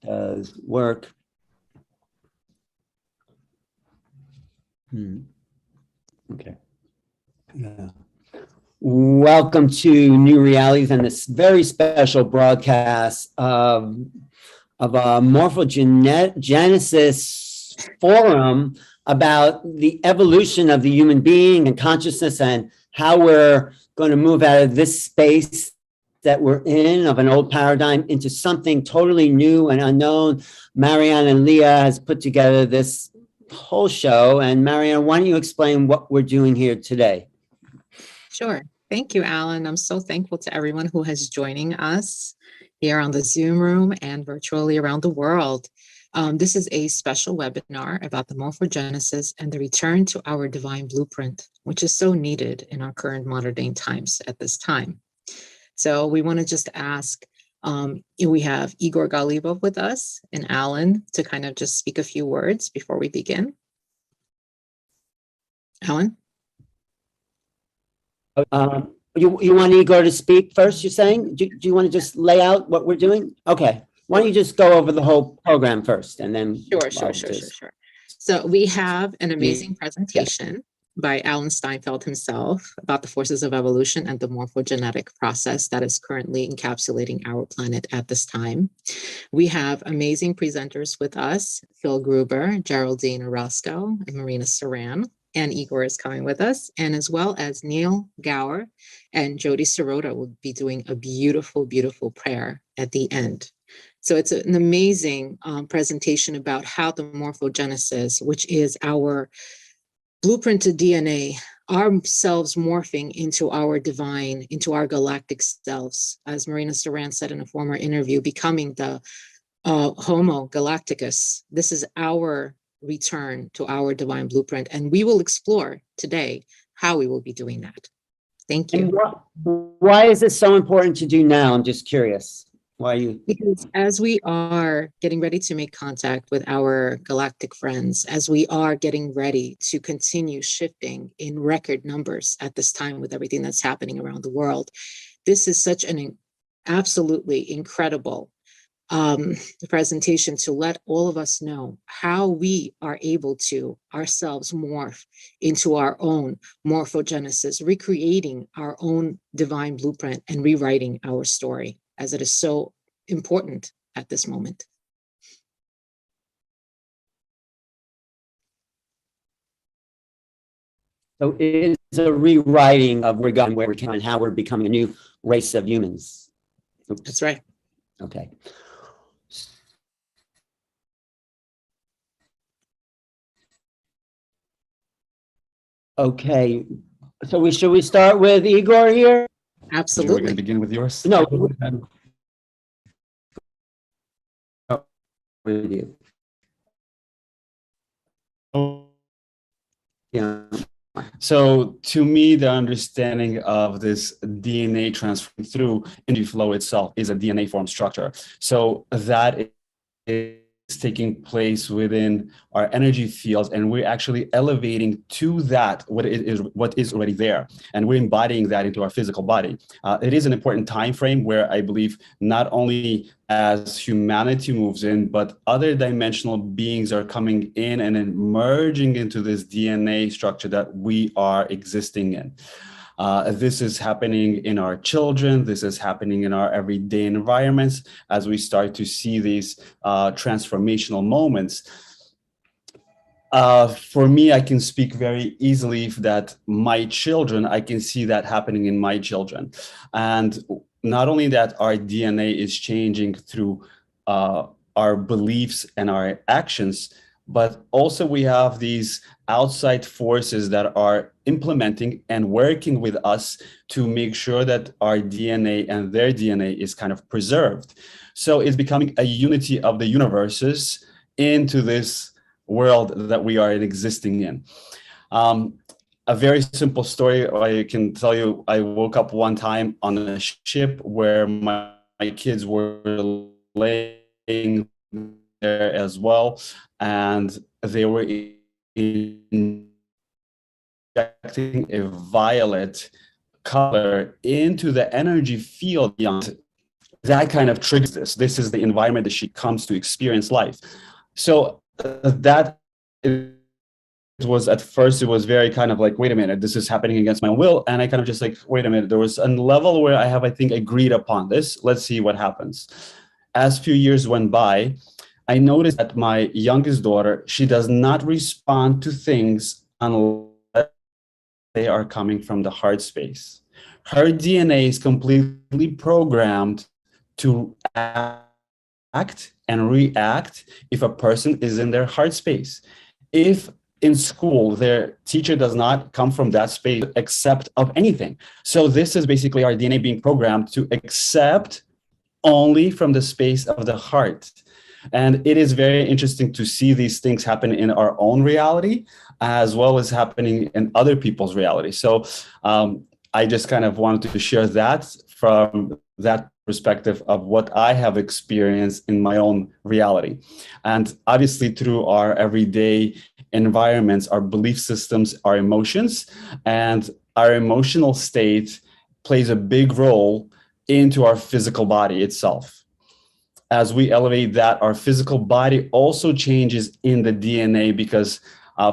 does work. Okay. Yeah. Welcome to New Realities and this very special broadcast of a Morphogenesis forum about the evolution of the human being and consciousness and how we're going to move out of this space that we're in of an old paradigm into something totally new and unknown. Marianne and Leah has put together this whole show. And Marianne, why don't you explain what we're doing here today? Sure. Thank you, Alan. I'm so thankful to everyone who is joining us here on the Zoom room and virtually around the world. This is a special webinar about the morphogenesis and the return to our divine blueprint, which is so needed in our current modern day times at this time. So we want to just ask, we have Igor Galibov with us and Alan to kind of just speak a few words before we begin. Alan? You want Igor to speak first, you're saying? Do you want to just lay out what we're doing? Okay. Why don't you just go over the whole program first and then... Sure. So we have an amazing presentation by Alan Steinfeld himself about the forces of evolution and the morphogenetic process that is currently encapsulating our planet at this time. We have amazing presenters with us, Phil Gruber, Geraldine Orozco, and Marina Seren, and Igor is coming with us, and as well as Neil Gaur and Jodi Serota will be doing a beautiful, beautiful prayer at the end. So it's an amazing presentation about how the morphogenesis, which is our blueprint to DNA, ourselves morphing into our divine, into our galactic selves, as Marina Seren said in a former interview, becoming the Homo Galacticus. This is our return to our divine blueprint, and we will explore today how we will be doing that. Thank you. And why is this so important to do now? I'm just curious. Why you? Because as we are getting ready to make contact with our galactic friends, as we are getting ready to continue shifting in record numbers at this time with everything that's happening around the world, this is such an absolutely incredible presentation to let all of us know how we are able to ourselves morph into our own morphogenesis, recreating our own divine blueprint and rewriting our story, as it is so important at this moment. So it is a rewriting of where we're going, where we can, and how we're becoming a new race of humans. Oops. That's right. Okay. Okay, so should we start with Igor here? Absolutely. We're going to begin with yours? No. With you. Yeah. So to me, the understanding of this DNA transfer through energy flow itself is a DNA form structure. So that is taking place within our energy fields, and we're actually elevating to that what is already there, and we're embodying that into our physical body. It is an important time frame where I believe not only as humanity moves in, but other dimensional beings are coming in and then merging into this DNA structure that we are existing in. This is happening in our children. This is happening in our everyday environments as we start to see these transformational moments. For me, I can speak very easily that my children, I can see that happening in my children. And not only that, our DNA is changing through our beliefs and our actions, but also we have these outside forces that are implementing and working with us to make sure that our DNA and their DNA is kind of preserved. So it's becoming a unity of the universes into this world that we are existing in. A very simple story I can tell you, I woke up one time on a ship where my kids were laying there as well, and they were injecting a violet color into the energy field beyond that kind of triggers this. This is the environment that she comes to experience life. So that it was, at first, it was very kind of like, wait a minute, this is happening against my will. And I kind of just like, wait a minute, there was a level where I think, agreed upon this. Let's see what happens. As few years went by, I noticed that my youngest daughter, she does not respond to things unless they are coming from the heart space. Her DNA is completely programmed to act and react if a person is in their heart space. If in school their teacher does not come from that space, accept of anything. So this is basically our DNA being programmed to accept only from the space of the heart. And it is very interesting to see these things happen in our own reality, as well as happening in other people's reality. So I just kind of wanted to share that from that perspective of what I have experienced in my own reality. And obviously through our everyday environments, our belief systems, our emotions, and our emotional state plays a big role into our physical body itself. As we elevate that, our physical body also changes in the DNA, because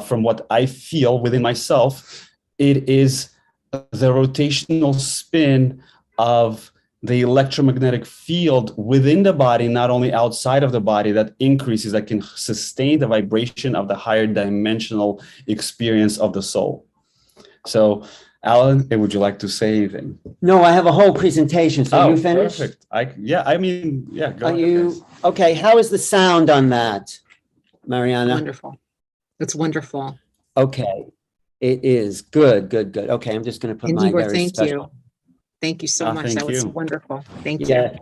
from what I feel within myself, it is the rotational spin of the electromagnetic field within the body, not only outside of the body, that increases, that can sustain the vibration of the higher dimensional experience of the soul. So, Alan, would you like to say anything? No, I have a whole presentation. So you finished? Perfect. Go Are ahead. you okay? How is the sound on that, Mariana? Wonderful. It's wonderful. Okay, it is good. Okay, I'm just going to put And my Igor, very thank special. you. Thank you so much. That was wonderful. Thank you. Yeah.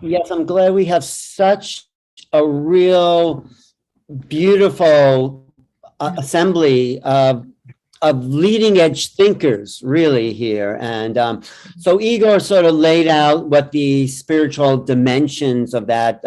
Yes, I'm glad we have such a real beautiful assembly of leading edge thinkers really here. And so Igor sort of laid out what the spiritual dimensions of that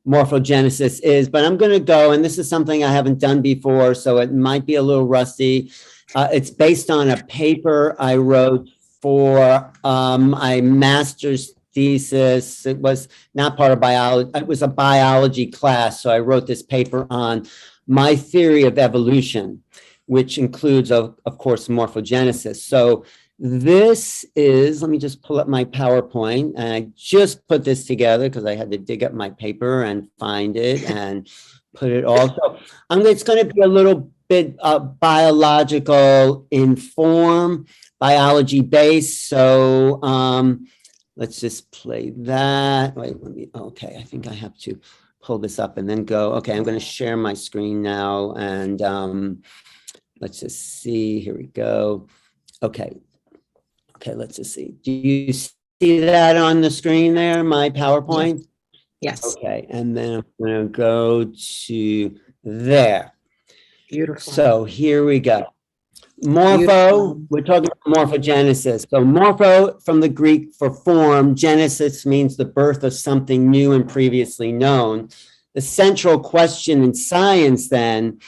morphogenesis is, but I'm going to go, and this is something I haven't done before, so it might be a little rusty. It's based on a paper I wrote for my master's thesis. It was not part of biology. It was a biology class. So I wrote this paper on my theory of evolution, which includes, of course, morphogenesis. So this is, let me just pull up my PowerPoint. And I just put this together because I had to dig up my paper and find it and put it all. So it's going to be a little bit biological in form, biology based. So let's just play that. Wait, okay, I think I have to pull this up and then go. Okay, I'm going to share my screen now. And let's just see. Here we go. Okay, let's just see. Do you see that on the screen there, my PowerPoint? Yes. Okay, and then I'm going to go to there. Beautiful. So here we go. Morpho, we're talking about morphogenesis. So morpho from the Greek for form, genesis means the birth of something new and previously known. The central question in science then,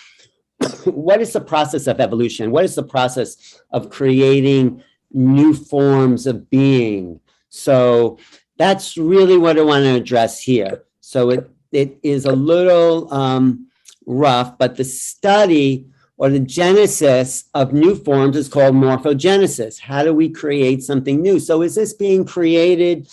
what is the process of evolution? What is the process of creating new forms of being? So that's really what I want to address here. So it is a little rough, but the study or the genesis of new forms is called morphogenesis. How do we create something new? So is this being created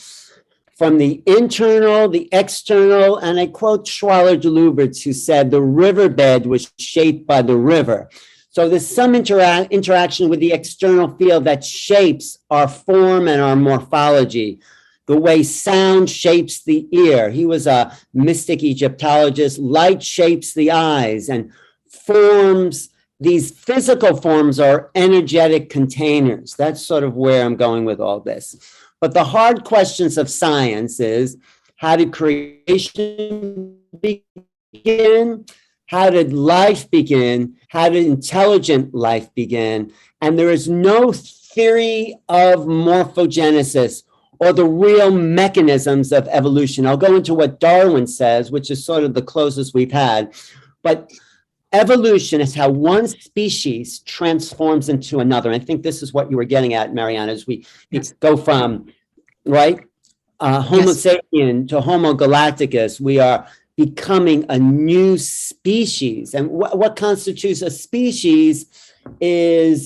from the internal, the external? And I quote Schwaller de Lubitz, who said the riverbed was shaped by the river. So there's some interaction with the external field that shapes our form and our morphology. The way sound shapes the ear. He was a mystic Egyptologist. Light shapes the eyes and forms. These physical forms are energetic containers. That's sort of where I'm going with all this. But the hard questions of science is, how did creation begin? How did life begin? How did intelligent life begin? And there is no theory of morphogenesis or the real mechanisms of evolution. I'll go into what Darwin says, which is sort of the closest we've had. But evolution is how one species transforms into another. And I think this is what you were getting at, Mariana, as we go from, right, Homo sapien to Homo galacticus, we are becoming a new species. And what constitutes a species is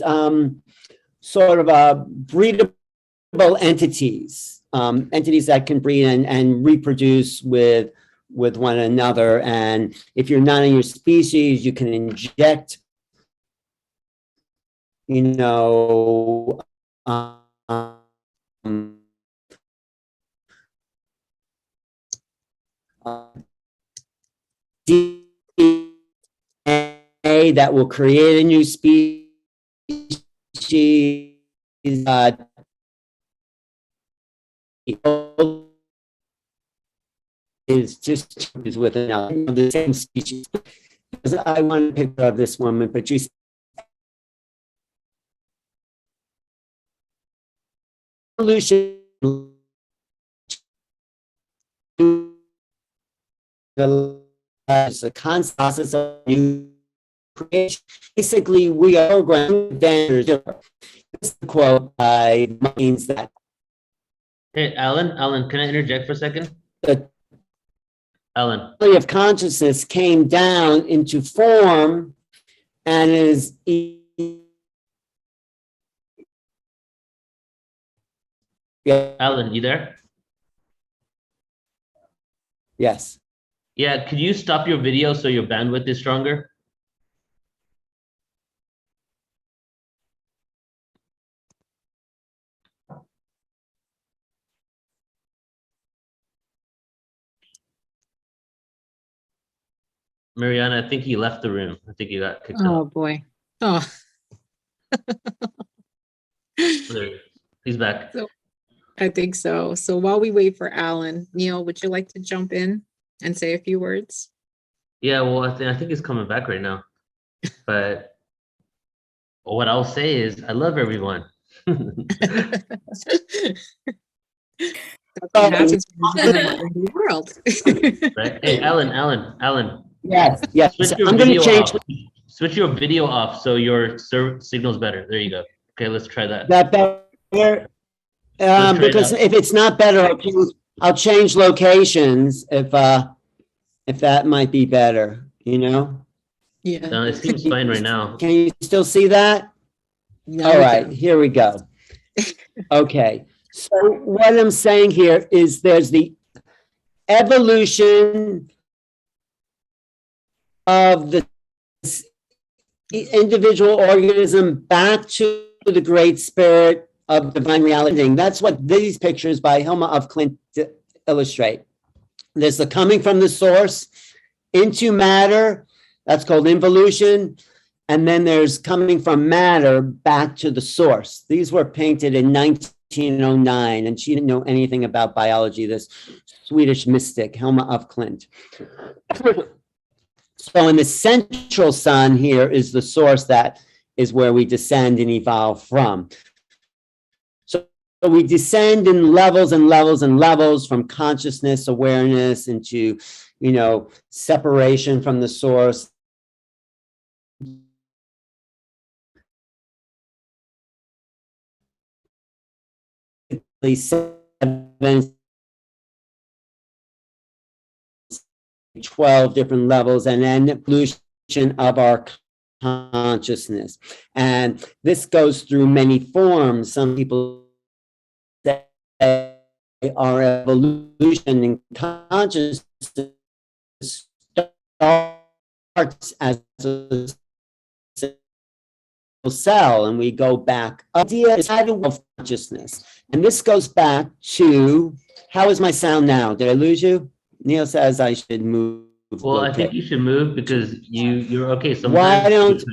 sort of a breedable entities, entities that can breed and reproduce with one another. And if you're not in your species, you can inject, you know, DNA that will create a new species. Is just with the same species. Because I want a picture of this woman, but you evolution is a constant process of new creation. Basically, we are programmed. This is the quote by means that. Hey, Alan, can I interject for a second? Alan. Of consciousness came down into form and is. Alan, you there? Yes. Yeah, could you stop your video so your bandwidth is stronger? Mariana, I think he left the room. I think he got kicked out. Oh boy. Oh. He's back. So, I think so. So while we wait for Alan, Neil, would you like to jump in and say a few words? Yeah, well, I think he's coming back right now. But what I'll say is, I love everyone. That's what happens when you're in the world. Right? Hey, Alan. Yes. I'm going to change. Switch your video off so your signal's better. There you go. Okay, let's try that. That better? Because if it's not better, I'll change locations if that might be better, you know? Yeah. No, it seems fine right now. Can you still see that? No, All right, here we go. Okay, so what I'm saying here is there's the evolution of the individual organism back to the great spirit of divine reality. That's what these pictures by Hilma of Klint illustrate. There's the coming from the source into matter, that's called involution. And then there's coming from matter back to the source. These were painted in 1909, and she didn't know anything about biology, this Swedish mystic, Hilma af Klint. So in the central sun here is the source that is where we descend and evolve from. So we descend in levels and levels and levels from consciousness, awareness into, you know, separation from the source. 12 different levels, and then evolution of our consciousness. And this goes through many forms. Some people say our evolution in consciousness starts as a cell, and we go back. Idea is of consciousness. And this goes back to, how is my sound now? Did I lose you? Neil says I should move. Well, I think you should move because you're okay. Why don't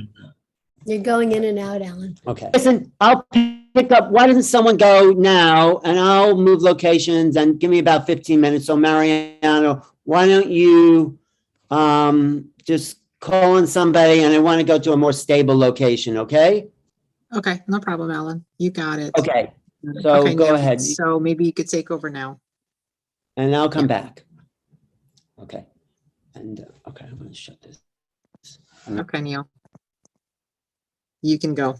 you're going in and out, Alan? Okay. Listen, I'll pick up. Why doesn't someone go now, and I'll move locations and give me about 15 minutes. So Mariana, why don't you just call on somebody, and I want to go to a more stable location, okay? Okay, no problem, Alan. You got it. Okay. So Okay, go Neil, ahead. So maybe you could take over now. And I'll come back. Okay. And okay, I'm gonna shut this. Okay, Neil. You can go. All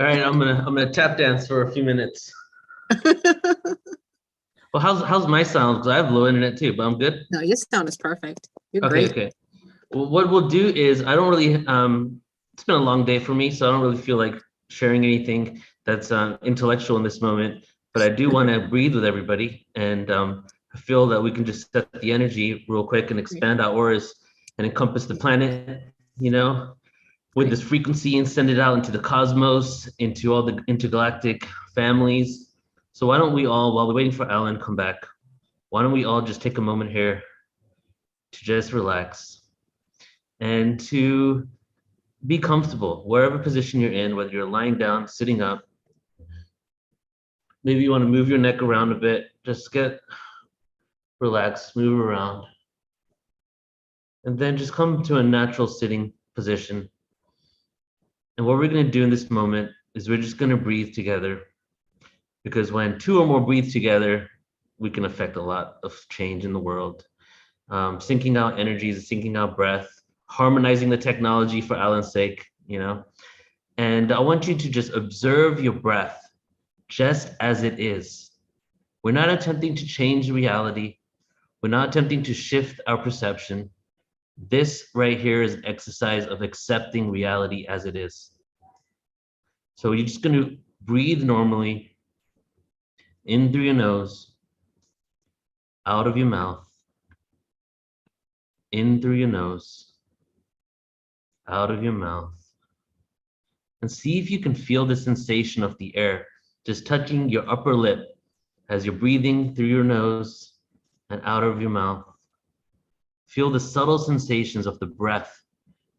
right, I'm gonna tap dance for a few minutes. Well, how's my sound? Because I have low internet too, but I'm good. No, your sound is perfect. You're Okay, great. okay. Well, what we'll do is I don't really it's been a long day for me, so I don't really feel like sharing anything that's intellectual in this moment. But I do want to breathe with everybody, and I feel that we can just set the energy real quick and expand our auras and encompass the planet, you know, with this frequency and send it out into the cosmos, into all the intergalactic families. So why don't we all, while we're waiting for Alan to come back, why don't we all just take a moment here to just relax and to be comfortable, wherever position you're in, whether you're lying down, sitting up. Maybe you want to move your neck around a bit, just get relaxed, move around. And then just come to a natural sitting position. And what we're going to do in this moment is we're just going to breathe together, because when two or more breathe together, we can affect a lot of change in the world. Syncing out energies, syncing out breath, harmonizing the technology for Alan's sake, you know. And I want you to just observe your breath just as it is. We're not attempting to change reality. We're not attempting to shift our perception. This right here is an exercise of accepting reality as it is. So you're just going to breathe normally, in through your nose, out of your mouth, in through your nose, out of your mouth. And see if you can feel the sensation of the air just touching your upper lip as you're breathing through your nose and out of your mouth. Feel the subtle sensations of the breath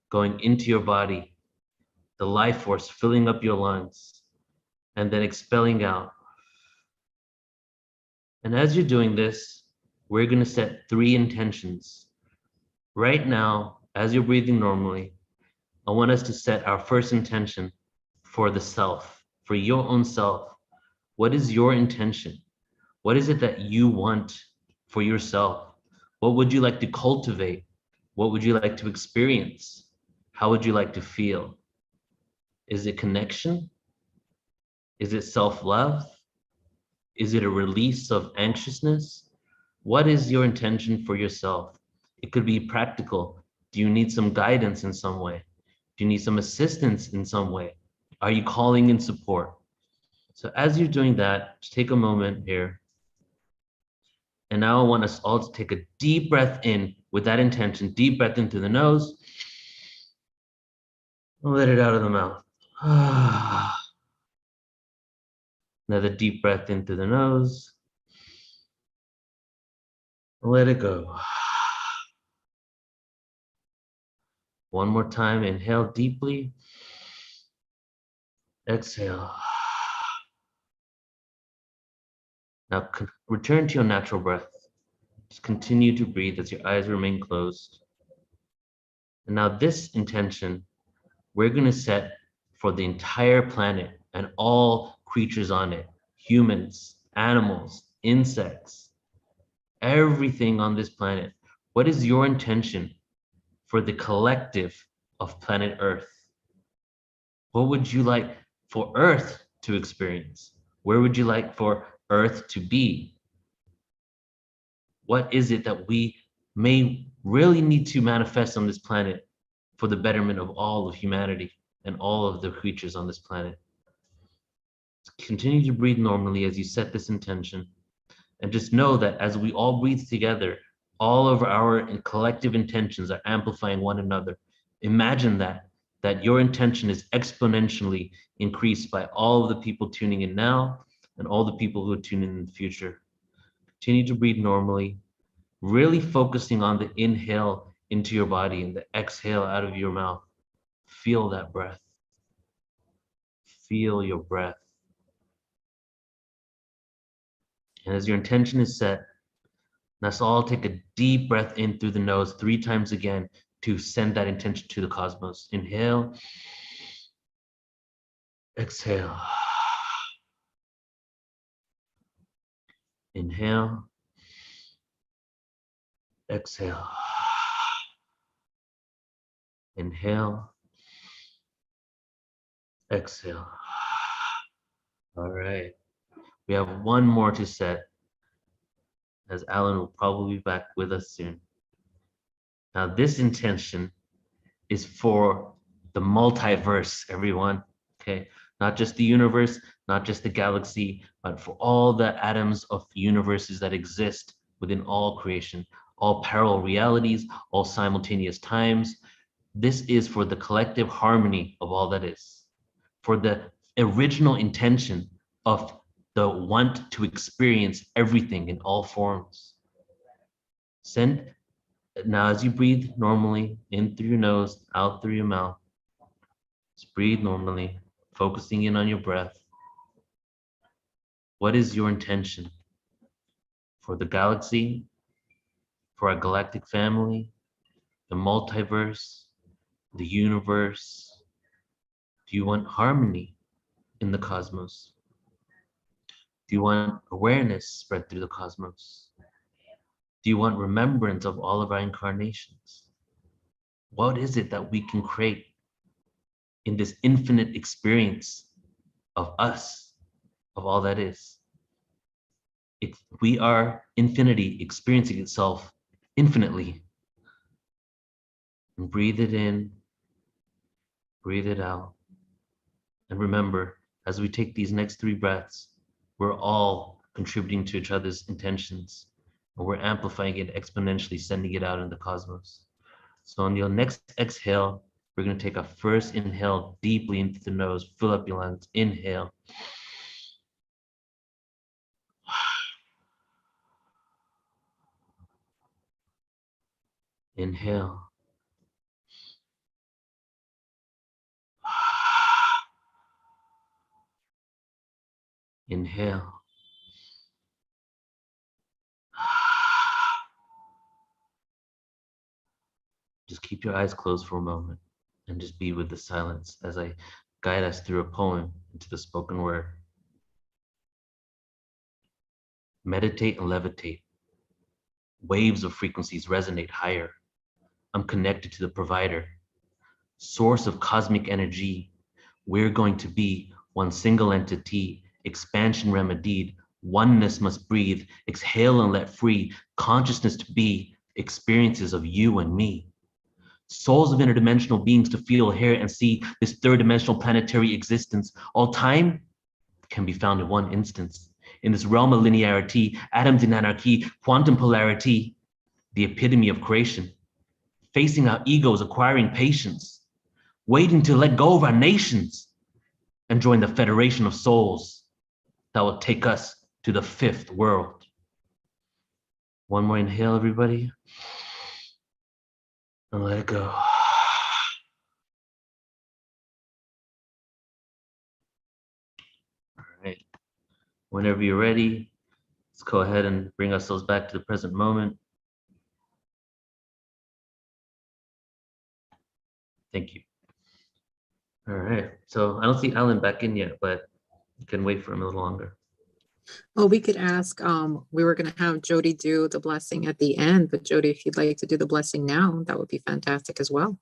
going into your body, the life force filling up your lungs, and then expelling out. And as you're doing this, we're going to set 3 intentions. Right now, as you're breathing normally, I want us to set our first intention for the self, for your own self. What is your intention? What is it that you want for yourself? What would you like to cultivate? What would you like to experience? How would you like to feel? Is it connection? Is it self-love? Is it a release of anxiousness? What is your intention for yourself? It could be practical. Do you need some guidance in some way? Do you need some assistance in some way? Are you calling in support? So as you're doing that, just take a moment here. And now I want us all to take a deep breath in with that intention. Deep breath in through the nose. And let it out of the mouth. Another deep breath in through the nose. And let it go. One more time, inhale deeply. Exhale. Now return to your natural breath. Just continue to breathe as your eyes remain closed. And now this intention, we're going to set for the entire planet and all creatures on it, humans, animals, insects, everything on this planet. What is your intention for the collective of planet Earth? What would you like for Earth to experience? Where would you like for Earth to be? What is it that we may really need to manifest on this planet for the betterment of all of humanity and all of the creatures on this planet? Continue to breathe normally as you set this intention. And just know that as we all breathe together, all of our collective intentions are amplifying one another. Imagine that your intention is exponentially increased by all of the people tuning in now and all the people who are tuning in the future. Continue to breathe normally, really focusing on the inhale into your body and the exhale out of your mouth. Feel that breath. Feel your breath. And as your intention is set, let's all take a deep breath in through the nose 3 times again to send that intention to the cosmos. Inhale. Exhale. Inhale. Exhale. Inhale. Exhale. All right. We have one more to set. as Alan will probably be back with us soon. Now, this intention is for the multiverse, everyone, okay? Not just the universe, not just the galaxy, but for all the atoms of universes that exist within all creation, all parallel realities, all simultaneous times. This is for the collective harmony of all that is, for the original intention of the want to experience everything in all forms. Now, as you breathe normally, in through your nose, out through your mouth, just breathe normally, focusing in on your breath. What is your intention for the galaxy, for our galactic family, the multiverse, the universe? Do you want harmony in the cosmos? Do you want awareness spread through the cosmos? Do you want remembrance of all of our incarnations? What is it that we can create in this infinite experience of us, of all that is? We are infinity experiencing itself infinitely. And breathe it in, breathe it out. And remember, as we take these next 3 breaths, we're all contributing to each other's intentions, and we're amplifying it exponentially, sending it out in the cosmos. So on your next exhale, we're going to take our first inhale deeply into the nose, fill up your lungs, inhale. Inhale. Inhale. Just keep your eyes closed for a moment and just be with the silence as I guide us through a poem into the spoken word. Meditate and levitate. Waves of frequencies resonate higher. I'm connected to the provider. Source of cosmic energy. We're going to be one single entity. Expansion remedied. Oneness must breathe. Exhale and let free. Consciousness to be. Experiences of you and me. Souls of interdimensional beings to feel, hear, and see this third-dimensional planetary existence. All time can be found in one instance. In this realm of linearity, atoms in anarchy, quantum polarity, the epitome of creation. Facing our egos, acquiring patience, waiting to let go of our nations and join the federation of souls that will take us to the 5th world. One more inhale, everybody. And let it go. All right. Whenever you're ready, let's go ahead and bring ourselves back to the present moment. Thank you. All right. So I don't see Alan back in yet, but you can wait for him a little longer. Oh, we could ask, we were going to have Jodi do the blessing at the end, but Jodi, if you'd like to do the blessing now, that would be fantastic as well.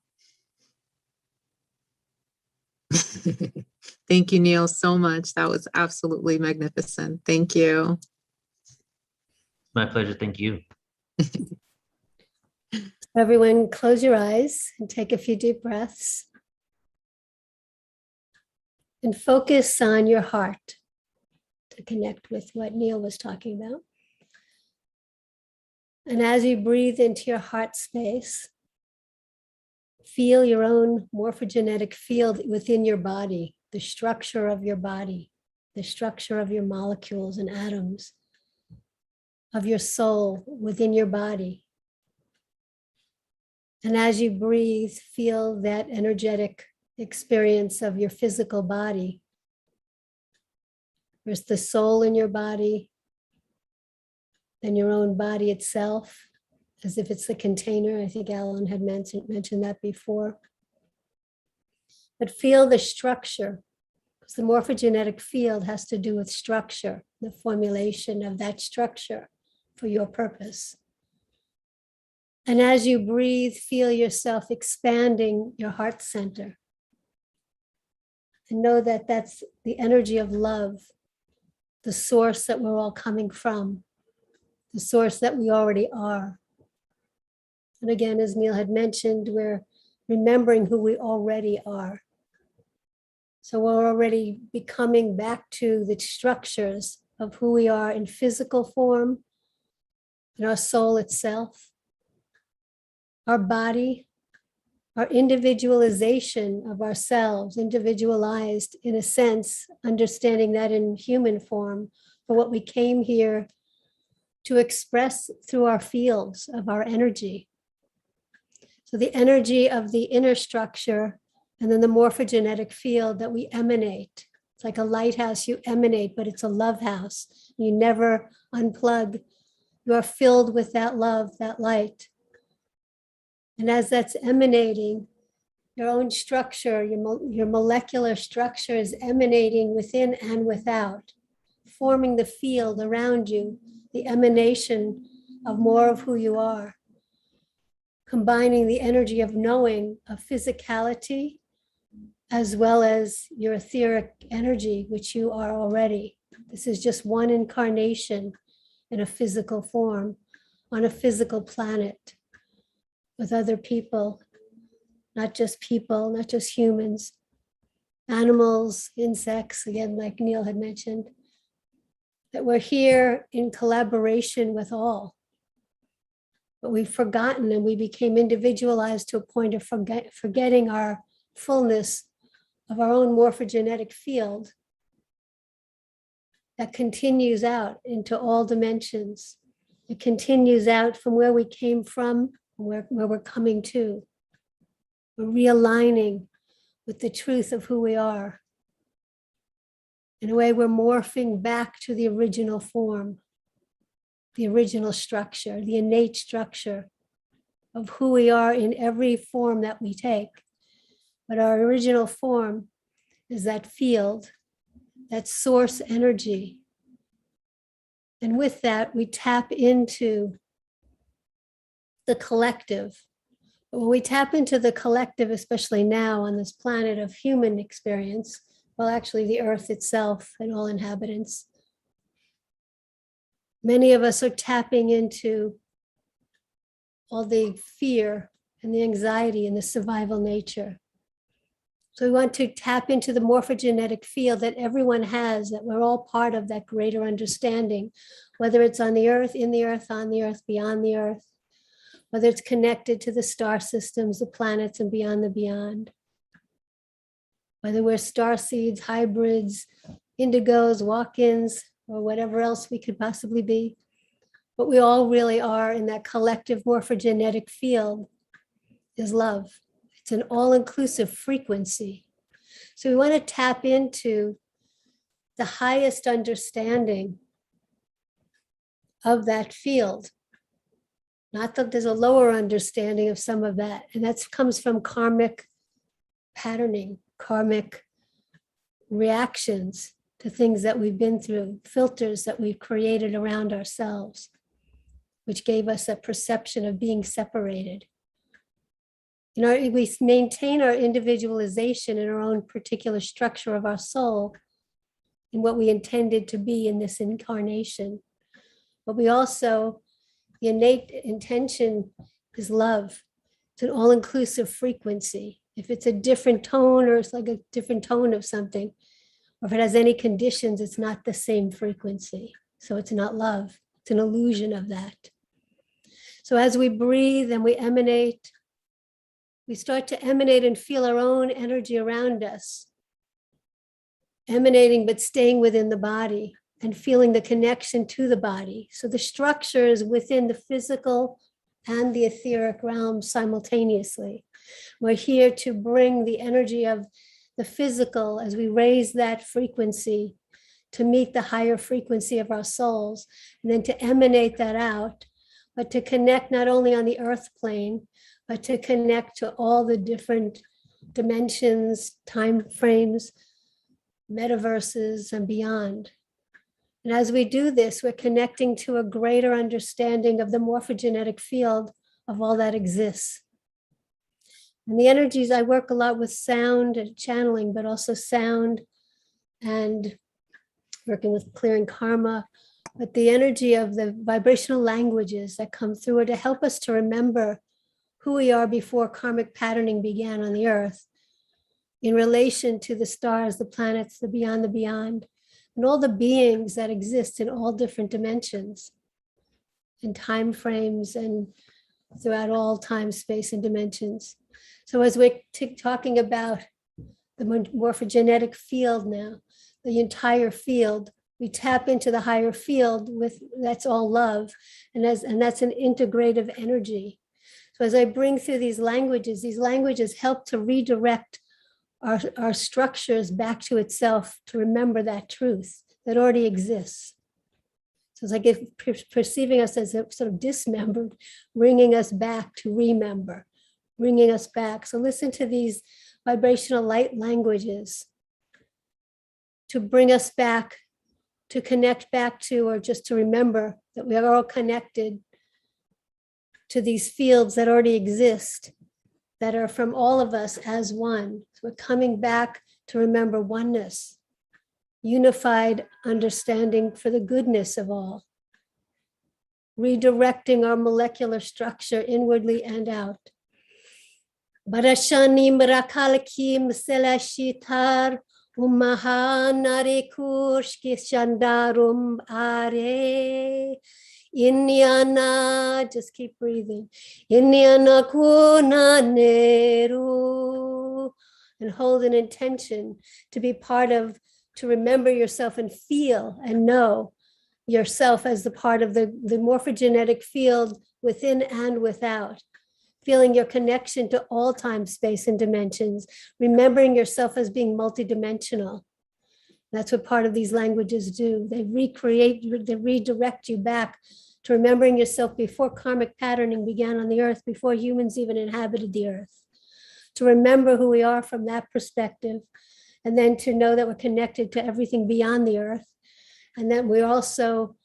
Thank you, Neil, so much. That was absolutely magnificent. Thank you. My pleasure. Thank you. Everyone, close your eyes and take a few deep breaths. And focus on your heart to connect with what Neil was talking about. And as you breathe into your heart space, feel your own morphogenetic field within your body, the structure of your body, the structure of your molecules and atoms, of your soul within your body. And as you breathe, feel that energetic experience of your physical body. There's the soul in your body, then your own body itself, as if it's the container. I think Alan had mentioned that before. But feel the structure, because the morphogenetic field has to do with structure, the formulation of that structure for your purpose. And as you breathe, feel yourself expanding your heart center. And know that that's the energy of love, the source that we're all coming from. the source that we already are. And again, as Neil had mentioned, we're remembering who we already are. So we're already becoming back to the structures of who we are in physical form, in our soul itself, our body, our individualization of ourselves, individualized in a sense, understanding that in human form, for what we came here to express through our fields of our energy. So the energy of the inner structure and then the morphogenetic field that we emanate. It's like a lighthouse, you emanate, but it's a love house. You never unplug. You are filled with that love, that light. And as that's emanating, your own structure, your molecular structure is emanating within and without, forming the field around you, the emanation of more of who you are, combining the energy of knowing, of physicality, as well as your etheric energy, which you are already. This is just one incarnation in a physical form, on a physical planet, with other people, not just people, not just humans, animals, insects, again, like Neil had mentioned, that we're here in collaboration with all. But we've forgotten and we became individualized to a point of forgetting our fullness of our own morphogenetic field that continues out into all dimensions. It continues out from where we came from, where we're coming to. We're realigning with the truth of who we are. In a way, we're morphing back to the original form, the original structure, the innate structure of who we are in every form that we take. But our original form is that field, that source energy. And with that, we tap into the collective. But when we tap into the collective, especially now on this planet of human experience, well, actually the earth itself and all inhabitants, many of us are tapping into all the fear and the anxiety and the survival nature. So we want to tap into the morphogenetic field that everyone has, that we're all part of that greater understanding, whether it's on the earth, in the earth, on the earth, beyond the earth, whether it's connected to the star systems, the planets, and beyond the beyond. Whether we're starseeds, hybrids, indigos, walk-ins, or whatever else we could possibly be. What we all really are in that collective morphogenetic field is love. It's an all-inclusive frequency. So we want to tap into the highest understanding of that field. Not that there's a lower understanding of some of that, and that comes from karmic patterning, karmic reactions to things that we've been through, filters that we've created around ourselves, which gave us a perception of being separated. We maintain our individualization in our own particular structure of our soul in what we intended to be in this incarnation. But we also, the innate intention is love. It's an all-inclusive frequency. If it's a different tone or it's like a different tone of something, or if it has any conditions, it's not the same frequency. So it's not love. It's an illusion of that. So as we breathe and we emanate, we start to emanate and feel our own energy around us, emanating but staying within the body and feeling the connection to the body. So the structure is within the physical and the etheric realm simultaneously. We're here to bring the energy of the physical as we raise that frequency to meet the higher frequency of our souls, and then to emanate that out, but to connect not only on the earth plane, but to connect to all the different dimensions, time frames, metaverses, and beyond. And as we do this, we're connecting to a greater understanding of the morphogenetic field of all that exists. And the energies, I work a lot with sound and channeling, but also sound and working with clearing karma, but the energy of the vibrational languages that come through are to help us to remember who we are before karmic patterning began on the earth in relation to the stars, the planets, the beyond, and all the beings that exist in all different dimensions and time frames and throughout all time, space, and dimensions. So as we're talking about the morphogenetic field now, the entire field, we tap into the higher field with, that's all love, and that's an integrative energy. So as I bring through these languages help to redirect our structures back to itself, to remember that truth that already exists. So it's like if perceiving us as sort of dismembered, bringing us back to remember, bringing us back. So listen to these vibrational light languages to bring us back, to connect back to, or just to remember that we are all connected to these fields that already exist, that are from all of us as one. So we're coming back to remember oneness, unified understanding for the goodness of all, redirecting our molecular structure inwardly and out. Barashani Mrakalakim Selashitar Umahanare Kurshki Shandarum Are Inyana, just keep breathing. Inyana Kuna Neru, and hold an intention to be part of, to remember yourself and feel and know yourself as the part of the morphogenetic field within and without, feeling your connection to all time, space, and dimensions, remembering yourself as being multidimensional. That's what part of these languages do. They recreate, they redirect you back to remembering yourself before karmic patterning began on the earth, before humans even inhabited the earth. To remember who we are from that perspective, and then to know that we're connected to everything beyond the earth. And then we're also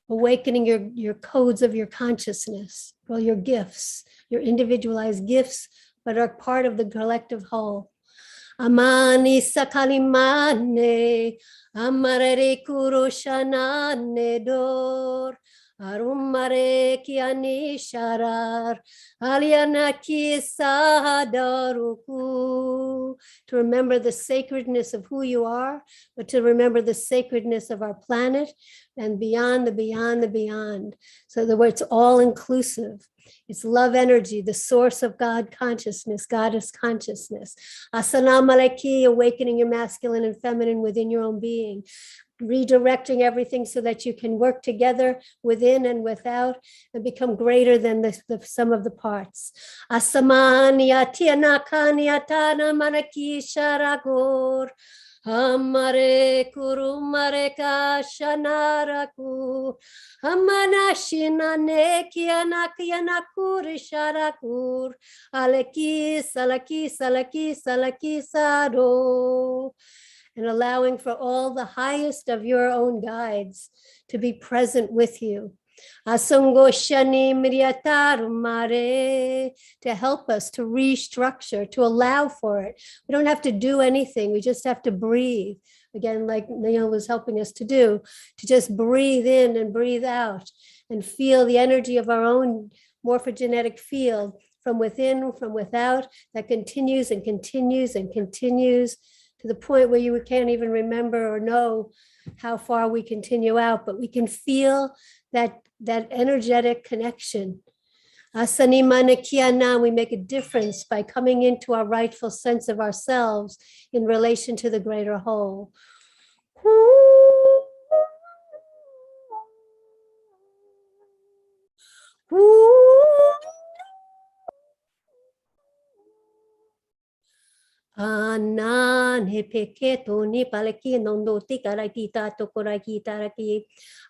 awakening your codes of your consciousness, well, your gifts, your individualized gifts, but are part of the collective whole. Amani sakalimane, amarere kuroshanane dor, arumare kiani sharar, alianaki sahadaruku. To remember the sacredness of who you are, but to remember the sacredness of our planet and beyond the beyond the beyond. So that it's all inclusive. It's love energy, the source of God consciousness, goddess consciousness. Asana Malaki, awakening your masculine and feminine within your own being, redirecting everything so that you can work together within and without and become greater than the sum of the parts. Asamania tianakania tana manaki sharagor. Amare kurumare kashanaraku amanashina nekiana kurisharakur aleki salaki sado, and allowing for all the highest of your own guides to be present with you. Asungoshani mriyatarumare, to help us to restructure, to allow for it. We don't have to do anything. We just have to breathe. Again, like Neil was helping us to do, to just breathe in and breathe out and feel the energy of our own morphogenetic field from within, from without, that continues and continues and continues to the point where you can't even remember or know how far we continue out, but we can feel that energetic connection. Asani manakiana, we make a difference by coming into our rightful sense of ourselves in relation to the greater whole. Anan hepeketo ni palaki nondo tikarakita tokorakita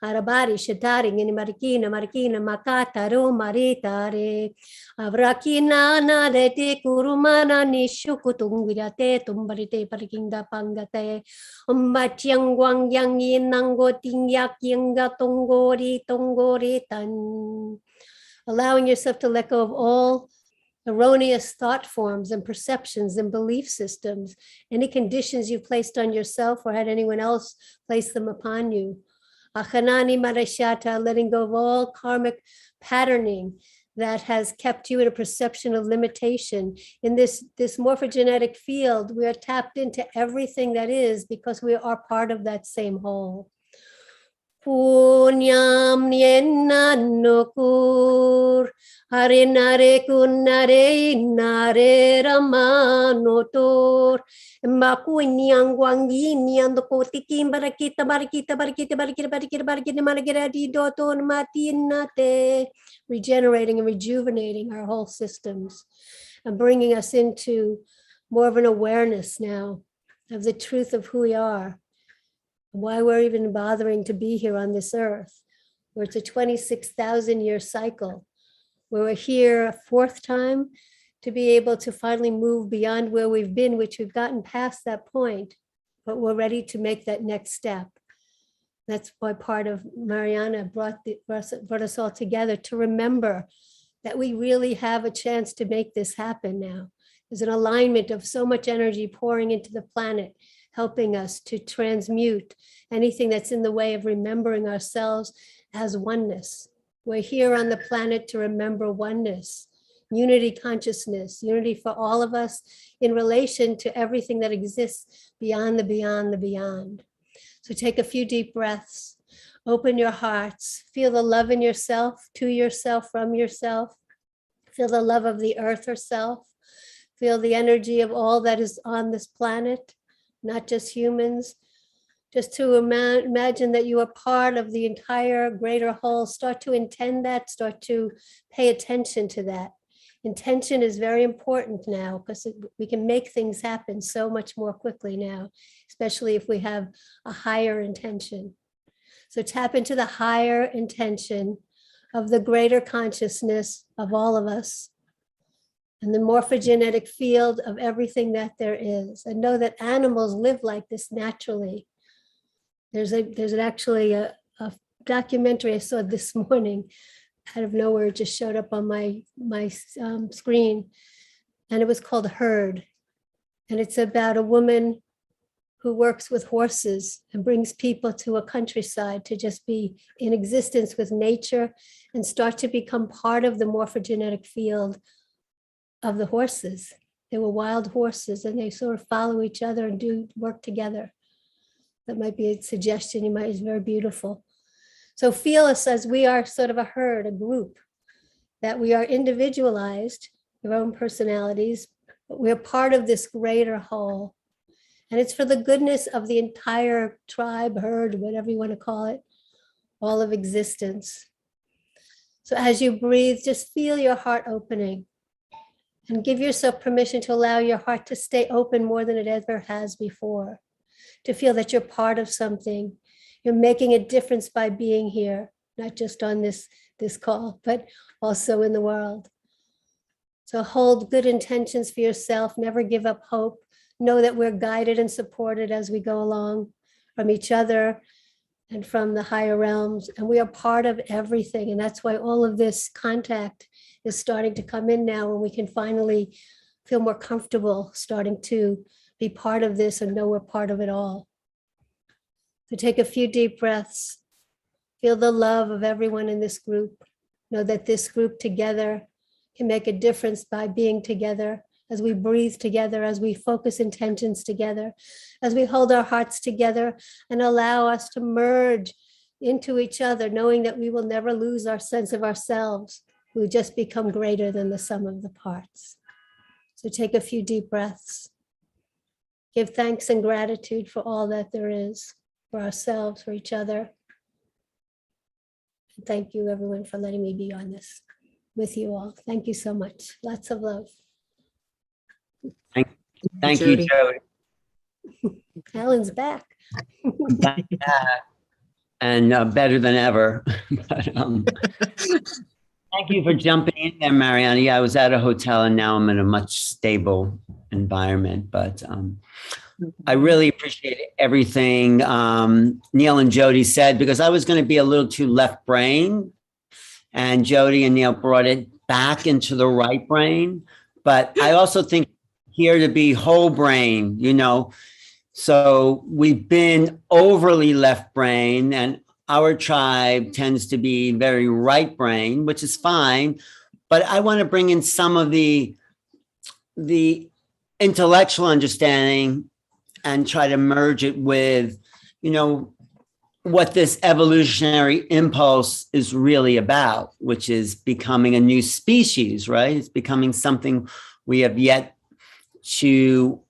arabari shataring in marikina makataro maritare avrakina na de kurumana ni shukutungirate tumbarite parakinda pangate umbatyang wang yang inango tingyak yanga tongori tan. Allowing yourself to let go of all erroneous thought forms and perceptions and belief systems, any conditions you placed on yourself or had anyone else place them upon you. Achanani Marashata, letting go of all karmic patterning that has kept you in a perception of limitation. In this morphogenetic field, we are tapped into everything that is because we are part of that same whole. Punyam nienna nokur harinare kunare nare ramanotor makunyang wangi nian dokotikim barakita barakita barakita barakita barakita barakita maragiradi doton matinate, regenerating and rejuvenating our whole systems and bringing us into more of an awareness now of the truth of who we are. Why we're even bothering to be here on this earth, where it's a 26,000-year cycle, where we're here a fourth time to be able to finally move beyond where we've been, which we've gotten past that point, but we're ready to make that next step. That's why part of Mariana brought us all together to remember that we really have a chance to make this happen now. There's an alignment of so much energy pouring into the planet, helping us to transmute anything that's in the way of remembering ourselves as oneness. We're here on the planet to remember oneness, unity consciousness, unity for all of us in relation to everything that exists beyond the beyond the beyond. So take a few deep breaths, open your hearts, feel the love in yourself, to yourself, from yourself, feel the love of the earth herself, feel the energy of all that is on this planet, not just humans, just to imagine that you are part of the entire greater whole. Start to intend that, start to pay attention to that. Intention is very important now because we can make things happen so much more quickly now, especially if we have a higher intention. So tap into the higher intention of the greater consciousness of all of us, and the morphogenetic field of everything that there is, and know that animals live like this naturally. There's actually a documentary I saw this morning, out of nowhere, it just showed up on my screen, and it was called Herd, and it's about a woman who works with horses and brings people to a countryside to just be in existence with nature and start to become part of the morphogenetic field of the horses. They were wild horses and they sort of follow each other and do work together. That might be a suggestion. It's very beautiful. So feel us as we are sort of a herd, a group, that we are individualized, our own personalities, but we're part of this greater whole. And it's for the goodness of the entire tribe, herd, whatever you want to call it, all of existence. So as you breathe, just feel your heart opening. And give yourself permission to allow your heart to stay open more than it ever has before, to feel that you're part of something. You're making a difference by being here, not just on this call, but also in the world. So hold good intentions for yourself, never give up hope. Know that we're guided and supported as we go along from each other and from the higher realms, and we are part of everything. And that's why all of this contact is starting to come in now, and we can finally feel more comfortable starting to be part of this and know we're part of it all. So take a few deep breaths, feel the love of everyone in this group. Know that this group together can make a difference by being together, as we breathe together, as we focus intentions together, as we hold our hearts together and allow us to merge into each other, knowing that we will never lose our sense of ourselves. We just become greater than the sum of the parts. So take a few deep breaths. Give thanks and gratitude for all that there is, for ourselves, for each other. And thank you, everyone, for letting me be on this with you all. Thank you so much. Lots of love. Thank you, Jodi. Jodi. Alan's back. And better than ever. But, thank you for jumping in there, Mariana. Yeah, I was at a hotel and now I'm in a much stable environment. But I really appreciate everything Neil and Jodi said, because I was going to be a little too left brain, and Jodi and Neil brought it back into the right brain. But I also think here to be whole brain, you know. So we've been overly left brain, and our tribe tends to be very right brain, which is fine. But I want to bring in some of the intellectual understanding and try to merge it with, what this evolutionary impulse is really about, which is becoming a new species, right? It's becoming something we have yet to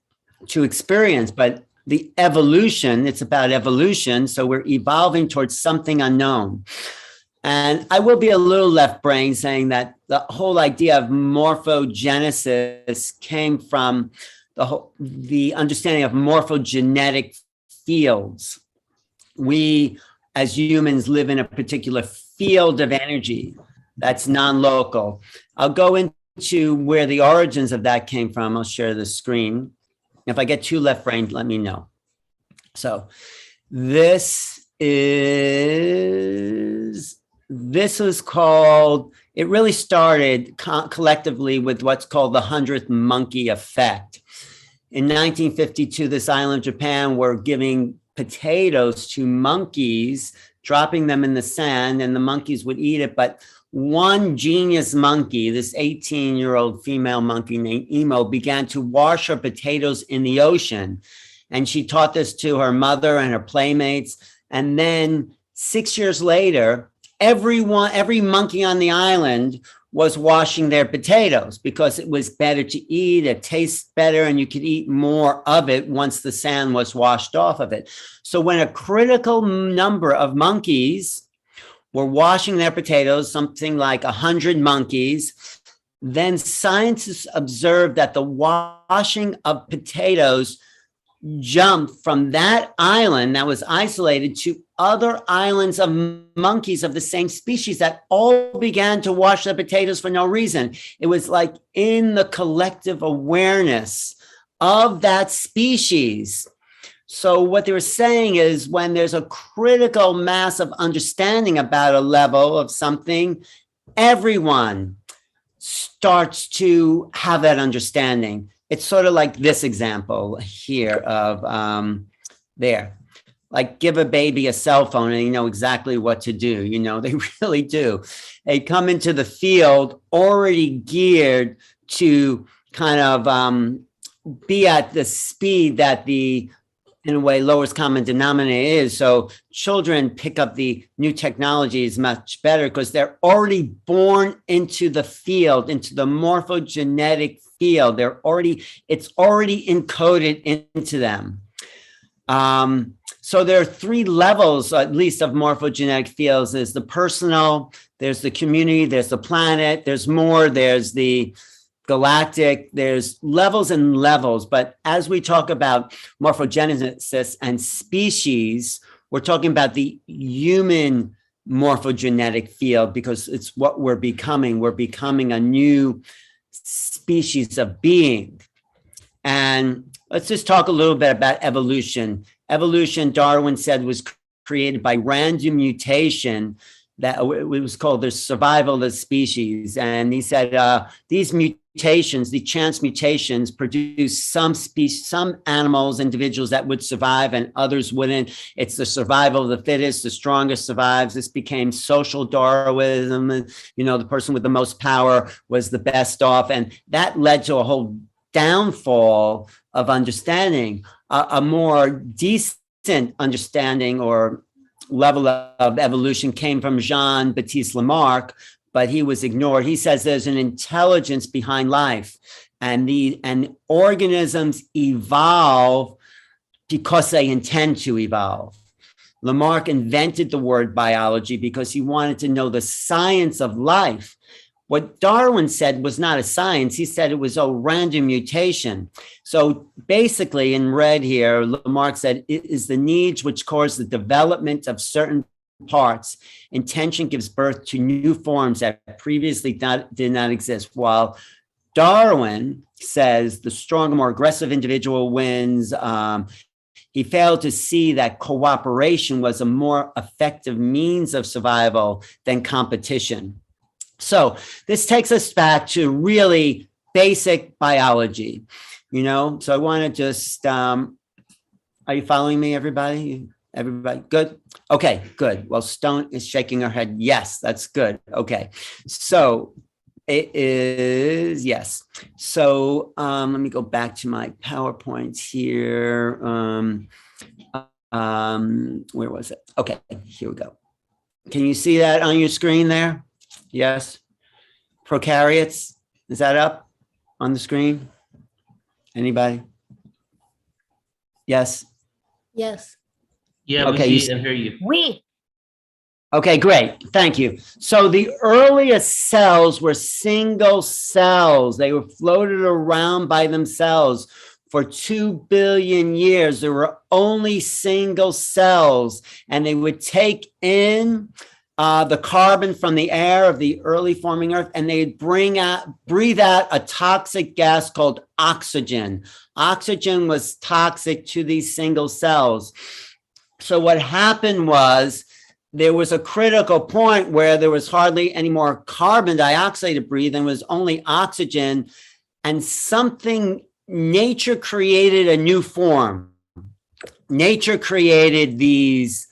experience, but the evolution, it's about evolution. So we're evolving towards something unknown. And I will be a little left brain saying that the whole idea of morphogenesis came from the understanding of morphogenetic fields. We, as humans, live in a particular field of energy that's non-local. I'll go into where the origins of that came from. I'll share the screen. If I get too left-brained, let me know. So this was called, it really started collectively with what's called the 100th monkey effect. In 1952, this island of Japan were giving potatoes to monkeys, dropping them in the sand, and the monkeys would eat it. But one genius monkey, this 18-year-old female monkey named Emo, began to wash her potatoes in the ocean. And she taught this to her mother and her playmates. And then 6 years later, every monkey on the island was washing their potatoes because it was better to eat, it tastes better, and you could eat more of it once the sand was washed off of it. So when a critical number of monkeys were washing their potatoes, something like 100 monkeys, then scientists observed that the washing of potatoes jumped from that island that was isolated to other islands of monkeys of the same species that all began to wash their potatoes for no reason. It was like in the collective awareness of that species. So what they were saying is when there's a critical mass of understanding about a level of something, everyone starts to have that understanding. It's sort of like this example here of there. Like give a baby a cell phone and you know exactly what to do. They really do. They come into the field already geared to kind of be at the speed that the, in a way, lowest common denominator is. So children pick up the new technologies much better because they're already born into the field, into the morphogenetic field. It's already encoded into them. So there are three levels, at least, of morphogenetic fields. There's the personal, there's the community, there's the planet, there's more, there's the galactic, there's levels and levels. But as we talk about morphogenesis and species, we're talking about the human morphogenetic field because it's what we're becoming. We're becoming a new species of being. And let's just talk a little bit about evolution. Evolution, Darwin said, was created by random mutation. That it was called the survival of the species. And he said these mutations, the chance mutations, produce some species, some animals, individuals that would survive and others wouldn't. It's the survival of the fittest, the strongest survives. This became social Darwinism. The person with the most power was the best off. And that led to a whole downfall of understanding, a more decent understanding or level of evolution came from Jean-Baptiste Lamarck, but he was ignored. He says there's an intelligence behind life, and organisms evolve because they intend to evolve. Lamarck invented the word biology because he wanted to know the science of life. What Darwin said was not a science. He said it was a random mutation. So basically, in red here, Lamarck said it is the needs which cause the development of certain parts. Intention gives birth to new forms that previously did not exist. While Darwin says the stronger, more aggressive individual wins. He failed to see that cooperation was a more effective means of survival than competition. So this takes us back to really basic biology, So I want to just, are you following me, everybody? Everybody good? Okay, good. Well, Stone is shaking her head. Yes, that's good. Okay. So it is, yes. So let me go back to my PowerPoint here. Where was it? Okay, here we go. Can you see that on your screen there? Yes. Prokaryotes, is that up on the screen? Anybody? Yes. Yes. Yeah, Okay, we you see and hear you. Okay, great. Thank you. So the earliest cells were single cells. They were floated around by themselves for 2 billion years. There were only single cells, and they would take in the carbon from the air of the early forming Earth, and they'd breathe out a toxic gas called oxygen. Oxygen was toxic to these single cells. So what happened was there was a critical point where there was hardly any more carbon dioxide to breathe and was only oxygen, and nature created a new form. Nature created these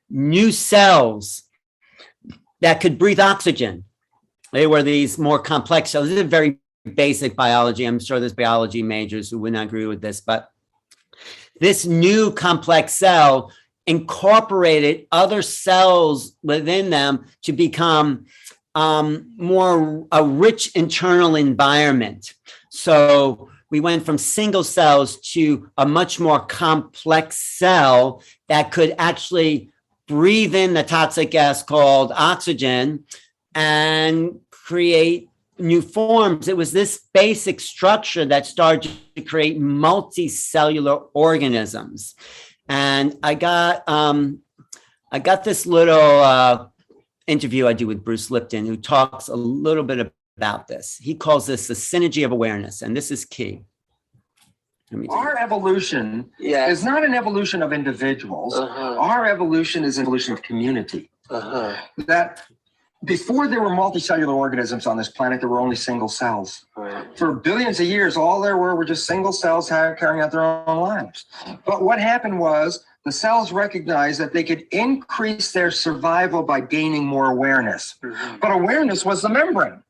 new cells that could breathe oxygen. They were these more complex cells. This is very basic biology. I'm sure there's biology majors who would not agree with this, but this new complex cell incorporated other cells within them to become a rich internal environment. So we went from single cells to a much more complex cell that could actually breathe in the toxic gas called oxygen and create new forms. It was this basic structure that started to create multicellular organisms. And I got this little interview I do with Bruce Lipton, who talks a little bit about this. He calls this the synergy of awareness, and this is key. Our evolution is not an evolution of individuals. Our evolution is an evolution of community. That before there were multicellular organisms on this planet, there were only single cells. For billions of years, all there were just single cells carrying out their own lives. But what happened was the cells recognized that they could increase their survival by gaining more awareness. But awareness was the membrane.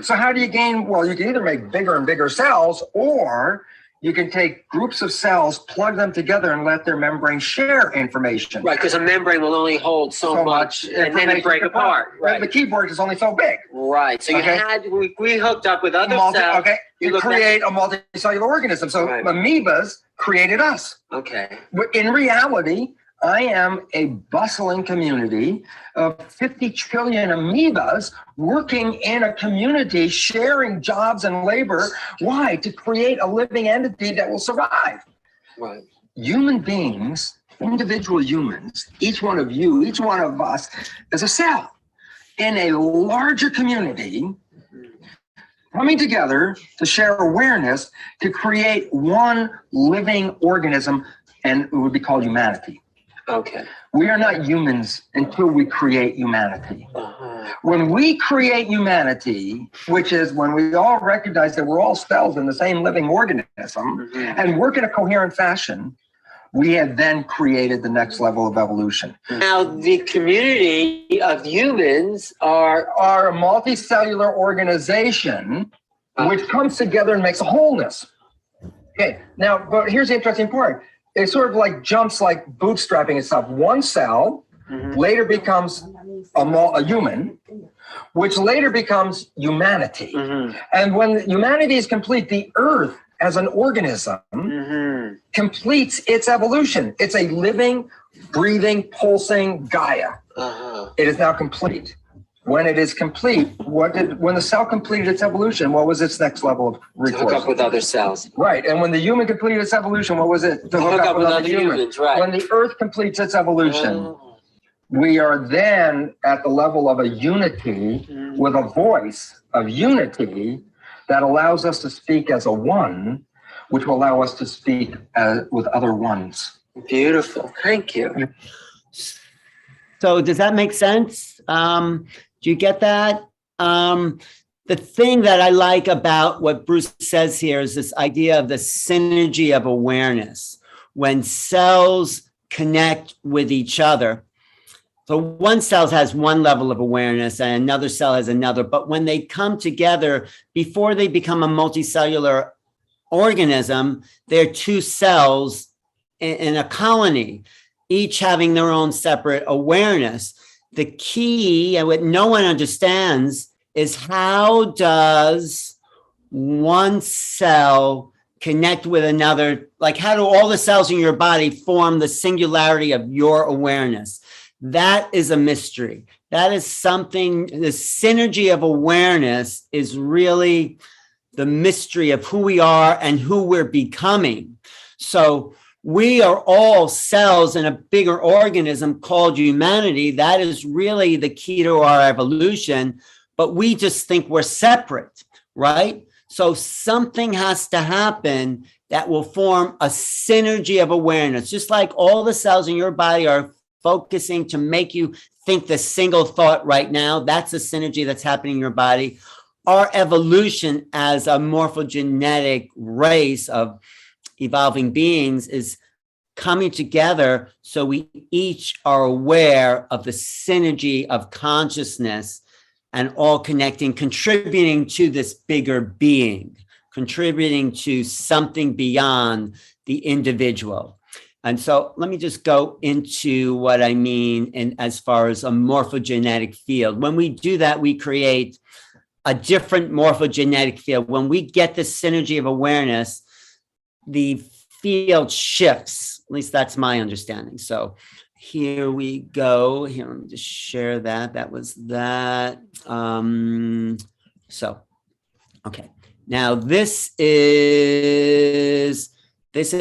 So how do you gain? Well, you can either make bigger and bigger cells, or you can take groups of cells, plug them together, and let their membrane share information. Right, because a membrane will only hold so much, and then it break apart. Right. The keyboard is only so big. Right. So you had we hooked up with other cells. Okay. To create a multicellular organism. So amoebas created us. Okay. But in reality, I am a bustling community of 50 trillion amoebas working in a community, sharing jobs and labor. Why? To create a living entity that will survive. Right. Human beings, individual humans, each one of you, each one of us is a cell in a larger community coming together to share awareness to create one living organism, and it would be called humanity. Okay. We are not humans until we create humanity. When we create humanity, which is when we all recognize that we're all cells in the same living organism and work in a coherent fashion, we have then created the next level of evolution. Now, the community of humans are a multicellular organization which comes together and makes a wholeness. Okay, now, but here's the interesting part. It sort of like jumps like bootstrapping itself. One cell later becomes a human, which later becomes humanity. And when humanity is complete, the earth as an organism completes its evolution. It's a living, breathing, pulsing Gaia. It is now complete. When it is complete, when the cell completed its evolution, what was its next level of recourse? hook up with other cells. Right. And when the human completed its evolution, what was it? To hook up with other humans, right. When the earth completes its evolution, we are then at the level of a unity with a voice of unity that allows us to speak as a one, which will allow us to speak with other ones. Beautiful. Thank you. So does that make sense? Do you get that? The thing that I like about what Bruce says here is this idea of the synergy of awareness. When cells connect with each other. So one cell has one level of awareness and another cell has another, but when they come together, before they become a multicellular organism, they're two cells in a colony, each having their own separate awareness. The key, and what no one understands, is how does one cell connect with another? Like, how do all the cells in your body form the singularity of your awareness? That is a mystery. That is something, the synergy of awareness is really the mystery of who we are and who we're becoming. So we are all cells in a bigger organism called humanity. That is really the key to our evolution, but we just think we're separate, right? So something has to happen that will form a synergy of awareness, just like all the cells in your body are focusing to make you think the single thought right now. That's a synergy that's happening in your body. Our evolution as a morphogenetic race of evolving beings is coming together so we each are aware of the synergy of consciousness and all connecting, contributing to this bigger being, contributing to something beyond the individual. And so let me just go into what I mean in as far as a morphogenetic field. When we do that, we create a different morphogenetic field. When we get the synergy of awareness, the field shifts. At least that's my understanding. So here we go. Here, let me just share that. That was that. Okay. Now this is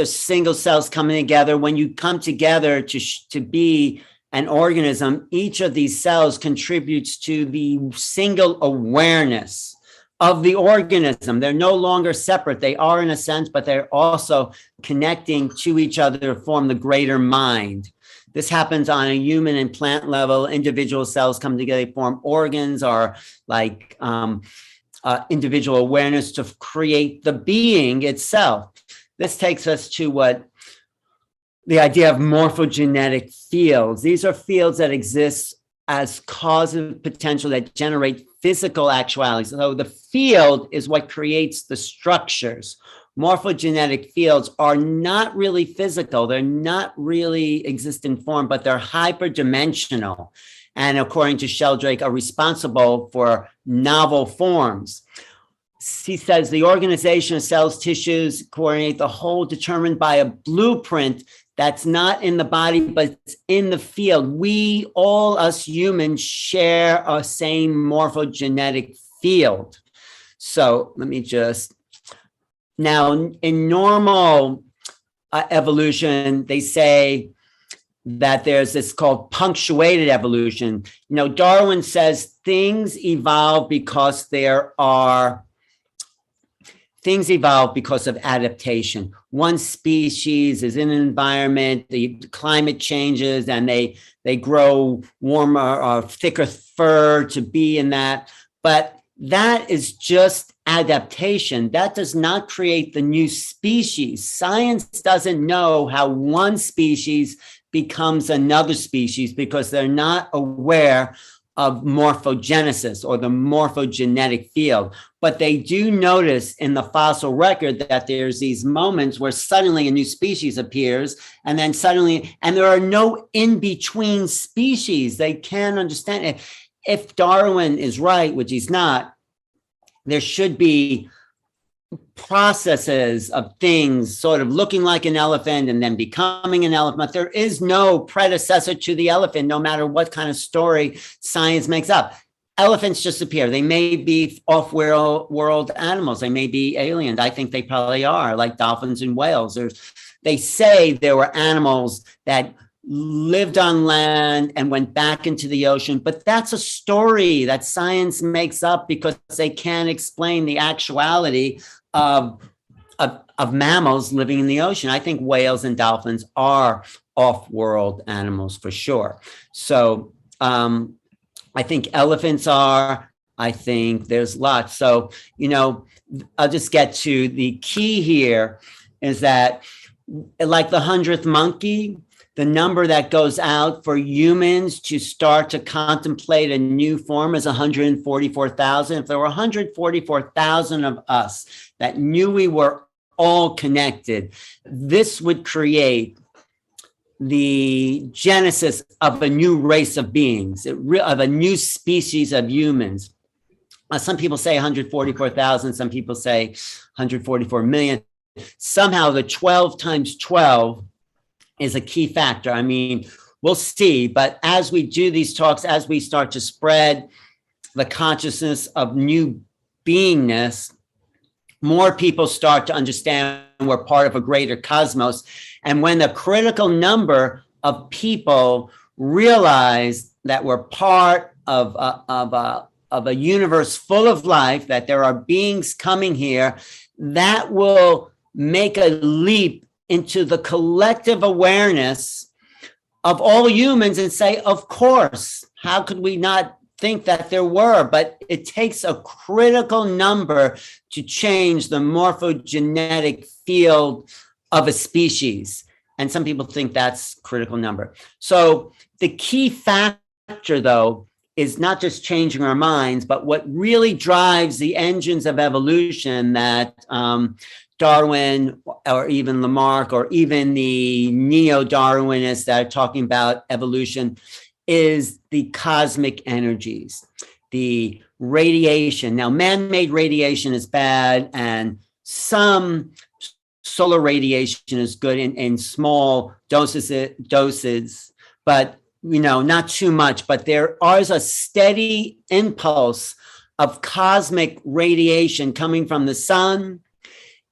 single cells coming together. When you come together to be an organism, each of these cells contributes to the single awareness of the organism. They're no longer separate. They are in a sense, but they're also connecting to each other to form the greater mind. This happens on a human and plant level. Individual cells come together, they form organs or like individual awareness to create the being itself. This takes us to what the idea of morphogenetic fields. These are fields that exist as causative potential that generate physical actuality. So the field is what creates the structures. Morphogenetic fields are not really physical. They're not really exist in form, but they're hyperdimensional. And according to Sheldrake, are responsible for novel forms. He says the organization of cells, tissues, coordinate the whole determined by a blueprint that's not in the body, but it's in the field. We, all us humans, share a same morphogenetic field. So let me just, now in normal evolution, they say that there's this called punctuated evolution. You know, Darwin says things evolve because things evolve because of adaptation. One species is in an environment, the climate changes, and they grow warmer or thicker fur to be in that. But that is just adaptation. That does not create the new species. Science doesn't know how one species becomes another species because they're not aware of morphogenesis or the morphogenetic field. But they do notice in the fossil record that there's these moments where suddenly a new species appears and then suddenly, and there are no in-between species. They can't understand it. If Darwin is right, which he's not, there should be processes of things sort of looking like an elephant and then becoming an elephant. There is no predecessor to the elephant, no matter what kind of story science makes up. Elephants just appear. They may be off-world animals. They may be aliens. I think they probably are, like dolphins and whales. They say there were animals that lived on land and went back into the ocean, but that's a story that science makes up because they can't explain the actuality of mammals living in the ocean. I think whales and dolphins are off-world animals for sure. So I think elephants are. I think there's lots. So, you know, I'll just get to the key here is that like the 100th monkey, The number that goes out for humans to start to contemplate a new form is 144,000. If there were 144,000 of us that knew we were all connected, this would create the genesis of a new race of beings, of a new species of humans. Some people say 144,000, some people say 144 million. Somehow the 12 times 12 is a key factor. I mean, we'll see, but as we do these talks, as we start to spread the consciousness of new beingness, more people start to understand we're part of a greater cosmos. And when the critical number of people realize that we're part of a universe full of life, that there are beings coming here, that will make a leap into the collective awareness of all humans and say, of course, how could we not think that there were? But it takes a critical number to change the morphogenetic field of a species. And some people think that's critical number. So the key factor, though, is not just changing our minds, but what really drives the engines of evolution that Darwin or even Lamarck or even the neo-Darwinists that are talking about evolution is the cosmic energies, the radiation. Now, man-made radiation is bad, and some solar radiation is good in small doses, but not too much. But there is a steady impulse of cosmic radiation coming from the sun.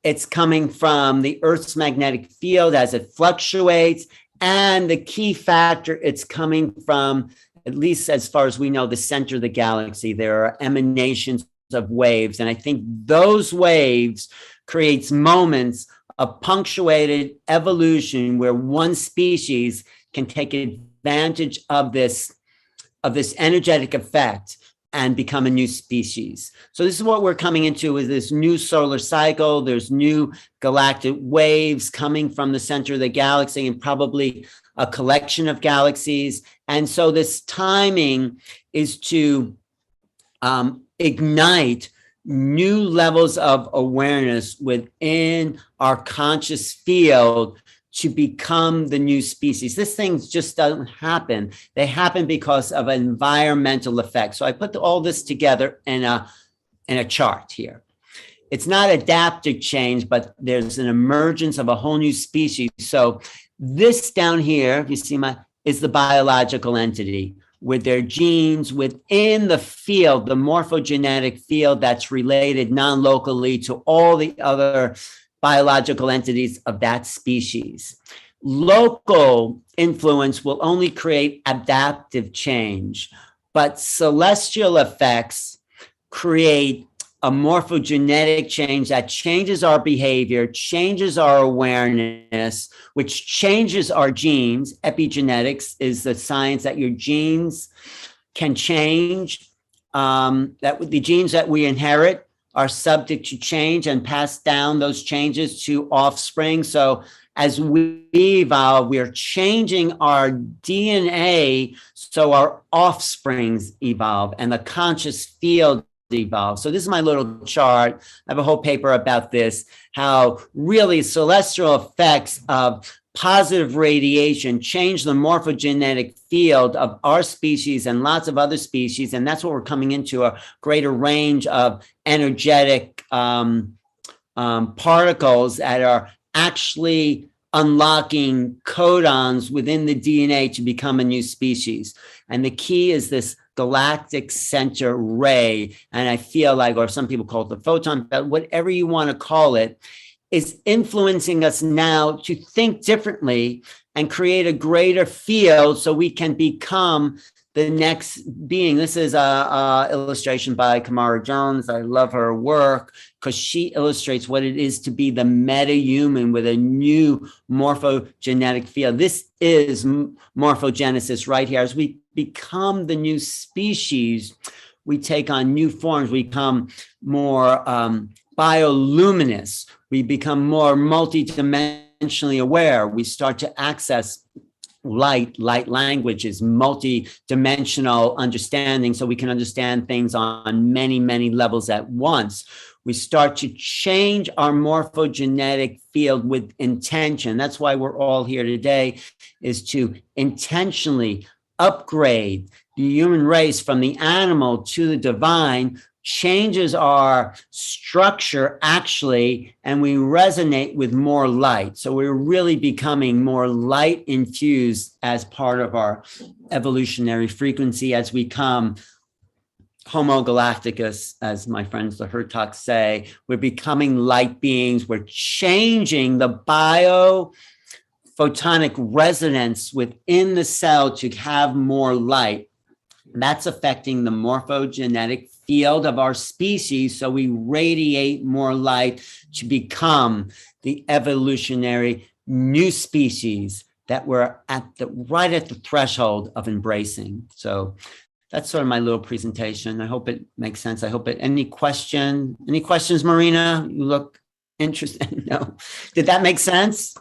It's coming from the Earth's magnetic field as it fluctuates. And the key factor, it's coming from, at least as far as we know, the center of the galaxy. There are emanations of waves. And I think those waves creates moments of punctuated evolution where one species can take advantage of this energetic effect and become a new species. So this is what we're coming into, with this new solar cycle. There's new galactic waves coming from the center of the galaxy and probably a collection of galaxies. And so this timing is to ignite new levels of awareness within our conscious field to become the new species. This thing just doesn't happen. They happen because of an environmental effect. So I put all this together in a chart here. It's not adaptive change, but there's an emergence of a whole new species. So this down here, if you see is the biological entity with their genes within the field, the morphogenetic field that's related non-locally to all the other biological entities of that species. Local influence will only create adaptive change, but celestial effects create a morphogenetic change that changes our behavior, changes our awareness, which changes our genes. Epigenetics is the science that your genes can change, that the genes that we inherit are subject to change and pass down those changes to offspring. So as we evolve, we are changing our DNA so our offsprings evolve and the conscious field evolve. So this is my little chart. I have a whole paper about this, how really celestial effects of positive radiation change the morphogenetic field of our species and lots of other species. And that's what we're coming into, a greater range of energetic particles that are actually unlocking codons within the DNA to become a new species. And the key is this galactic center ray. And I feel like, or some people call it the photon, but whatever you want to call it, is influencing us now to think differently and create a greater field so we can become the next being. This is a illustration by Kamara Jones. I love her work because she illustrates what it is to be the meta-human with a new morphogenetic field. This is morphogenesis right here. As we become the new species, we take on new forms. We become more bioluminous. We become more multidimensionally aware. We start to access light language is multi-dimensional understanding, so we can understand things on many, many levels at once. We start to change our morphogenetic field with intention. That's why we're all here today, is to intentionally upgrade the human race from the animal to the divine, changes our structure actually, and we resonate with more light. So we're really becoming more light infused as part of our evolutionary frequency as we come Homo galacticus, as my friends the Hertogs say. We're becoming light beings. We're changing the biophotonic resonance within the cell to have more light. That's affecting the morphogenetic field of our species, so we radiate more light to become the evolutionary new species that we're right at the threshold of embracing. So that's sort of my little presentation. I hope it makes sense. I hope it. Any questions, Marina? You look interested. No. Did that make sense?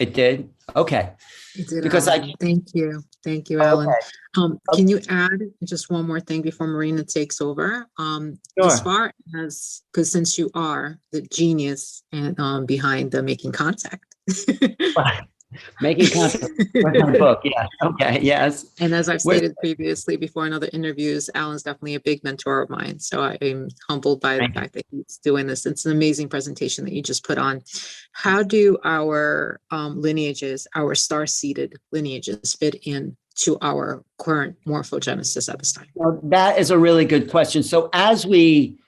It did. Okay. It did, Because Alan. Thank you, Alan. Okay. Can you add just one more thing before Marina takes over? Sure. As far as, because since you are the genius and behind the Making Contact. Making contact. My book. Yeah. Okay. Yes. And as I've stated previously before in other interviews, Alan's definitely a big mentor of mine. So I am humbled by the fact that he's doing this. It's an amazing presentation that you just put on. How do our lineages, our star-seeded lineages, fit in to our current morphogenesis at this time? Well, that is a really good question. So as we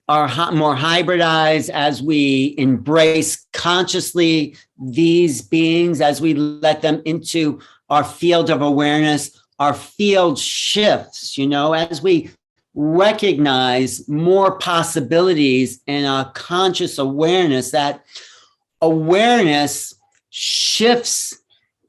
are more hybridized, as we embrace consciously these beings, as we let them into our field of awareness, our field shifts, as we recognize more possibilities in our conscious awareness, that awareness shifts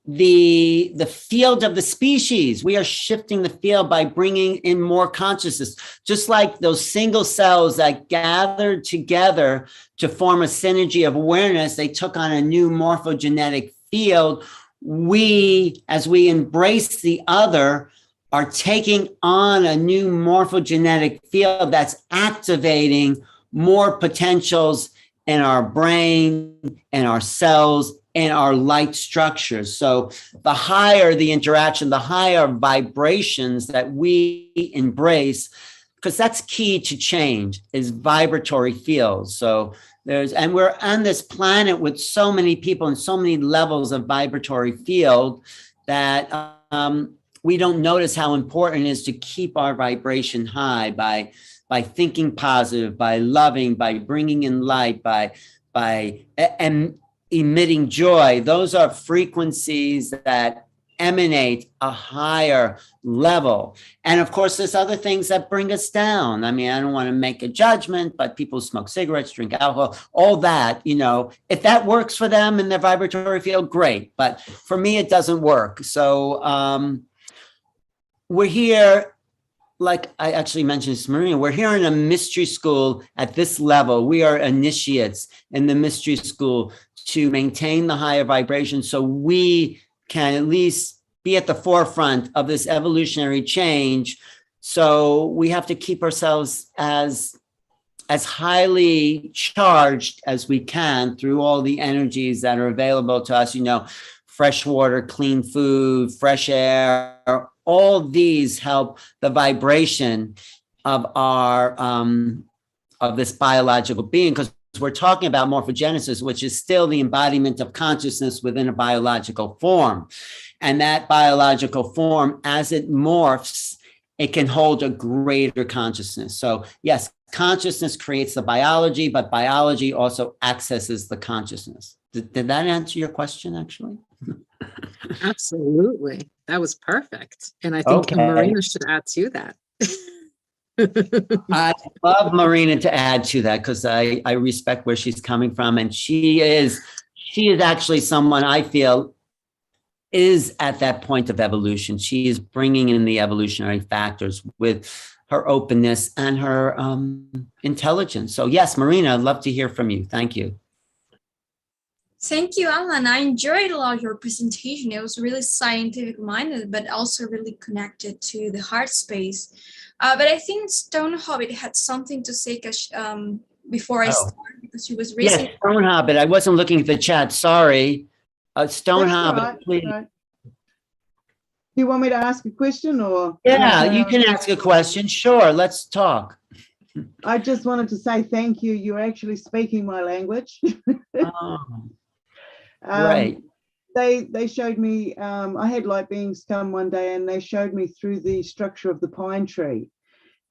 the field of the species. We are shifting the field by bringing in more consciousness, just like those single cells that gathered together to form a synergy of awareness. They took on a new morphogenetic field. We, as we embrace the other, are taking on a new morphogenetic field that's activating more potentials in our brain and our cells and our light structures. So the higher the interaction, the higher vibrations that we embrace, because that's key to change, is vibratory fields. So and we're on this planet with so many people and so many levels of vibratory field that we don't notice how important it is to keep our vibration high by thinking positive, by loving, by bringing in light, and emitting joy. Those are frequencies that emanate a higher level. And of course, there's other things that bring us down. I mean, I don't want to make a judgment, but people smoke cigarettes, drink alcohol, all that, if that works for them in their vibratory field, great. But for me, it doesn't work. So we're here, like I actually mentioned this, Marina, we're here in a mystery school at this level. We are initiates in the mystery school to maintain the higher vibration, so we can at least be at the forefront of this evolutionary change. So we have to keep ourselves as highly charged as we can through all the energies that are available to us, fresh water, clean food, fresh air. All these help the vibration of our of this biological being, because we're talking about morphogenesis, which is still the embodiment of consciousness within a biological form. And that biological form, as it morphs, it can hold a greater consciousness. So yes, consciousness creates the biology, but biology also accesses the consciousness. Did that answer your question, actually? Absolutely. That was perfect. And I think Marina should add to that. I love Marina to add to that, because I respect where she's coming from. And she is actually someone I feel is at that point of evolution. She is bringing in the evolutionary factors with her openness and her intelligence. So yes, Marina, I'd love to hear from you. Thank you. Thank you, Alan. I enjoyed a lot of your presentation. It was really scientific minded, but also really connected to the heart space. But I think Stone Hobbit had something to say before I start, because she was raising. Yes, Stone Hobbit. I wasn't looking at the chat. Sorry. Stone That's Hobbit, right, please. right. Do you want me to ask a question or? Yeah, you can ask a question. Sure, let's talk. I just wanted to say thank you. You're actually speaking my language. Oh, right. They showed me, I had light beings come one day and they showed me through the structure of the pine tree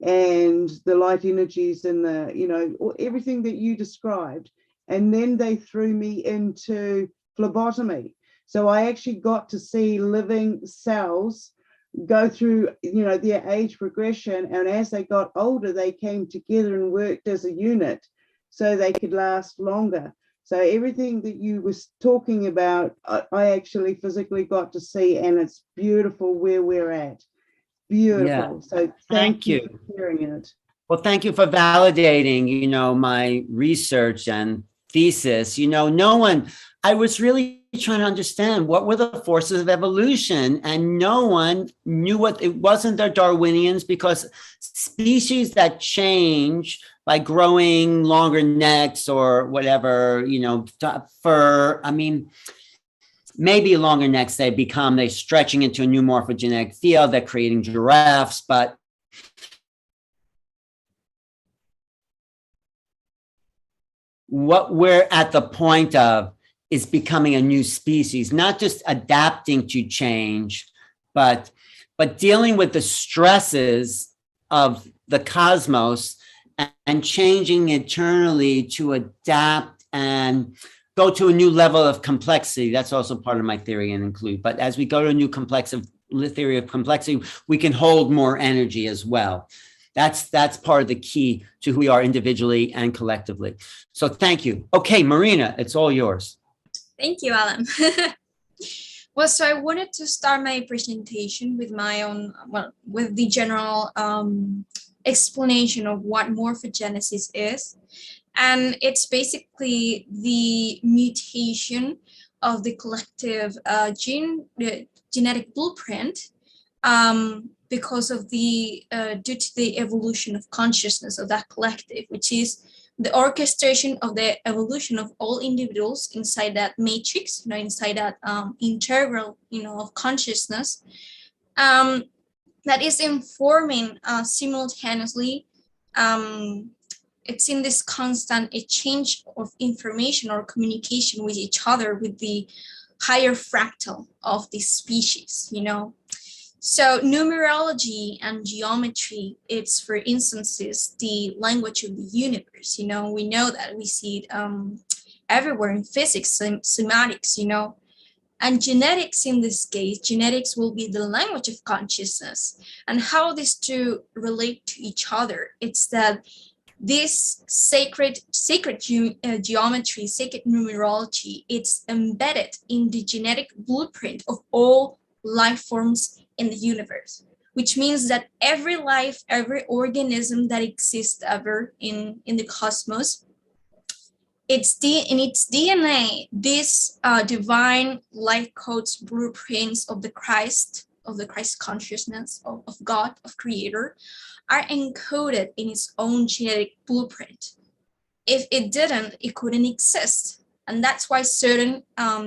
and the light energies and the, you know, everything that you described. And then they threw me into phlebotomy. So I actually got to see living cells go through, you know, their age progression. And as they got older, they came together and worked as a unit so they could last longer. So everything that you was talking about, I actually physically got to see, and it's beautiful where we're at. Beautiful. Yeah. So thank you for sharing it. Well, thank you for validating, you know, my research and thesis. You know, no one, I was really trying to understand what were the forces of evolution, and no one knew what it wasn't. The Darwinians, because species that change by growing longer necks or whatever, you know, fur, I mean, maybe longer necks, they're stretching into a new morphogenetic field, they're creating giraffes, but what we're at the point of is becoming a new species, not just adapting to change, but dealing with the stresses of the cosmos and changing internally to adapt and go to a new level of complexity. That's also part of my theory and include. But as we go to a new theory of complexity, we can hold more energy as well. That's part of the key to who we are individually and collectively. So thank you. Okay, Marina, it's all yours. Thank you, Alan. Well, so I wanted to start my presentation with my own, with the general explanation of what morphogenesis is. And it's basically the mutation of the collective genetic blueprint because of due to the evolution of consciousness of that collective, which is the orchestration of the evolution of all individuals inside that matrix, you know, inside that integral, you know, of consciousness that is informing simultaneously. It's in this constant exchange of information or communication with each other with the higher fractal of the species, you know. So numerology and geometry, it's, for instances, the language of the universe. You know, we know that, we see it everywhere in physics, semiotics, you know. And genetics, in this case, genetics will be the language of consciousness. And how these two relate to each other, it's that this sacred geometry, sacred numerology, it's embedded in the genetic blueprint of all life forms in the universe, which means that every life, every organism that exists ever in the cosmos, in its DNA, this divine life codes, blueprints of the Christ consciousness, of God, of Creator, are encoded in its own genetic blueprint. If it didn't, it couldn't exist. And that's why certain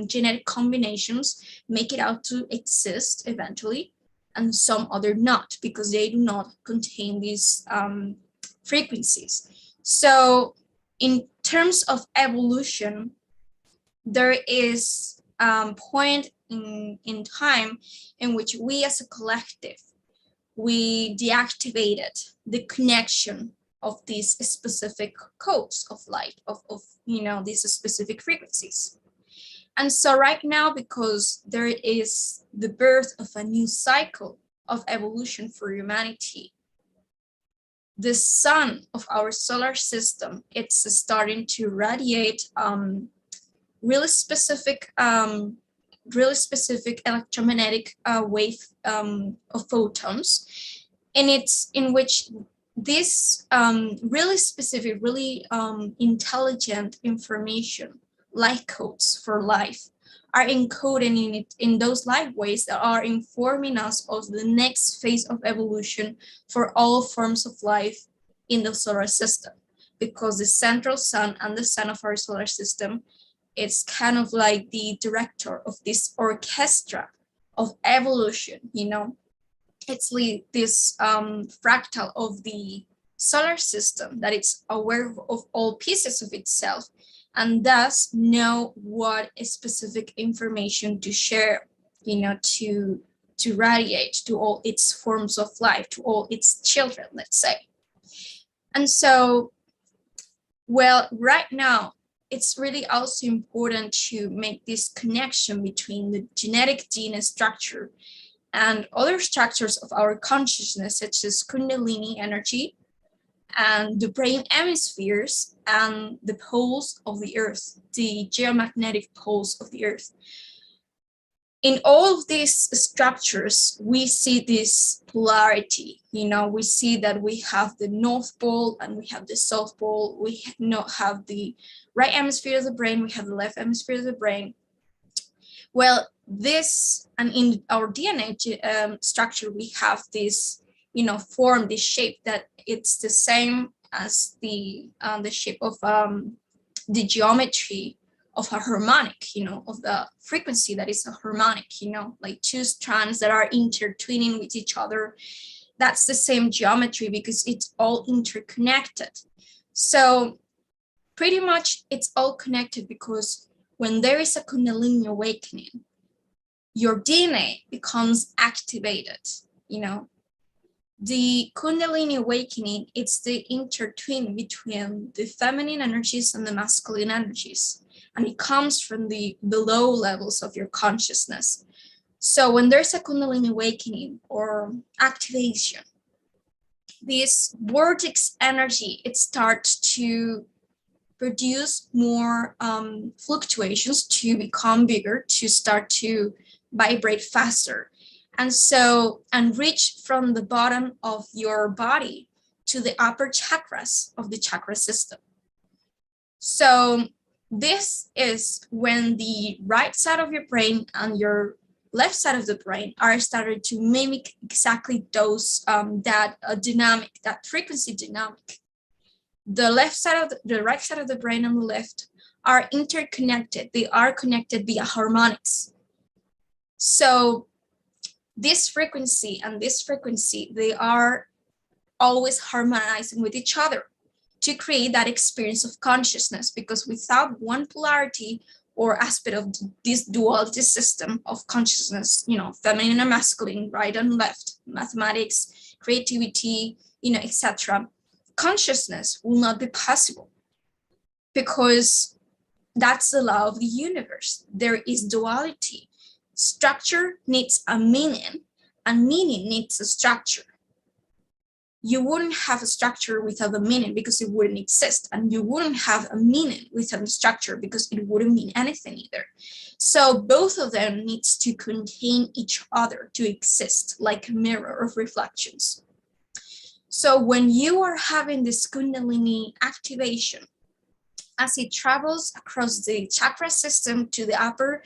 genetic combinations make it out to exist eventually, and some other not, because they do not contain these frequencies. So in terms of evolution, there is a point in time in which we as a collective, we deactivated the connection of these specific codes of light, of you know, these specific frequencies. And so right now, because there is the birth of a new cycle of evolution for humanity, the sun of our solar system, it's starting to radiate really specific electromagnetic wave of photons, and it's in which this really specific, really intelligent information, light codes for life are encoded in those light waves that are informing us of the next phase of evolution for all forms of life in the solar system. Because the central sun and the sun of our solar system is kind of like the director of this orchestra of evolution, you know. It's like this fractal of the solar system that it's aware of all pieces of itself and thus know what specific information to share, you know, to radiate to all its forms of life, to all its children, let's say. And so, well, right now, it's really also important to make this connection between the genetic DNA structure and other structures of our consciousness, such as Kundalini energy and the brain hemispheres and the poles of the earth, the geomagnetic poles of the earth. In all of these structures, we see this polarity. You know, we see that we have the North Pole and we have the South Pole. We have the right hemisphere of the brain, we have the left hemisphere of the brain. Well, this, and in our DNA structure, we have this, you know, form, this shape that it's the same as the shape of the geometry of a harmonic, you know, of the frequency that is a harmonic, you know, like two strands that are intertwining with each other. That's the same geometry because it's all interconnected. So pretty much it's all connected because when there is a Kundalini awakening, your DNA becomes activated, you know. The Kundalini awakening, it's the intertwine between the feminine energies and the masculine energies. And it comes from the below levels of your consciousness. So when there's a Kundalini awakening or activation, this vortex energy, it starts to produce more fluctuations, to become bigger, to start to vibrate faster. And so, and reach from the bottom of your body to the upper chakras of the chakra system. So this is when the right side of your brain and your left side of the brain are started to mimic exactly those, that dynamic, that frequency dynamic. The left side of the right side of the brain and the left are interconnected. They are connected via harmonics. So this frequency and this frequency, they are always harmonizing with each other to create that experience of consciousness, because without one polarity or aspect of this duality system of consciousness, you know, feminine and masculine, right and left, mathematics, creativity, you know, etc., consciousness will not be possible, because that's the law of the universe. There is duality. Structure needs a meaning, and meaning needs a structure. You wouldn't have a structure without a meaning because it wouldn't exist, and you wouldn't have a meaning without a structure because it wouldn't mean anything either. So both of them needs to contain each other to exist, like a mirror of reflections. So when you are having this Kundalini activation, as it travels across the chakra system to the upper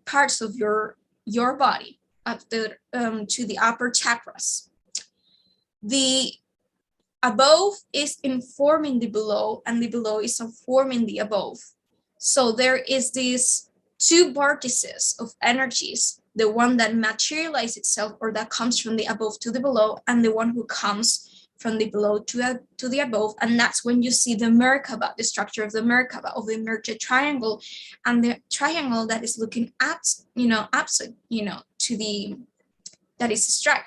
parts of your body, to the upper chakras, the above is informing the below, and the below is informing the above. So there is these two vortices of energies, the one that materializes itself or that comes from the above to the below, and the one who comes from the below to the above. And that's when you see the Merkaba, the structure of the Merkaba, of the merged triangle, and the triangle that is looking at, opposite, to the, that is straight,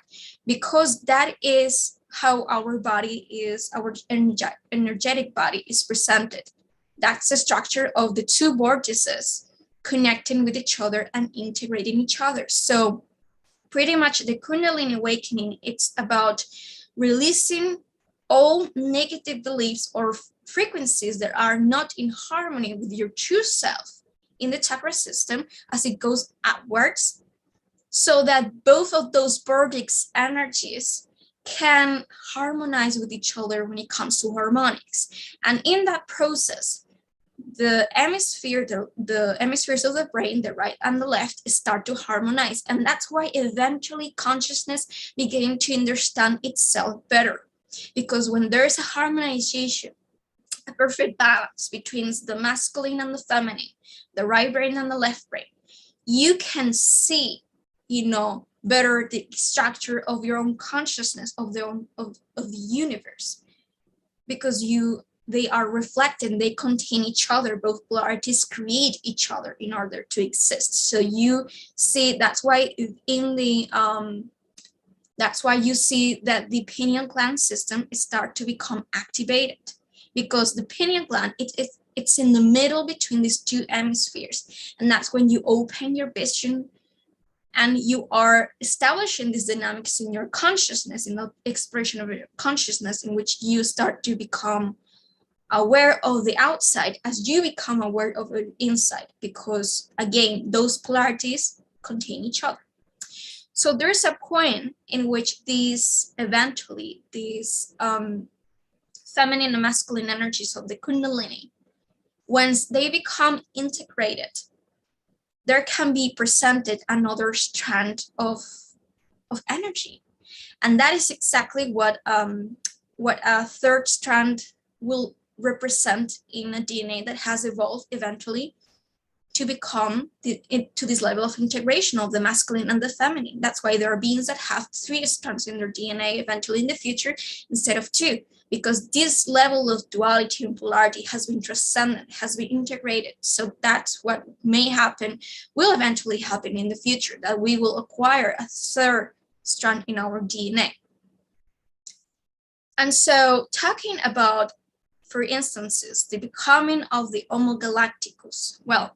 because that is how our body is, our energetic body is presented. That's the structure of the two vortices connecting with each other and integrating each other. So pretty much the Kundalini awakening, it's about releasing all negative beliefs or frequencies that are not in harmony with your true self in the chakra system as it goes outwards, so that both of those vortex energies can harmonize with each other when it comes to harmonics. And in that process, the hemispheres of the brain, the right and the left, start to harmonize. And that's why eventually consciousness began to understand itself better. Because when there's a harmonization, a perfect balance between the masculine and the feminine, the right brain and the left brain, you can see, better the structure of your own consciousness, of the universe, because they are reflected, they contain each other. Both polarities create each other in order to exist. So you see, that's why you see that the pineal gland system start to become activated, because the pineal gland, it's in the middle between these two hemispheres, and that's when you open your vision and you are establishing these dynamics in your consciousness, in the expression of your consciousness, in which you start to become aware of the outside as you become aware of the inside, because again, those polarities contain each other. So there's a point in which these feminine and masculine energies of the Kundalini, once they become integrated, there can be presented another strand of energy. And that is exactly what a third strand will represent in a DNA that has evolved eventually to become to this level of integration of the masculine and the feminine. That's why there are beings that have 3 strands in their DNA eventually in the future instead of 2, because this level of duality and polarity has been transcended, has been integrated. So that's what may happen, will eventually happen in the future, that we will acquire a 3rd strand in our DNA. And so talking about, for instances, the becoming of the Homo galacticus, well,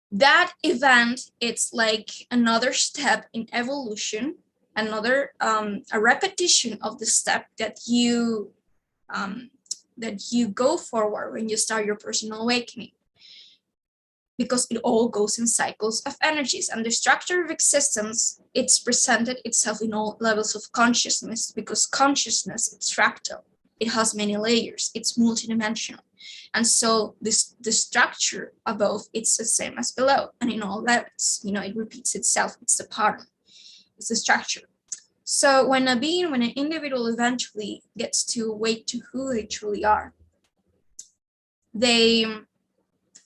that event, it's like another step in evolution, another a repetition of the step that you go forward when you start your personal awakening, because it all goes in cycles of energies. And the structure of existence, it's presented itself in all levels of consciousness, because consciousness, it's fractal, it has many layers, it's multidimensional. And so the structure above, it's the same as below, and in all levels, it repeats itself. It's the pattern, it's the structure. So when an individual eventually gets to awake to who they truly are, they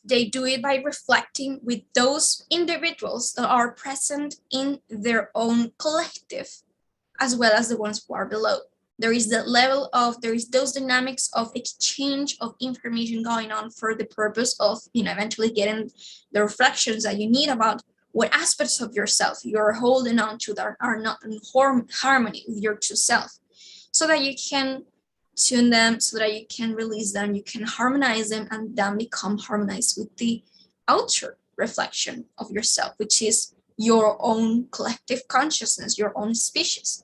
do it by reflecting with those individuals that are present in their own collective, as well as the ones who are below. There is those dynamics of exchange of information going on for the purpose of, eventually getting the reflections that you need about what aspects of yourself you're holding on to that are not in harmony with your true self, so that you can tune them, so that you can release them, you can harmonize them, and then become harmonized with the outer reflection of yourself, which is your own collective consciousness, your own species.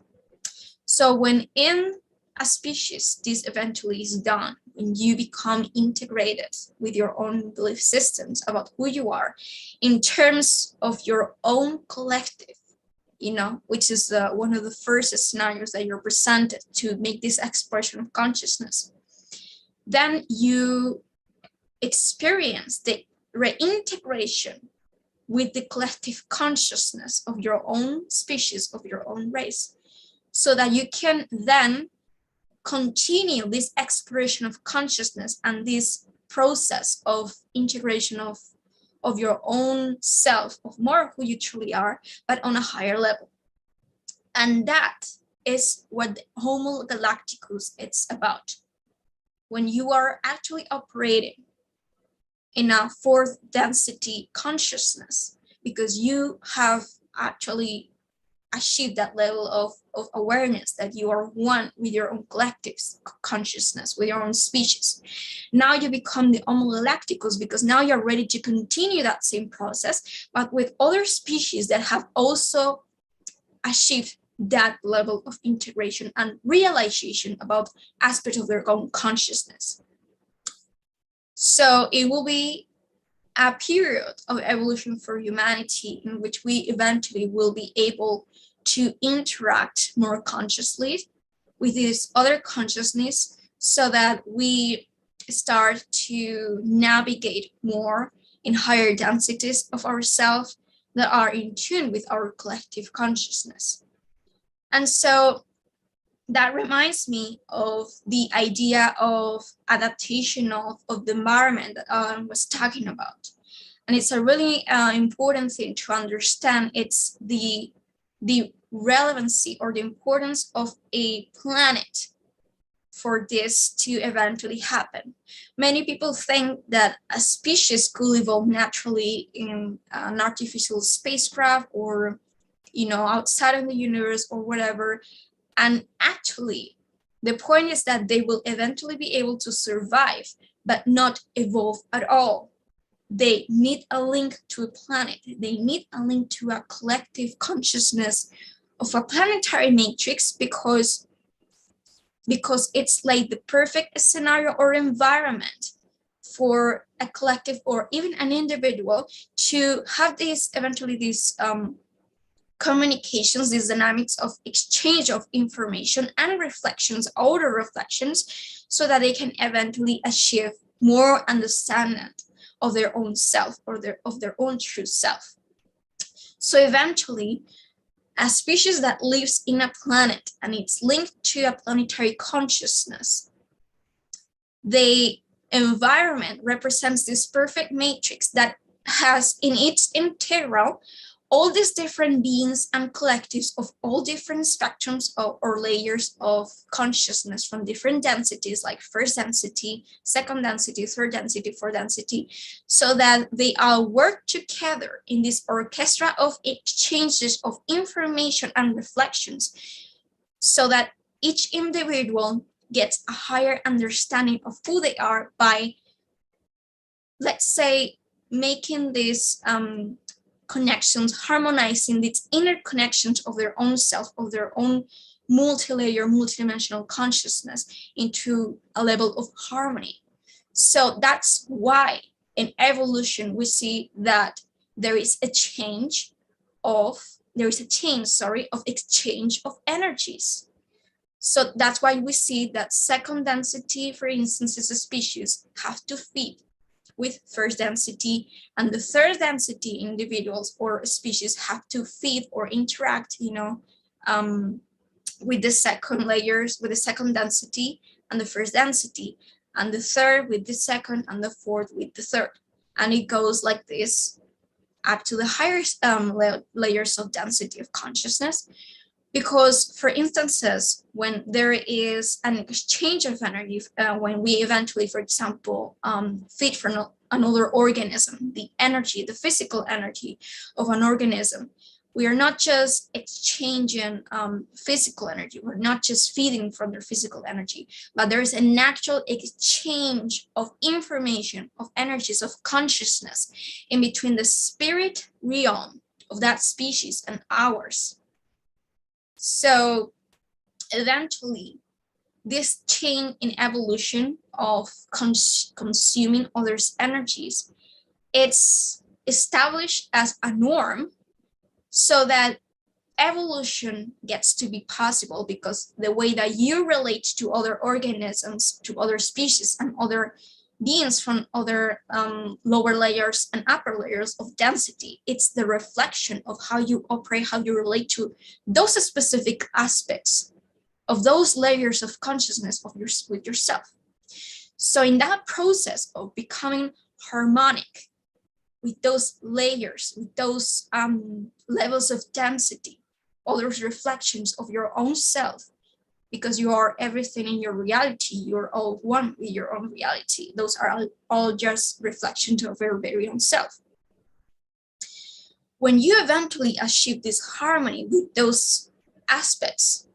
So when in a species, this eventually is done, when you become integrated with your own belief systems about who you are in terms of your own collective, which is one of the first scenarios that you're presented to make this expression of consciousness, then you experience the reintegration with the collective consciousness of your own species, of your own race, so that you can then continue this exploration of consciousness and this process of integration of your own self, of more who you truly are, but on a higher level. And that is what the Homo galacticus it's about. When you are actually operating in a 4th density consciousness, because you have actually achieve that level of awareness that you are one with your own collective consciousness, with your own species. Now you become the Homo galacticus, because now you're ready to continue that same process, but with other species that have also achieved that level of integration and realization about aspects of their own consciousness. So it will be a period of evolution for humanity in which we eventually will be able to interact more consciously with this other consciousness, so that we start to navigate more in higher densities of ourselves that are in tune with our collective consciousness. And so that reminds me of the idea of adaptation of the environment that Alan was talking about. And it's a really important thing to understand. It's the relevancy or the importance of a planet for this to eventually happen. Many people think that a species could evolve naturally in an artificial spacecraft or, you know, outside of the universe or whatever. And actually, the point is that they will eventually be able to survive, but not evolve at all. They need a link to a planet. They need a link to a collective consciousness of a planetary matrix because it's like the perfect scenario or environment for a collective or even an individual to have these communications, these dynamics of exchange of information and reflections, outer reflections, so that they can eventually achieve more understanding of their own self or of their own true self. So eventually, a species that lives in a planet and it's linked to a planetary consciousness, the environment represents this perfect matrix that has in its integral all these different beings and collectives of all different spectrums or layers of consciousness from different densities, like first density, second density, third density, fourth density, so that they all work together in this orchestra of exchanges of information and reflections, so that each individual gets a higher understanding of who they are by, let's say, making these connections, harmonizing these inner connections of their own self, of their own multi-layer, multidimensional consciousness into a level of harmony. So that's why in evolution we see that there is a change of exchange of energies. So that's why we see that second density, for instance, as a species, have to feed with first density, and the third density individuals or species have to feed or interact, with the second layers, with the second density and the first density, and the third with the second, and the fourth with the third. And it goes like this up to the higher layers of density of consciousness. Because, for instances, when there is an exchange of energy, when we eventually, for example, feed from another organism, the energy, the physical energy of an organism, we are not just exchanging physical energy, we're not just feeding from their physical energy, but there is a natural exchange of information, of energies, of consciousness in between the spirit realm of that species and ours. So eventually, this chain in evolution of consuming others' energies, it's established as a norm so that evolution gets to be possible, because the way that you relate to other organisms, to other species and other beings from other lower layers and upper layers of density, it's the reflection of how you operate, how you relate to those specific aspects of those layers of consciousness of with yourself. So in that process of becoming harmonic with those layers, with those levels of density, all those reflections of your own self, because you are everything in your reality, you're all one with your own reality. Those are all just reflections of your very own self. When you eventually achieve this harmony with those aspects,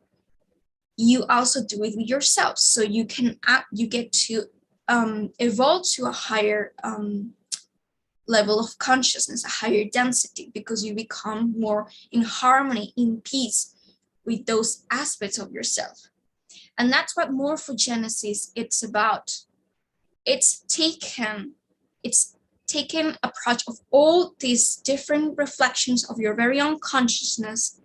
you also do it with yourself. So you get to evolve to a higher level of consciousness, a higher density, because you become more in harmony, in peace with those aspects of yourself. And that's what morphogenesis it's about. It's taken approach of all these different reflections of your very own consciousness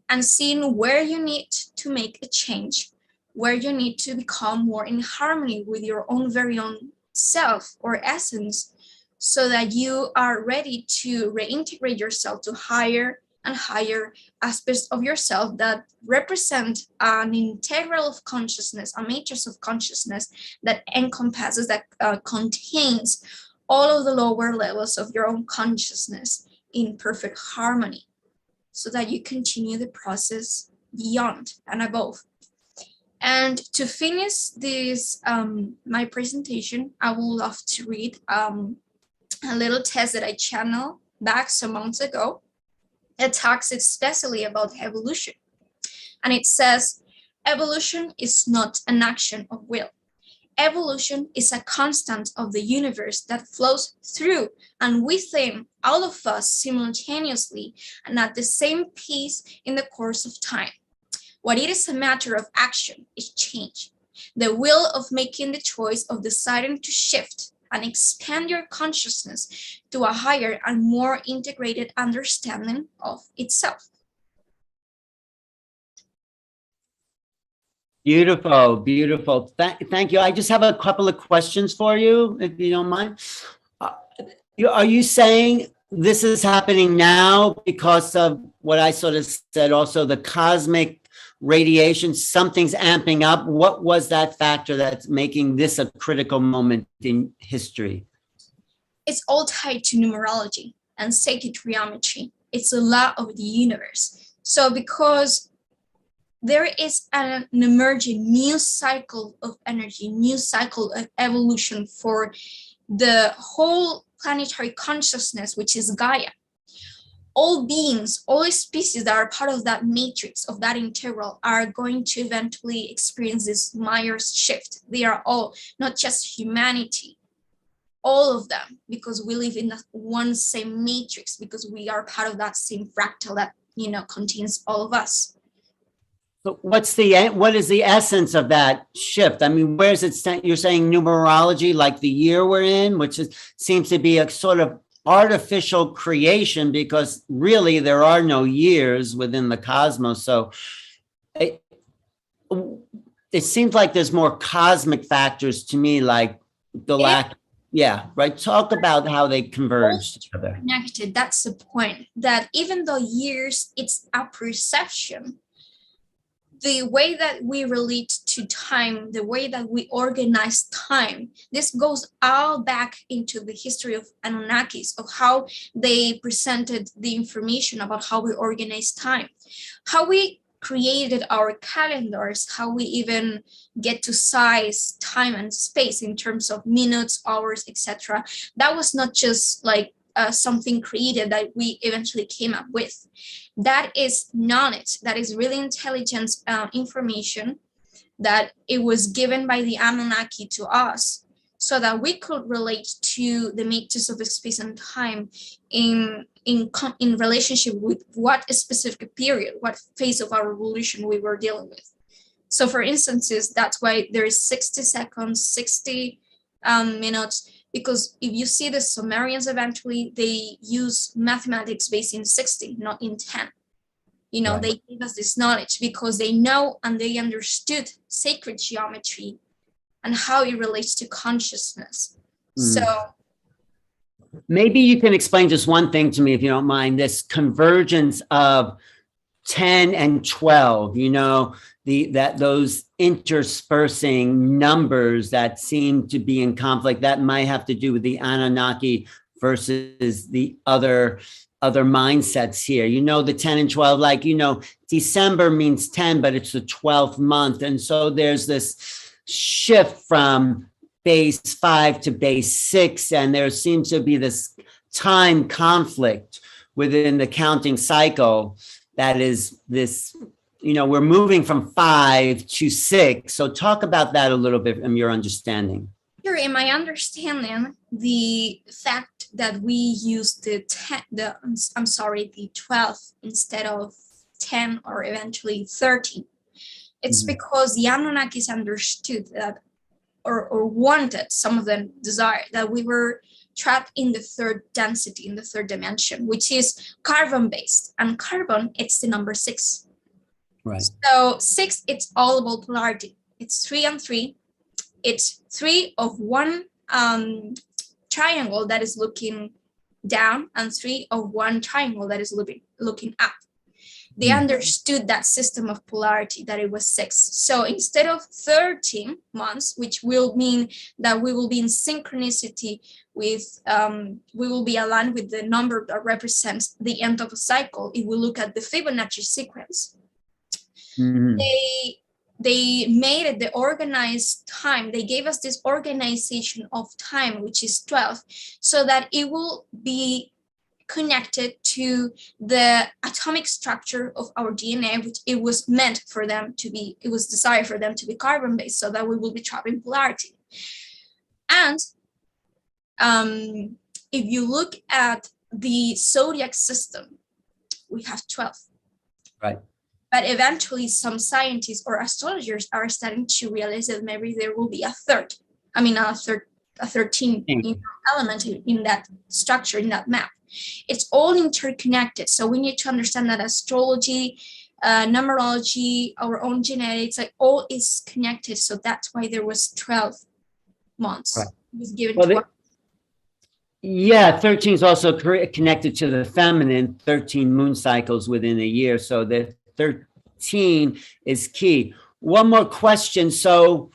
and seeing where you need to make a change, where you need to become more in harmony with your own very own self or essence, so that you are ready to reintegrate yourself to higher and higher aspects of yourself that represent an integral of consciousness, a matrix of consciousness that encompasses, that contains all of the lower levels of your own consciousness in perfect harmony, so that you continue the process beyond and above. And to finish this, my presentation, I would love to read a little text that I channeled back some months ago. It talks especially about evolution. And it says, evolution is not an action of will. Evolution is a constant of the universe that flows through and within all of us simultaneously and at the same pace in the course of time. What it is a matter of action is change. The will of making the choice of deciding to shift and expand your consciousness to a higher and more integrated understanding of itself. Beautiful, beautiful. Thank you. I just have a couple of questions for you, if you don't mind. Are you saying this is happening now because of what I sort of said, also the cosmic radiation, something's amping up? What was that factor that's making this a critical moment in history? It's all tied to numerology and sacred geometry. It's a law of the universe. So because there is an emerging new cycle of energy, new cycle of evolution for the whole planetary consciousness, which is Gaia. All beings, all species that are part of that matrix, of that integral, are going to eventually experience this Myers shift. They are all, not just humanity, all of them, because we live in that one same matrix, because we are part of that same fractal that, you know, contains all of us. So what is the essence of that shift? I mean, where's it? You're saying numerology, like the year we're in, which seems to be a sort of artificial creation, because really there are no years within the cosmos. So it seems like there's more cosmic factors to me, like galactic. Yeah, right. Talk about how they converge together. Connected. That's the point. That even though years, it's a perception, the way that we relate to time, the way that we organize time, this goes all back into the history of Anunnakis, of how they presented the information about how we organize time, how we created our calendars, how we even get to size time and space in terms of minutes, hours, etc. That was not just like something created that we eventually came up with. That is knowledge, that is really intelligent information that it was given by the Anunnaki to us, so that we could relate to the matrix of space and time in relationship with what specific period, what phase of our evolution we were dealing with. So for instances, that's why there is 60 seconds, 60 minutes, because if you see the Sumerians, eventually they use mathematics based in 60, not in 10. You know, right. They gave us this knowledge because they know and they understood sacred geometry and how it relates to consciousness. So maybe you can explain just one thing to me, if you don't mind, this convergence of 10 and 12, you know, those interspersing numbers that seem to be in conflict, that might have to do with the Anunnaki versus the other mindsets here. You know, the 10 and 12, like, you know, December means 10, but it's the 12th month. And so there's this shift from base 5 to base 6. And there seems to be this time conflict within the counting cycle that is this, you know, we're moving from 5 to 6. So talk about that a little bit from your understanding. Sure. In my understanding, the fact that we use the 12 instead of 10 or eventually 13, it's because the Anunnakis understood that, or wanted, some of them desire, that we were trapped in the third density, in the third dimension, which is carbon based, and carbon, it's the number 6. Right. So 6, it's all about polarity. It's 3 and 3. It's 3 of one triangle that is looking down and 3 of one triangle that is looking up. They understood that system of polarity, that it was 6. So instead of 13 months, which will mean that we will be in synchronicity with, we will be aligned with the number that represents the end of a cycle. If we look at the Fibonacci sequence, they made it the organized time. They gave us this organization of time, which is 12, so that it will be connected to the atomic structure of our DNA, which it was meant for them to be, it was desired for them to be carbon-based, so that we will be trapped in polarity. And if you look at the zodiac system, we have 12. Right. But eventually some scientists or astrologers are starting to realize that maybe there will be a 13 element in that structure, in that map. It's all interconnected. So we need to understand that astrology, numerology, our own genetics, like all is connected. So that's why there was 12 months. Right. It was given 12. Yeah, 13 is also connected to the feminine, 13 moon cycles within a year. So the 13 is key. One more question. So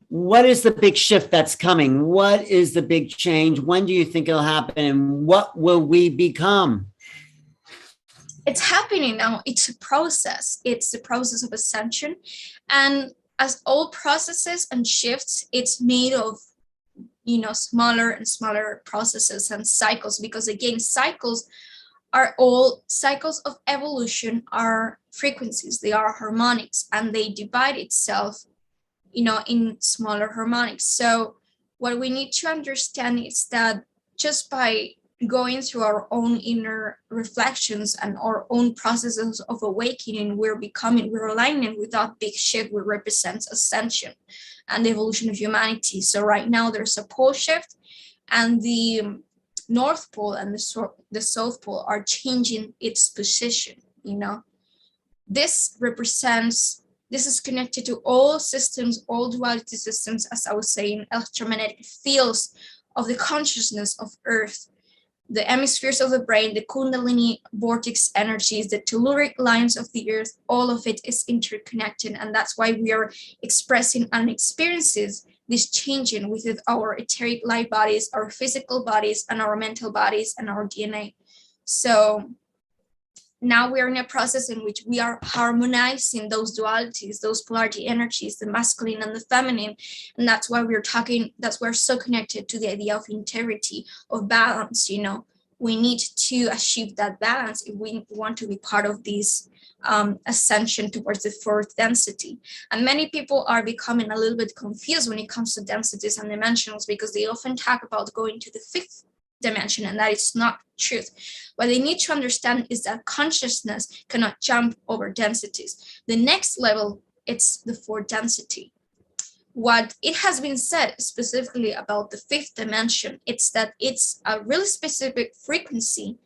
what is the big shift that's coming? What is the big change? When do you think it'll happen? And what will we become? It's happening now. It's a process. It's the process of ascension. And as all processes and shifts, it's made of, you know, smaller and smaller processes and cycles, because again, cycles are all cycles of evolution are frequencies. They are harmonics, and they divide itself, you know, in smaller harmonics. So what we need to understand is that just by going through our own inner reflections and our own processes of awakening, we're aligning with that big shift, which represents ascension and the evolution of humanity. So right now there's a pole shift, and the North Pole and the South Pole are changing its position, you know. This is connected to all systems, all duality systems, as I was saying, electromagnetic fields of the consciousness of Earth, the hemispheres of the brain, the Kundalini vortex energies, the telluric lines of the Earth, all of it is interconnected. And that's why we are expressing and experiences this changing within our etheric light bodies, our physical bodies, and our mental bodies, and our DNA. So now we're in a process in which we are harmonizing those dualities, those polarity energies, the masculine and the feminine. And that's why we're so connected to the idea of integrity, of balance. You know, we need to achieve that balance if we want to be part of this ascension towards the fourth density. And many people are becoming a little bit confused when it comes to densities and dimensions, because they often talk about going to the fifth dimension, and that is not truth. What they need to understand is that consciousness cannot jump over densities. The next level, it's the fourth density. What it has been said specifically about the fifth dimension, it's that it's a really specific frequency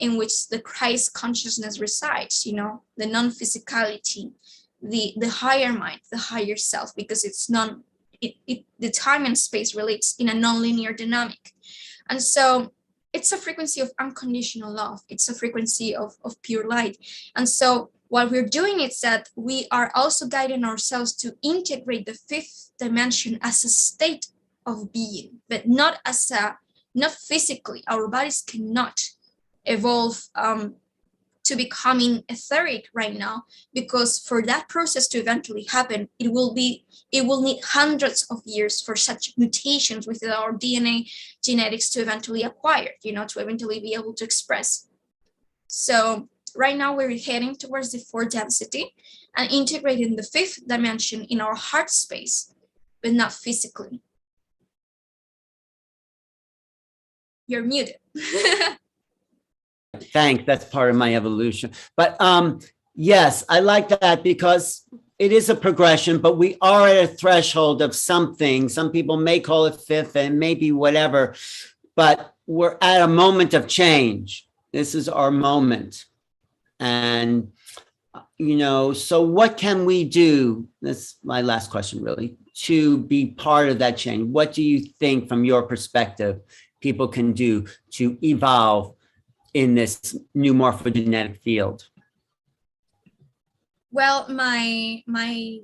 in which the Christ consciousness resides, you know, the non-physicality, the higher mind, the higher self, because it's the time and space relates in a non-linear dynamic. And so it's a frequency of unconditional love. It's a frequency of pure light. And so what we're doing is that we are also guiding ourselves to integrate the fifth dimension as a state of being, but not physically. Our bodies cannot evolve to becoming etheric right now, because for that process to eventually happen, it will need hundreds of years for such mutations within our DNA genetics to eventually acquire, you know, to eventually be able to express. So right now we're heading towards the fourth density and integrating the fifth dimension in our heart space, but not physically. You're muted. Thanks. That's part of my evolution. But yes, I like that, because it is a progression, but we are at a threshold of something. Some people may call it fifth and maybe whatever, but we're at a moment of change. This is our moment. And So what can we do? That's my last question, really, to be part of that change. What do you think, from your perspective, people can do to evolve in this new morphogenetic field? Well, my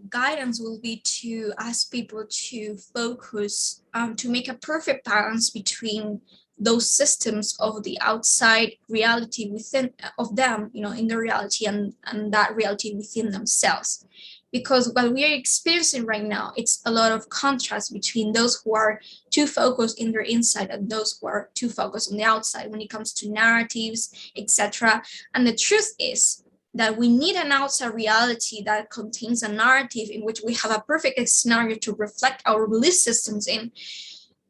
guidance will be to ask people to focus, to make a perfect balance between those systems of the outside reality within of them, in the reality, and that reality within themselves. Because what we are experiencing right now, it's a lot of contrast between those who are too focused in their inside and those who are too focused on the outside when it comes to narratives, etc. And the truth is that we need an outside reality that contains a narrative in which we have a perfect scenario to reflect our belief systems in.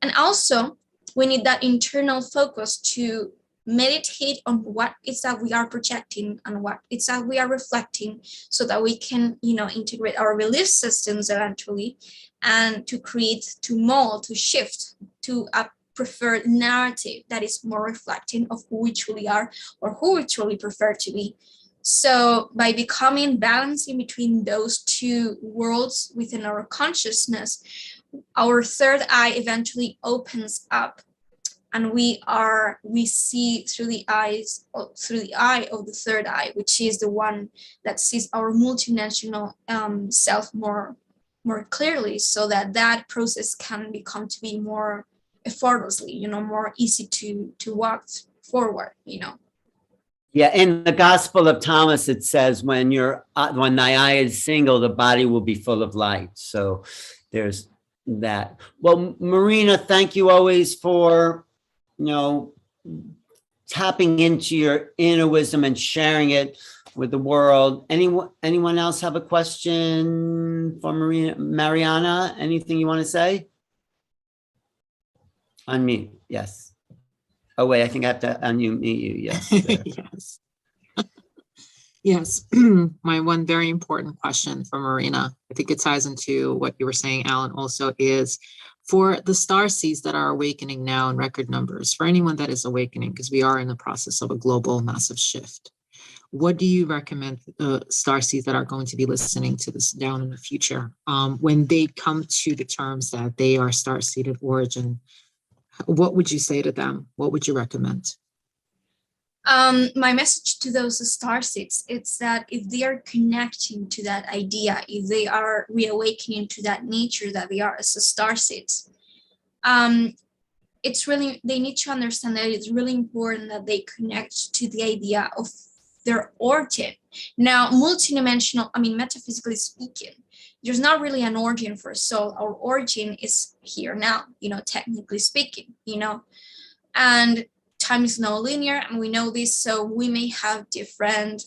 And also, we need that internal focus to meditate on what it's that we are projecting and what it's that we are reflecting, so that we can, integrate our belief systems eventually, and to create, to mold, to shift to a preferred narrative that is more reflecting of who we truly are or who we truly prefer to be. So by becoming balanced in between those two worlds within our consciousness, our third eye eventually opens up, and we see through the eye of the third eye, which is the one that sees our multidimensional self more clearly, so that process can become to be more effortlessly, more easy to walk forward, Yeah, in the Gospel of Thomas, it says, when thy eye is single, the body will be full of light. So there's that. Well, Marina, thank you always for, tapping into your inner wisdom and sharing it with the world. Anyone else have a question for Marianna? Anything you want to say? Unmute, yes. Oh, wait, I think I have to unmute you. Yes. Yes. Yes. My one very important question for Marina, I think it ties into what you were saying, Alan, also, is for the starseeds that are awakening now in record numbers, for anyone that is awakening, because we are in the process of a global massive shift. What do you recommend starseeds that are going to be listening to this down in the future, when they come to the terms that they are starseed origin? What would you say to them? What would you recommend? My message to those starseeds is that if they are connecting to that idea, if they are reawakening to that nature that they are as starseeds, they need to understand that it's really important that they connect to the idea of their origin. Now, metaphysically speaking, there's not really an origin for a soul. Our origin is here now, technically speaking, and time is not linear, and we know this, so we may have different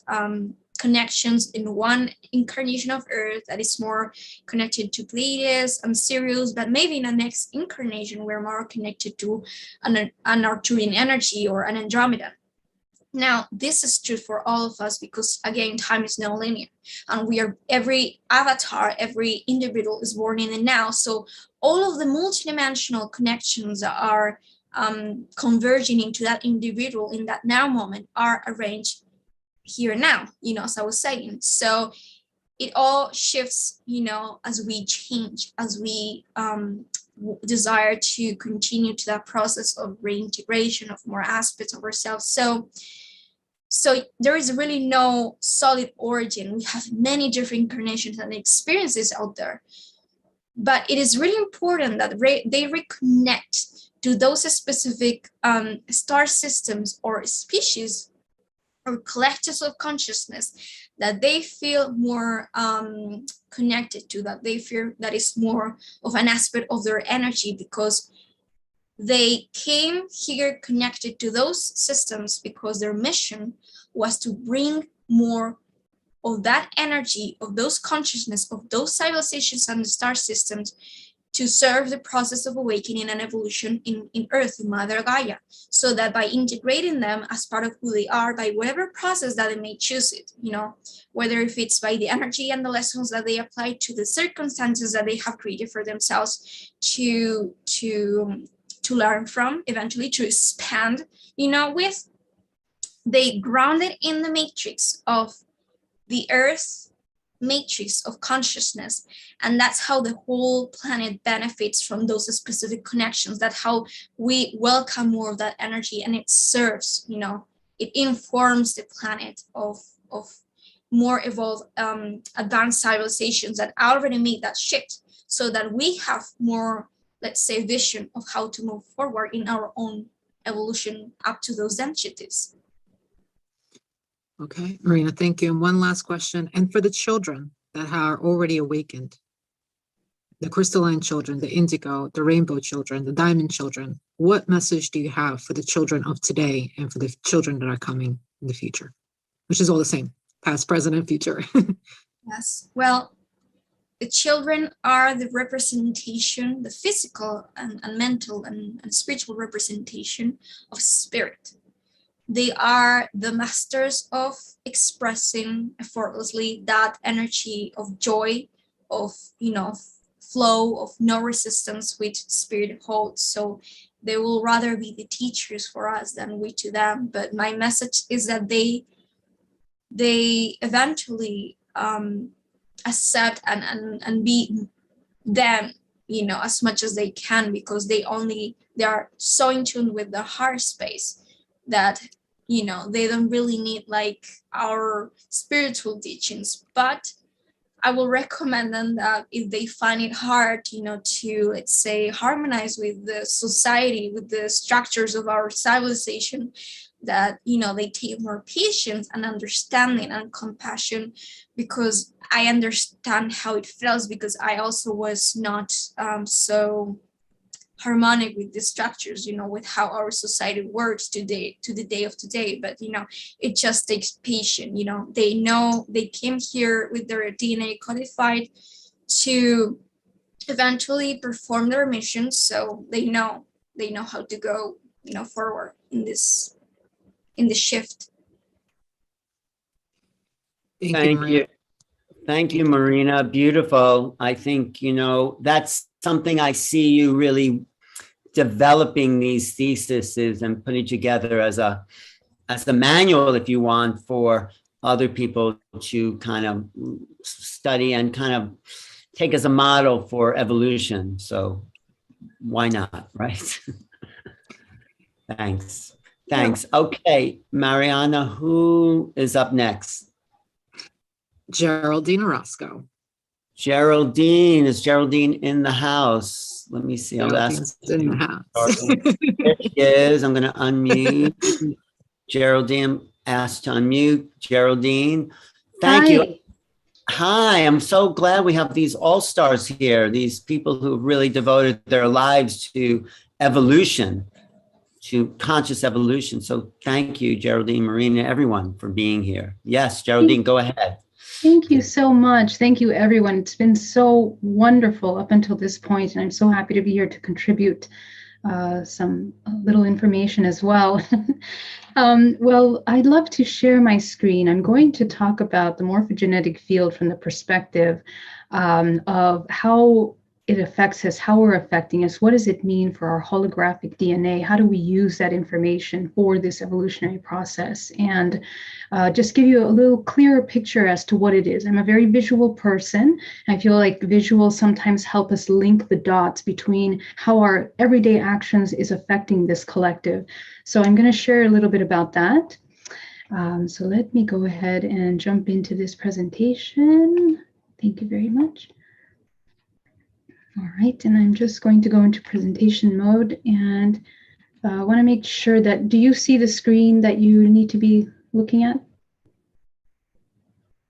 connections in one incarnation of Earth that is more connected to Pleiades and Sirius, but maybe in the next incarnation we're more connected to an Arcturian energy or an Andromedan. Now, this is true for all of us because, again, time is not linear, and every avatar, every individual is born in the now. So all of the multidimensional connections are converging into that individual in that now moment are arranged here now, as I was saying. So it all shifts, as we change, as we desire to continue to that process of reintegration of more aspects of ourselves. So there is really no solid origin. We have many different incarnations and experiences out there, but it is really important that they reconnect to those specific star systems or species or collectives of consciousness that they feel more connected to, that they feel that is more of an aspect of their energy, because they came here connected to those systems because their mission was to bring more of that energy, of those consciousness, of those civilizations and the star systems to serve the process of awakening and evolution in Earth, in Mother Gaia, so that by integrating them as part of who they are, by whatever process that they may choose it, whether if it's by the energy and the lessons that they apply to the circumstances that they have created for themselves to learn from, eventually to expand, with, they grounded in the matrix of the Earth matrix of consciousness, and that's how the whole planet benefits from those specific connections. That's how we welcome more of that energy, and it serves, it informs the planet of more evolved, advanced civilizations that already made that shift, so that we have more, let's say, vision of how to move forward in our own evolution up to those densities. Okay, Marina, thank you. And one last question. And for the children that are already awakened, the crystalline children, the indigo, the rainbow children, the diamond children, what message do you have for the children of today and for the children that are coming in the future, which is all the same, past, present, and future? Yes, well, the children are the representation, the physical and mental and spiritual representation of spirit. They are the masters of expressing effortlessly that energy of joy, of, flow, of no resistance which spirit holds. So they will rather be the teachers for us than we to them. But my message is that they eventually accept and be them, as much as they can, because they are so in tune with the heart space that they don't really need like our spiritual teachings. But I will recommend them that if they find it hard, to, let's say, harmonize with the society, with the structures of our civilization, that they take more patience and understanding and compassion, because I understand how it feels, because I also was not so harmonic with the structures, with how our society works today, to the day of today. But it just takes patience. They know they came here with their DNA codified to eventually perform their mission, so they know how to go forward in this shift. Thank you, Marina. Beautiful. I think, that's something I see you really developing these theses and putting together as a manual, if you want, for other people to kind of study and kind of take as a model for evolution. So why not, right? Thanks. Okay, Marianna, who is up next? Geraldine Orozco. Geraldine, is Geraldine in the house? Let me see. Geraldine's in the house. There she is. I'm going to unmute. Geraldine asked to unmute. Geraldine, thank you. Hi, I'm so glad we have these all-stars here, these people who really devoted their lives to evolution, to conscious evolution. So thank you, Geraldine, Marina, everyone, for being here. Yes, Geraldine, go ahead. Thank you so much. Thank you, everyone. It's been so wonderful up until this point, and I'm so happy to be here to contribute some little information as well. Well, I'd love to share my screen. I'm going to talk about the morphogenetic field from the perspective of how it affects us, how we're affecting us. What does it mean for our holographic DNA? How do we use that information for this evolutionary process? And just give you a little clearer picture as to what it is. I'm a very visual person. I feel like visuals sometimes help us link the dots between how our everyday actions is affecting this collective. So I'm going to share a little bit about that. So let me go ahead and jump into this presentation. Thank you very much. All right, and I'm just going to go into presentation mode, and I want to make sure that, do you see the screen that you need to be looking at?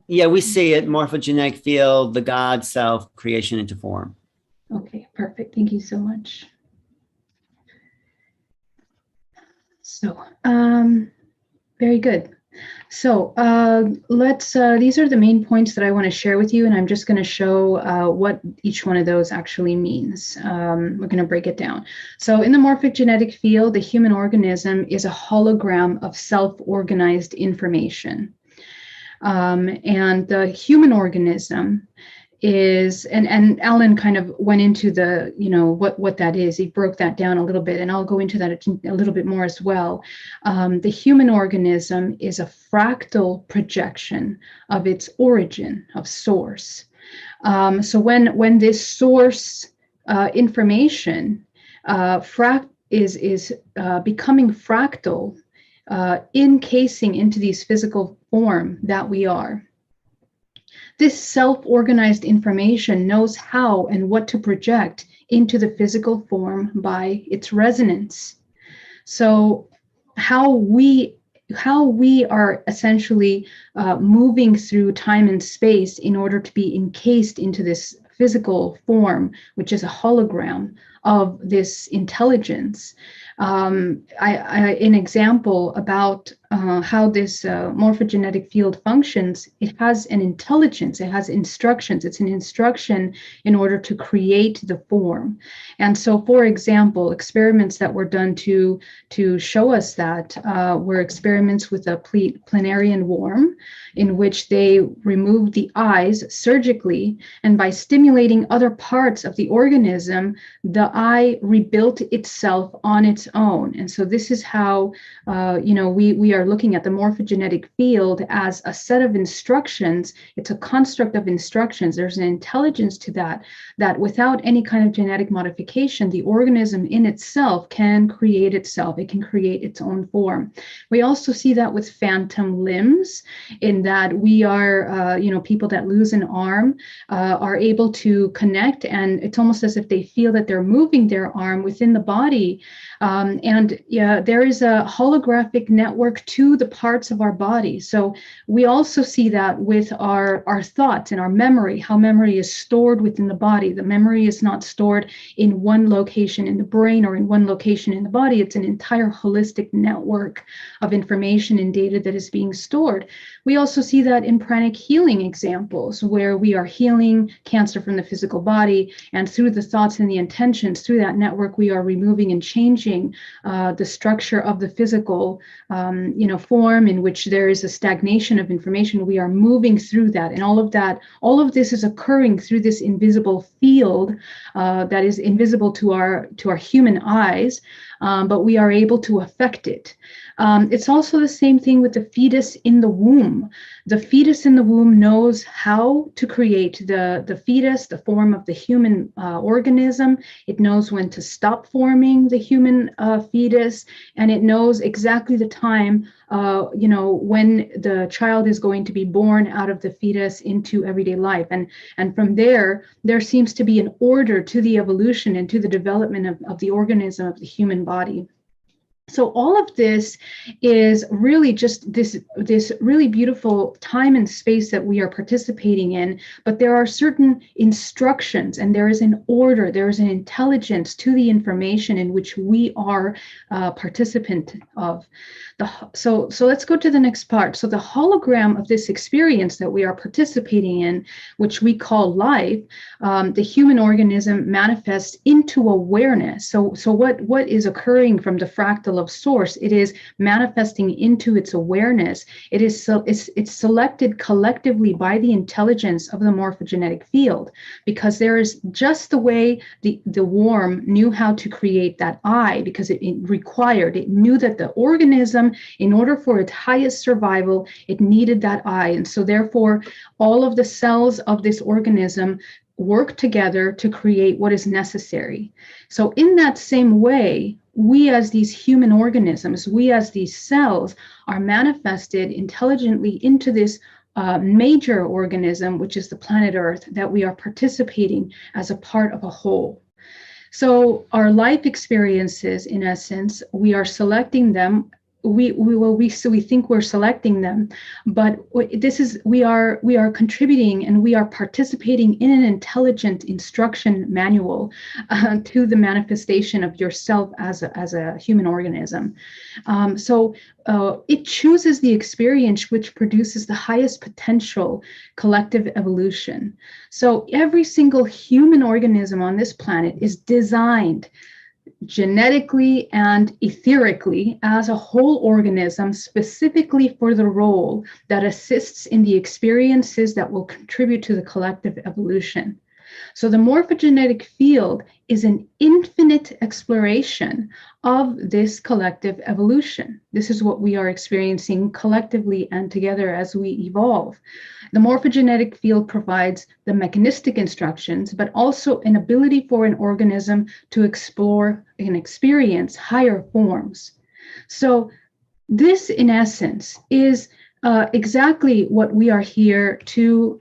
Yeah, we see it. Morphogenetic field, the God self, creation into form. Okay, perfect. Thank you so much. So, very good. So these are the main points that I want to share with you, and I'm just going to show what each one of those actually means. We're going to break it down. So in the morphogenetic field, the human organism is a hologram of self-organized information. And the human organism is, and Alan kind of went into the, what that is. He broke that down a little bit, and I'll go into that a little bit more as well. The human organism is a fractal projection of its origin, of source. So when this source information is becoming fractal, encasing into these physical form that we are, this self-organized information knows how and what to project into the physical form by its resonance. So how we are essentially moving through time and space in order to be encased into this physical form, which is a hologram of this intelligence. An example about how this morphogenetic field functions, it has an intelligence, it has instructions. It's an instruction in order to create the form. And so, for example, experiments that were done to show us that were experiments with a planarian worm, in which they removed the eyes surgically, and by stimulating other parts of the organism, the eye rebuilt itself on its own. And so this is how we are looking at the morphogenetic field as a set of instructions. It's a construct of instructions. There's an intelligence to that without any kind of genetic modification, the organism in itself can create itself. It can create its own form. We also see that with phantom limbs, in that we are, people that lose an arm are able to connect, and it's almost as if they feel that they're moving their arm within the body. There is a holographic network to the parts of our body. So we also see that with our thoughts and our memory, how memory is stored within the body. The memory is not stored in one location in the brain or in one location in the body. It's an entire holistic network of information and data that is being stored. We also see that in pranic healing examples, where we are healing cancer from the physical body, and through the thoughts and the intentions, through that network, we are removing and changing the structure of the physical form in which there is a stagnation of information. We are moving through that, and all of this is occurring through this invisible field that is invisible to our human eyes, but we are able to affect it. It's also the same thing with the fetus in the womb. The fetus in the womb knows how to create the fetus, the form of the human organism. It knows when to stop forming the human fetus, and it knows exactly the time, when the child is going to be born out of the fetus into everyday life. And from there seems to be an order to the evolution and to the development of the organism of the human body. So all of this is really just this really beautiful time and space that we are participating in, but there are certain instructions, and there is an order, there is an intelligence to the information in which we are participant of. So let's go to the next part. So the hologram of this experience that we are participating in, which we call life, the human organism manifests into awareness. So what is occurring from the fractal of source? It is manifesting into its awareness. It's selected collectively by the intelligence of the morphogenetic field, because there is just the way the worm knew how to create that eye, because it knew that the organism, in order for its highest survival, it needed that eye. And so therefore, all of the cells of this organism work together to create what is necessary. So in that same way, we as these human organisms, we as these cells, are manifested intelligently into this major organism, which is the planet Earth, that we are participating as a part of a whole. So our life experiences, in essence, we are selecting them. We think we're selecting them, but we are contributing, and we are participating in an intelligent instruction manual to the manifestation of yourself as a human organism. It chooses the experience which produces the highest potential collective evolution. So every single human organism on this planet is designed genetically and etherically as a whole organism, specifically for the role that assists in the experiences that will contribute to the collective evolution. So the morphogenetic field is an infinite exploration of this collective evolution. This is what we are experiencing collectively and together as we evolve. The morphogenetic field provides the mechanistic instructions, but also an ability for an organism to explore and experience higher forms. So this, in essence, is exactly what we are here to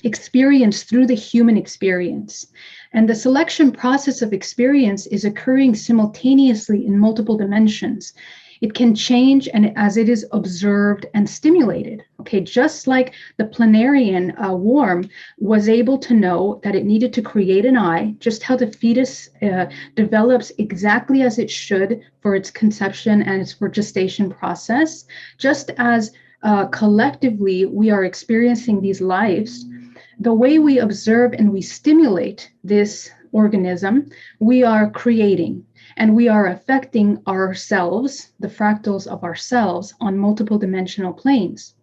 experience through the human experience. And the selection process of experience is occurring simultaneously in multiple dimensions. It can change and as it is observed and stimulated. Okay, just like the planarian worm was able to know that it needed to create an eye, just how the fetus develops exactly as it should for its conception and its for gestation process, just as collectively we are experiencing these lives. The way we observe and we stimulate this organism, we are creating and we are affecting ourselves, the fractals of ourselves, on multiple dimensional planes.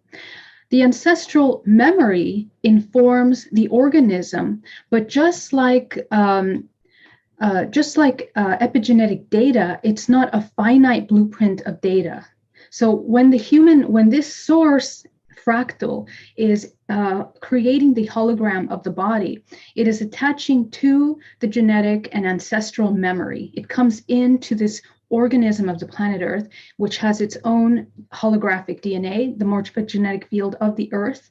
The ancestral memory informs the organism, but just like epigenetic data, it's not a finite blueprint of data. So when this source fractal is creating the hologram of the body, it is attaching to the genetic and ancestral memory. It comes into this organism of the planet Earth, which has its own holographic DNA, the morphogenetic field of the Earth.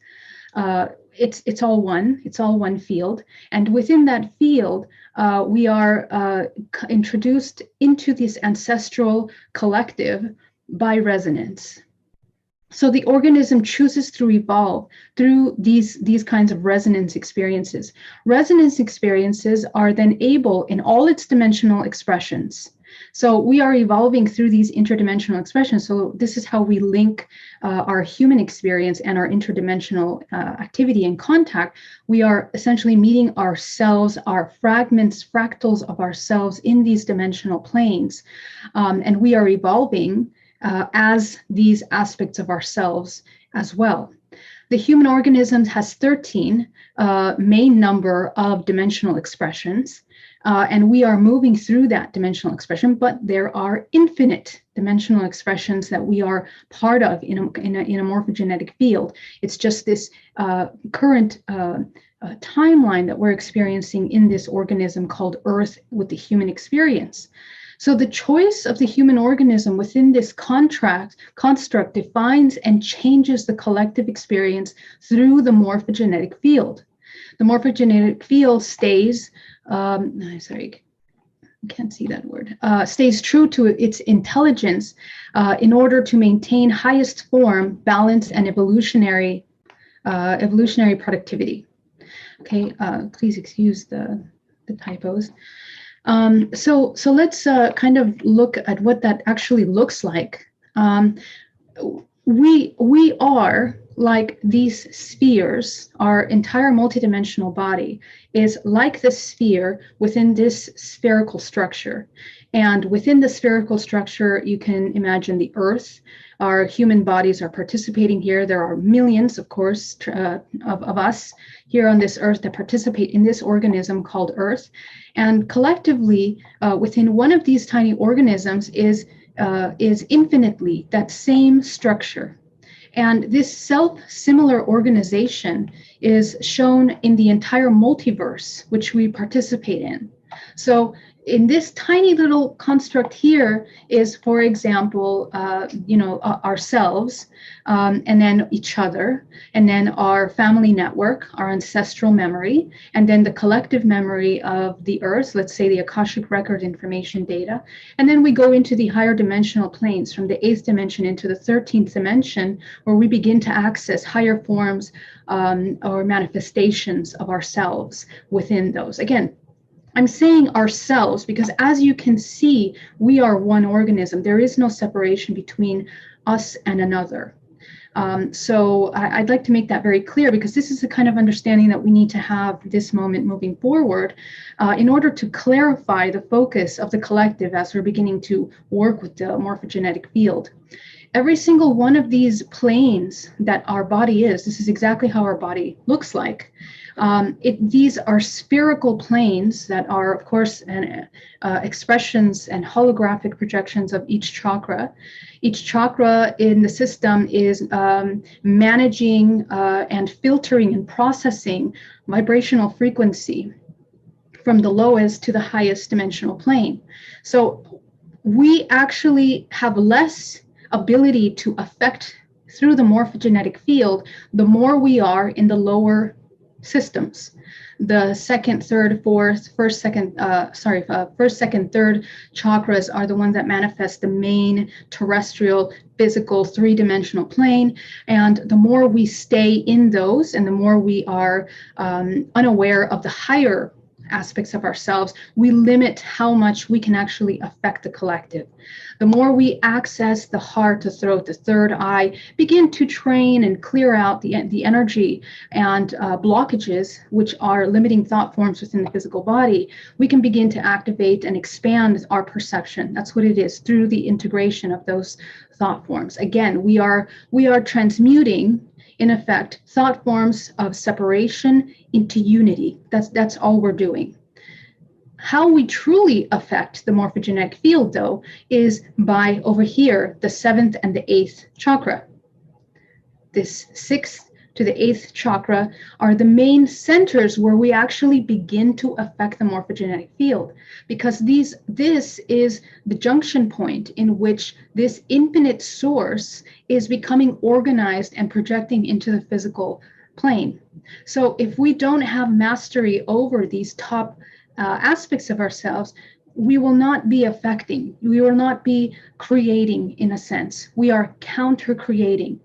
It's all one field. And within that field, we are introduced into this ancestral collective by resonance. So the organism chooses to evolve through these kinds of resonance experiences. Resonance experiences are then able in all its dimensional expressions. So we are evolving through these interdimensional expressions. So this is how we link our human experience and our interdimensional activity and contact. We are essentially meeting ourselves, our fragments, fractals of ourselves in these dimensional planes. And we are evolving as these aspects of ourselves as well. The human organism has 13 main number of dimensional expressions, and we are moving through that dimensional expression, but there are infinite dimensional expressions that we are part of in a morphogenetic field. It's just this current timeline that we're experiencing in this organism called Earth with the human experience. So the choice of the human organism within this construct defines and changes the collective experience through the morphogenetic field. The morphogenetic field stays, sorry, I can't see that word, stays true to its intelligence in order to maintain highest form, balance, and evolutionary productivity. Okay, please excuse the typos. So let's kind of look at what that actually looks like. We are like these spheres. Our entire multidimensional body is like the sphere within this spherical structure. And within the spherical structure, you can imagine the Earth. Our human bodies are participating here. There are millions, of course, of us here on this Earth that participate in this organism called Earth. And collectively, within one of these tiny organisms is infinitely that same structure. And this self-similar organization is shown in the entire multiverse, which we participate in. So in this tiny little construct here is, for example, ourselves, and then each other, and then our family network, our ancestral memory, and then the collective memory of the Earth, let's say the Akashic record information data. And then we go into the higher dimensional planes from the 8th dimension into the 13th dimension, where we begin to access higher forms or manifestations of ourselves within those. Again, I'm saying ourselves because, as you can see, we are one organism. There is no separation between us and another. So I'd like to make that very clear, because this is the kind of understanding that we need to have this moment moving forward in order to clarify the focus of the collective as we're beginning to work with the morphogenetic field. Every single one of these planes that our body is, this is exactly how our body looks like. These are spherical planes that are, of course, expressions and holographic projections of each chakra. Each chakra in the system is managing and filtering and processing vibrational frequency from the lowest to the highest dimensional plane. So we actually have less ability to affect through the morphogenetic field the more we are in the lower systems. The second, third, fourth, first, second, third chakras are the ones that manifest the main terrestrial, physical, three-dimensional plane. And the more we stay in those, and the more we are unaware of the higher aspects of ourselves, we limit how much we can actually affect the collective. The more we access the heart, the throat, the third eye, begin to train and clear out the energy and blockages, which are limiting thought forms within the physical body, we can begin to activate and expand our perception. That's what it is, through the integration of those thought forms. Again, we are transmuting, in effect, thought forms of separation into unity. That's all we're doing. How we truly affect the morphogenetic field, though, is by over here, the 7th and the 8th chakra. This 6th to the 8th chakra are the main centers where we actually begin to affect the morphogenetic field, because this is the junction point in which this infinite source is becoming organized and projecting into the physical plane. So if we don't have mastery over these top aspects of ourselves, we will not be affecting, we will not be creating, in a sense. We are counter-creating.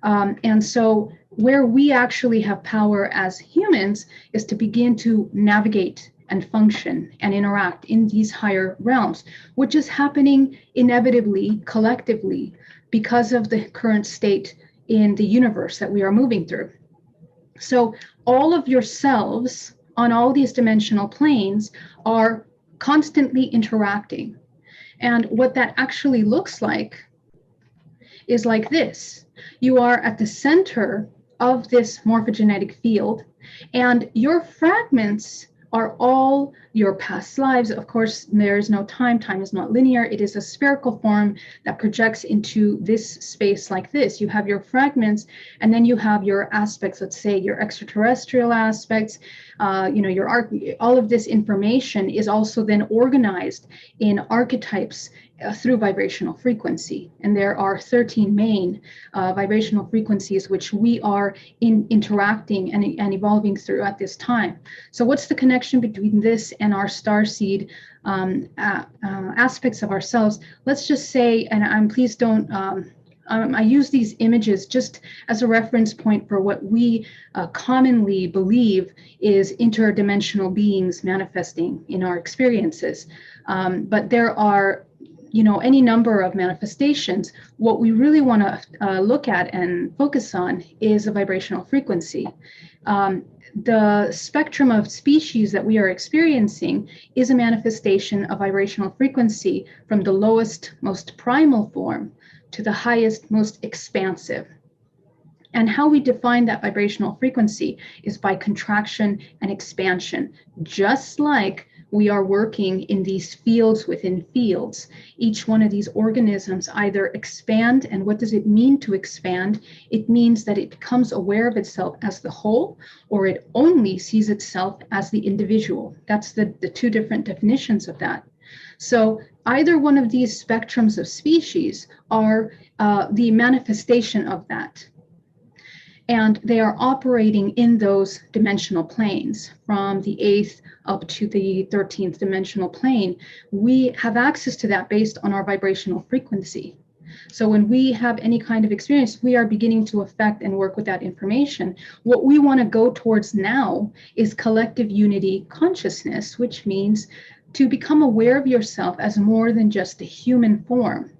And so where we actually have power as humans is to begin to navigate and function and interact in these higher realms, which is happening inevitably, collectively, because of the current state in the universe that we are moving through. So all of yourselves on all these dimensional planes are constantly interacting. And what that actually looks like is like this. You are at the center of this morphogenetic field, and your fragments are all your past lives. Of course, there is no time. Time is not linear. It is a spherical form that projects into this space like this. You have your fragments, and then you have your aspects, let's say your extraterrestrial aspects, all of this information is also then organized in archetypes through vibrational frequency. And there are 13 main vibrational frequencies which we are interacting and evolving through at this time. So what's the connection between this and our starseed aspects of ourselves? Let's just say, and please don't, I use these images just as a reference point for what we commonly believe is interdimensional beings manifesting in our experiences. But there are any number of manifestations. What we really want to look at and focus on is a vibrational frequency. The spectrum of species that we are experiencing is a manifestation of vibrational frequency from the lowest, most primal form to the highest, most expansive. And how we define that vibrational frequency is by contraction and expansion, just like we are working in these fields within fields. Each one of these organisms either expand, and what does it mean to expand? It means that it becomes aware of itself as the whole, or it only sees itself as the individual. That's the two different definitions of that. So either one of these spectrums of species are the manifestation of that. And they are operating in those dimensional planes from the 8th up to the 13th dimensional plane. We have access to that based on our vibrational frequency. So when we have any kind of experience, we are beginning to affect and work with that information. What we want to go towards now is collective unity consciousness, which means to become aware of yourself as more than just a human form.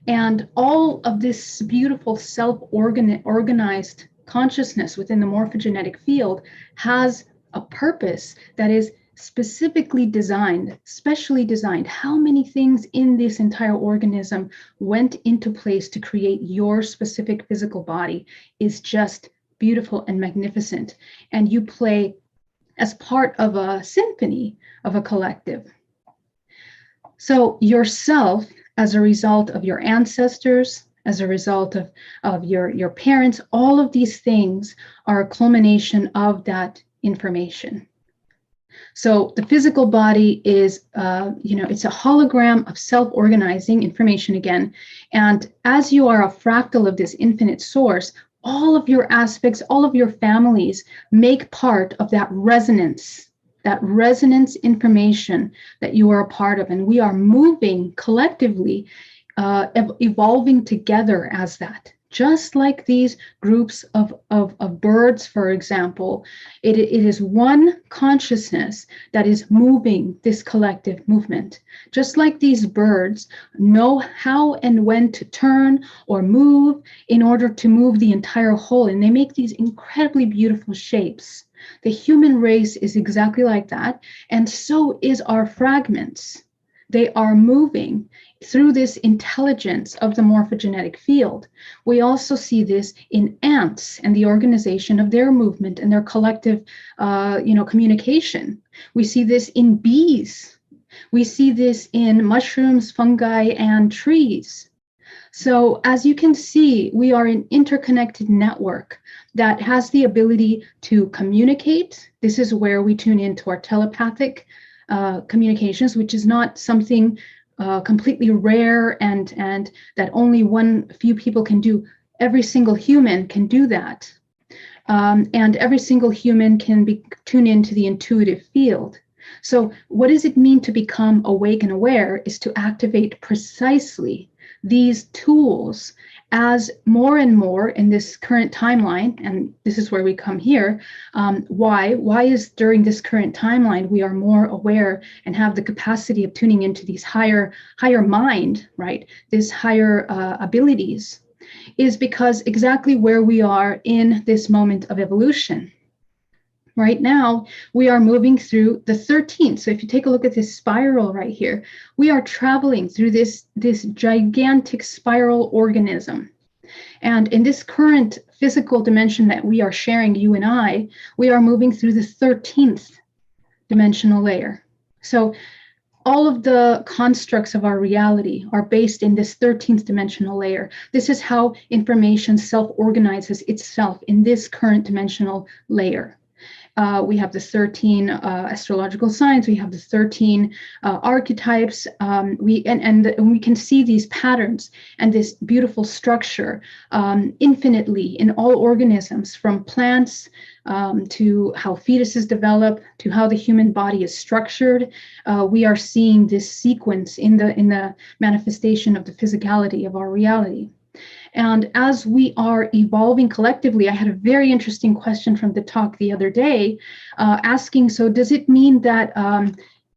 And all of this beautiful self-organized consciousness within the morphogenetic field has a purpose that is specifically designed, specially designed. How many things in this entire organism went into place to create your specific physical body is just beautiful and magnificent. And you play as part of a symphony of a collective. So yourself, as a result of your ancestors, as a result of your parents, all of these things are a culmination of that information. So the physical body is, it's a hologram of self-organizing information again. And as you are a fractal of this infinite source, all of your aspects, all of your families make part of that resonance information that you are a part of. And we are moving collectively, evolving together as that. Just like these groups of birds, for example, it is one consciousness that is moving this collective movement. Just like these birds know how and when to turn or move in order to move the entire whole, and they make these incredibly beautiful shapes. The human race is exactly like that, and so is our fragments. They are moving through this intelligence of the morphogenetic field. We also see this in ants and the organization of their movement and their collective, communication. We see this in bees. We see this in mushrooms, fungi, and trees. So as you can see, we are an interconnected network that has the ability to communicate. This is where we tune into our telepathic communications, which is not something completely rare and that only few people can do. Every single human can do that. And every single human can tune into the intuitive field. So what does it mean to become awake and aware is to activate precisely these tools as more and more in this current timeline, and this is where we come here. Why is during this current timeline we are more aware and have the capacity of tuning into these higher mind, right? These higher abilities, is because exactly where we are in this moment of evolution. Right now, we are moving through the 13th. So if you take a look at this spiral right here, we are traveling through this gigantic spiral organism. And in this current physical dimension that we are sharing, you and I, we are moving through the 13th dimensional layer. So all of the constructs of our reality are based in this 13th dimensional layer. This is how information self-organizes itself in this current dimensional layer. We have the 13 astrological signs. We have the 13 archetypes. We can see these patterns and this beautiful structure infinitely in all organisms, from plants to how fetuses develop to how the human body is structured. We are seeing this sequence in the manifestation of the physicality of our reality. And as we are evolving collectively, I had a very interesting question from the talk the other day, asking, so does it mean that,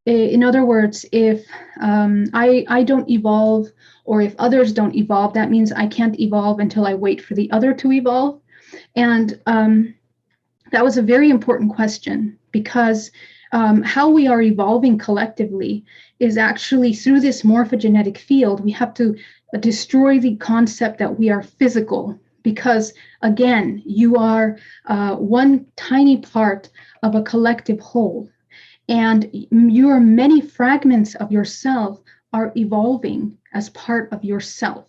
in other words, if I don't evolve, or if others don't evolve, that means I can't evolve until I wait for the other to evolve? And that was a very important question, because how we are evolving collectively is actually through this morphogenetic field. We have to destroy the concept that we are physical, because again, you are one tiny part of a collective whole, and your many fragments of yourself are evolving as part of yourself.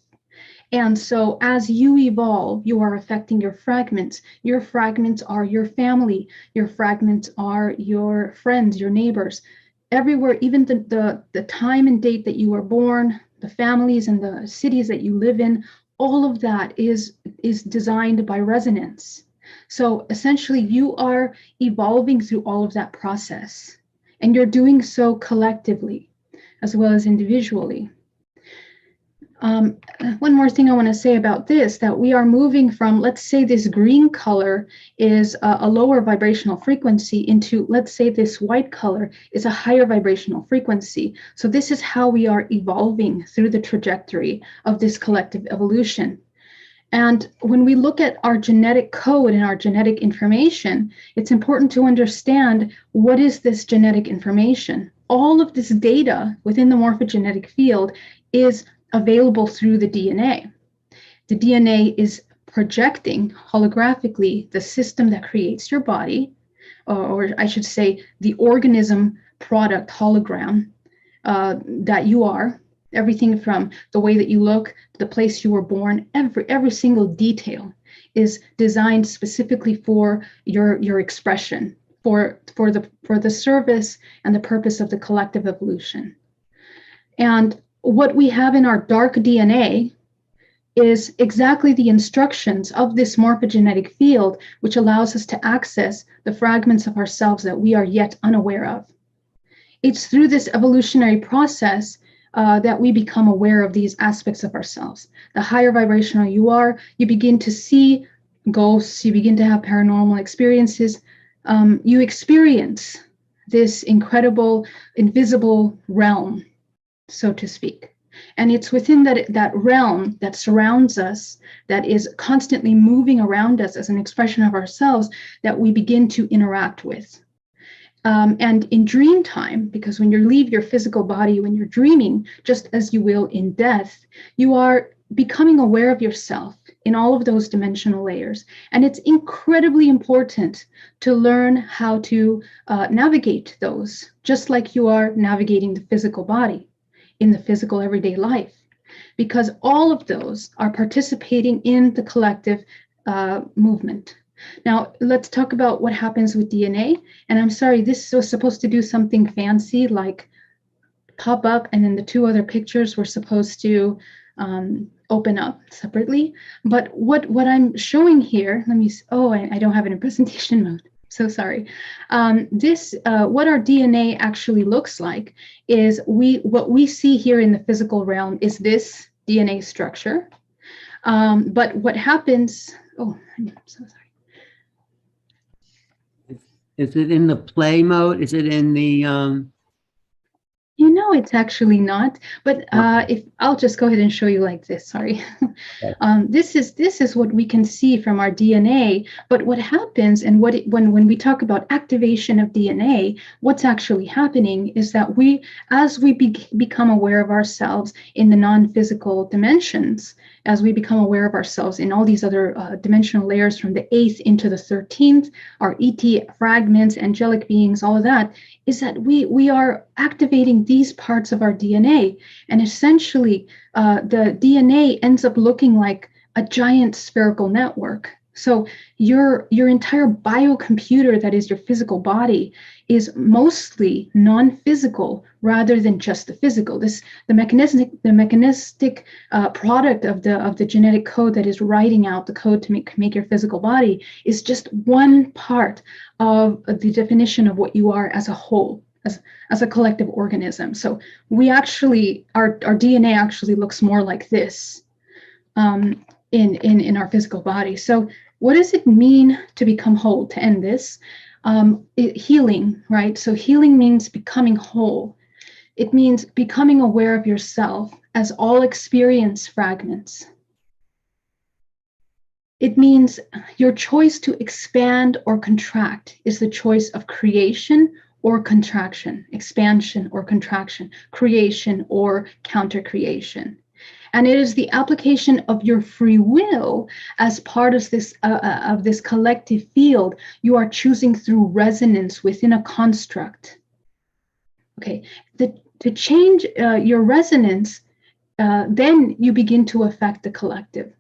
And so as you evolve, you are affecting your fragments. Your fragments are your family. Your fragments are your friends, your neighbors, everywhere, even the time and date that you were born, the families and the cities that you live in, all of that is designed by resonance. So essentially you are evolving through all of that process, and you're doing so collectively as well as individually. One more thing I want to say about this, that we are moving from, let's say this green color is a lower vibrational frequency into, let's say this white color is a higher vibrational frequency. So this is how we are evolving through the trajectory of this collective evolution. And when we look at our genetic code and our genetic information, it's important to understand what is this genetic information. All of this data within the morphogenetic field is available through the DNA. The DNA is projecting holographically the system that creates your body, or I should say the organism product hologram that you are. Everything from the way that you look, the place you were born, every single detail is designed specifically for your expression, for the service and the purpose of the collective evolution. And what we have in our dark DNA is exactly the instructions of this morphogenetic field, which allows us to access the fragments of ourselves that we are yet unaware of. It's through this evolutionary process that we become aware of these aspects of ourselves. The higher vibrational you are, you begin to see ghosts, you begin to have paranormal experiences, you experience this incredible, invisible realm, so to speak. And it's within that realm that surrounds us, that is constantly moving around us as an expression of ourselves, that we begin to interact with. And in dream time, because when you leave your physical body, when you're dreaming, just as you will in death, you are becoming aware of yourself in all of those dimensional layers. And it's incredibly important to learn how to navigate those, just like you are navigating the physical body in the physical everyday life, because all of those are participating in the collective movement. Now, let's talk about what happens with DNA. And I'm sorry, this was supposed to do something fancy like pop up, and then the two other pictures were supposed to open up separately. But what I'm showing here, let me, I don't have it in presentation mode. So sorry. What our DNA actually looks like is what we see here in the physical realm is this DNA structure. But what happens, I'm so sorry. Is it in the play mode? Is it in the It's actually not, but if I'll just go ahead and show you like this, sorry. This is what we can see from our DNA, but what happens and when we talk about activation of DNA, what's actually happening is that as we become aware of ourselves in the non-physical dimensions, as we become aware of ourselves in all these other dimensional layers from the 8th into the 13th, our ET fragments, angelic beings, all of that, is that we are activating these parts of our DNA. And essentially, the DNA ends up looking like a giant spherical network. So your entire biocomputer that is your physical body is mostly non-physical rather than just the physical. The mechanistic product of the genetic code that is writing out the code to make your physical body is just one part of the definition of what you are as a whole, as a collective organism. So we actually, our DNA actually looks more like this in our physical body. So what does it mean to become whole, to end this? Healing, right? So healing means becoming whole. It means becoming aware of yourself as all experience fragments. It means your choice to expand or contract is the choice of creation or contraction, expansion or contraction, creation or counter-creation. And it is the application of your free will as part of this collective field. You are choosing through resonance within a construct. Okay, to change your resonance, then you begin to affect the collective.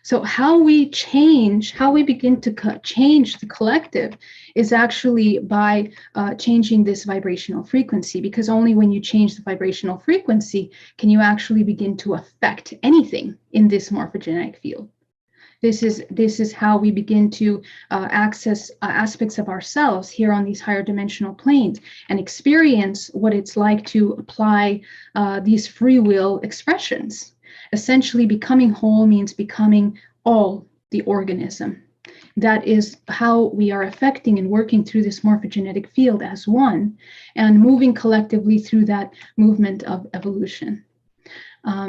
So how we begin to change the collective is actually by changing this vibrational frequency, because only when you change the vibrational frequency can you actually begin to affect anything in this morphogenetic field. This is how we begin to access aspects of ourselves here on these higher dimensional planes and experience what it's like to apply these free will expressions. Essentially, becoming whole means becoming all the organism. That is how we are affecting and working through this morphogenetic field as one, and moving collectively through that movement of evolution.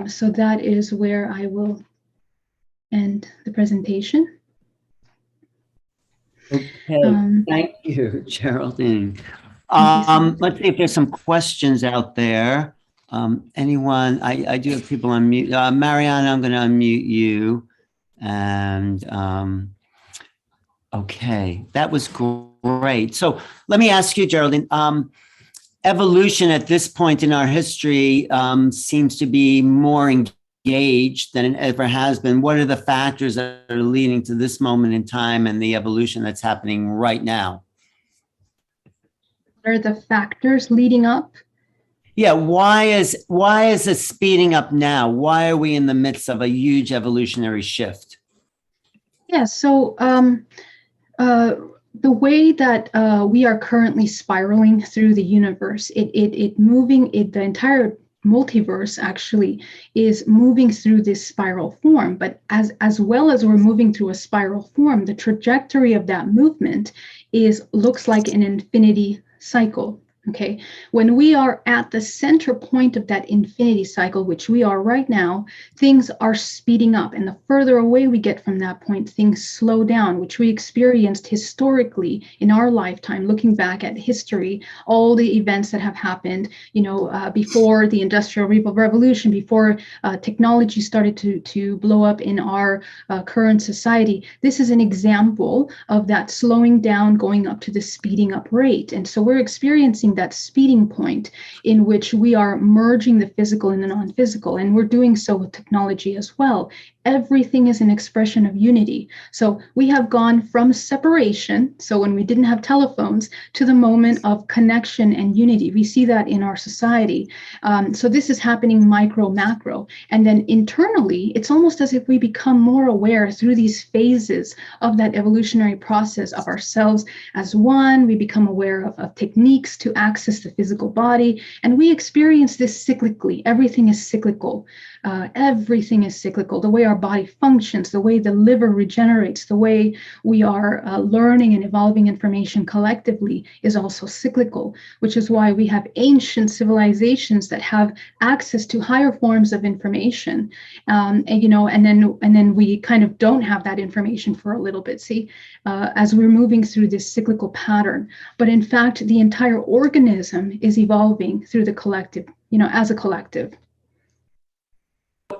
So that is where I will end the presentation. Okay, thank you, Geraldine. Let's see if there's some questions out there. Anyone? I do have people on mute. Marianna, I'm going to unmute you. And okay, that was great. So let me ask you, Geraldine, evolution at this point in our history seems to be more engaged than it ever has been. What are the factors that are leading to this moment in time and the evolution that's happening right now? What are the factors leading up? Yeah, why is it speeding up now? Why are we in the midst of a huge evolutionary shift? Yeah, so the way that we are currently spiraling through the universe, the entire multiverse actually is moving through this spiral form. But as well as we're moving through a spiral form, the trajectory of that movement looks like an infinity cycle. Okay, when we are at the center point of that infinity cycle, which we are right now, things are speeding up. And the further away we get from that point, things slow down, which we experienced historically in our lifetime, looking back at history, all the events that have happened, before the Industrial Revolution, before technology started to blow up in our current society. This is an example of that slowing down, going up to the speeding up rate. And so we're experiencing that speeding point in which we are merging the physical and the non-physical, and we're doing so with technology as well. Everything is an expression of unity. So we have gone from separation, so when we didn't have telephones, to the moment of connection and unity. We see that in our society. So this is happening micro, macro. And then internally, it's almost as if we become more aware through these phases of that evolutionary process of ourselves as one. We become aware of techniques to access the physical body, and we experience this cyclically. Everything is cyclical. Everything is cyclical. The way our body functions, the way the liver regenerates, the way we are learning and evolving information collectively is also cyclical, which is why we have ancient civilizations that have access to higher forms of information. And then we kind of don't have that information for a little bit, as we're moving through this cyclical pattern. But in fact, the entire organism is evolving through the collective, as a collective.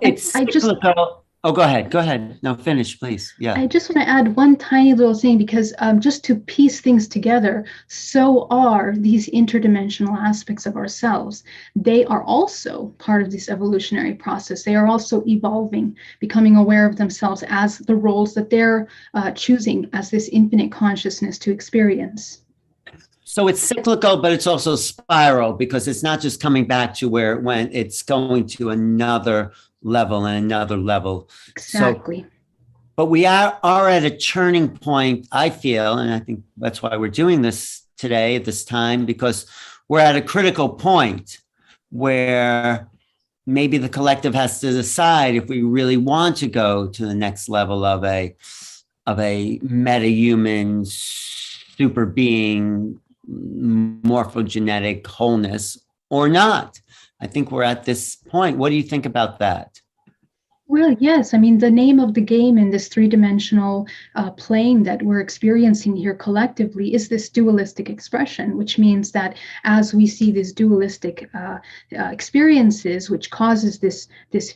It's cyclical. Oh, go ahead. No, finish, please. Yeah. I just want to add one tiny little thing, because just to piece things together, so are these interdimensional aspects of ourselves. They are also part of this evolutionary process. They are also evolving, becoming aware of themselves as the roles that they're choosing as this infinite consciousness to experience. So it's cyclical, but it's also spiral, because it's not just coming back to where it went, it's going to another level and another level. Exactly. So, but we are at a turning point, I feel, and I think that's why we're doing this today at this time, because we're at a critical point where maybe the collective has to decide if we really want to go to the next level of a meta-human super being morphogenetic wholeness or not. I think we're at this point. What do you think about that? Well, yes. I mean, the name of the game in this three-dimensional plane that we're experiencing here collectively is this dualistic expression, which means that as we see these dualistic experiences, which causes this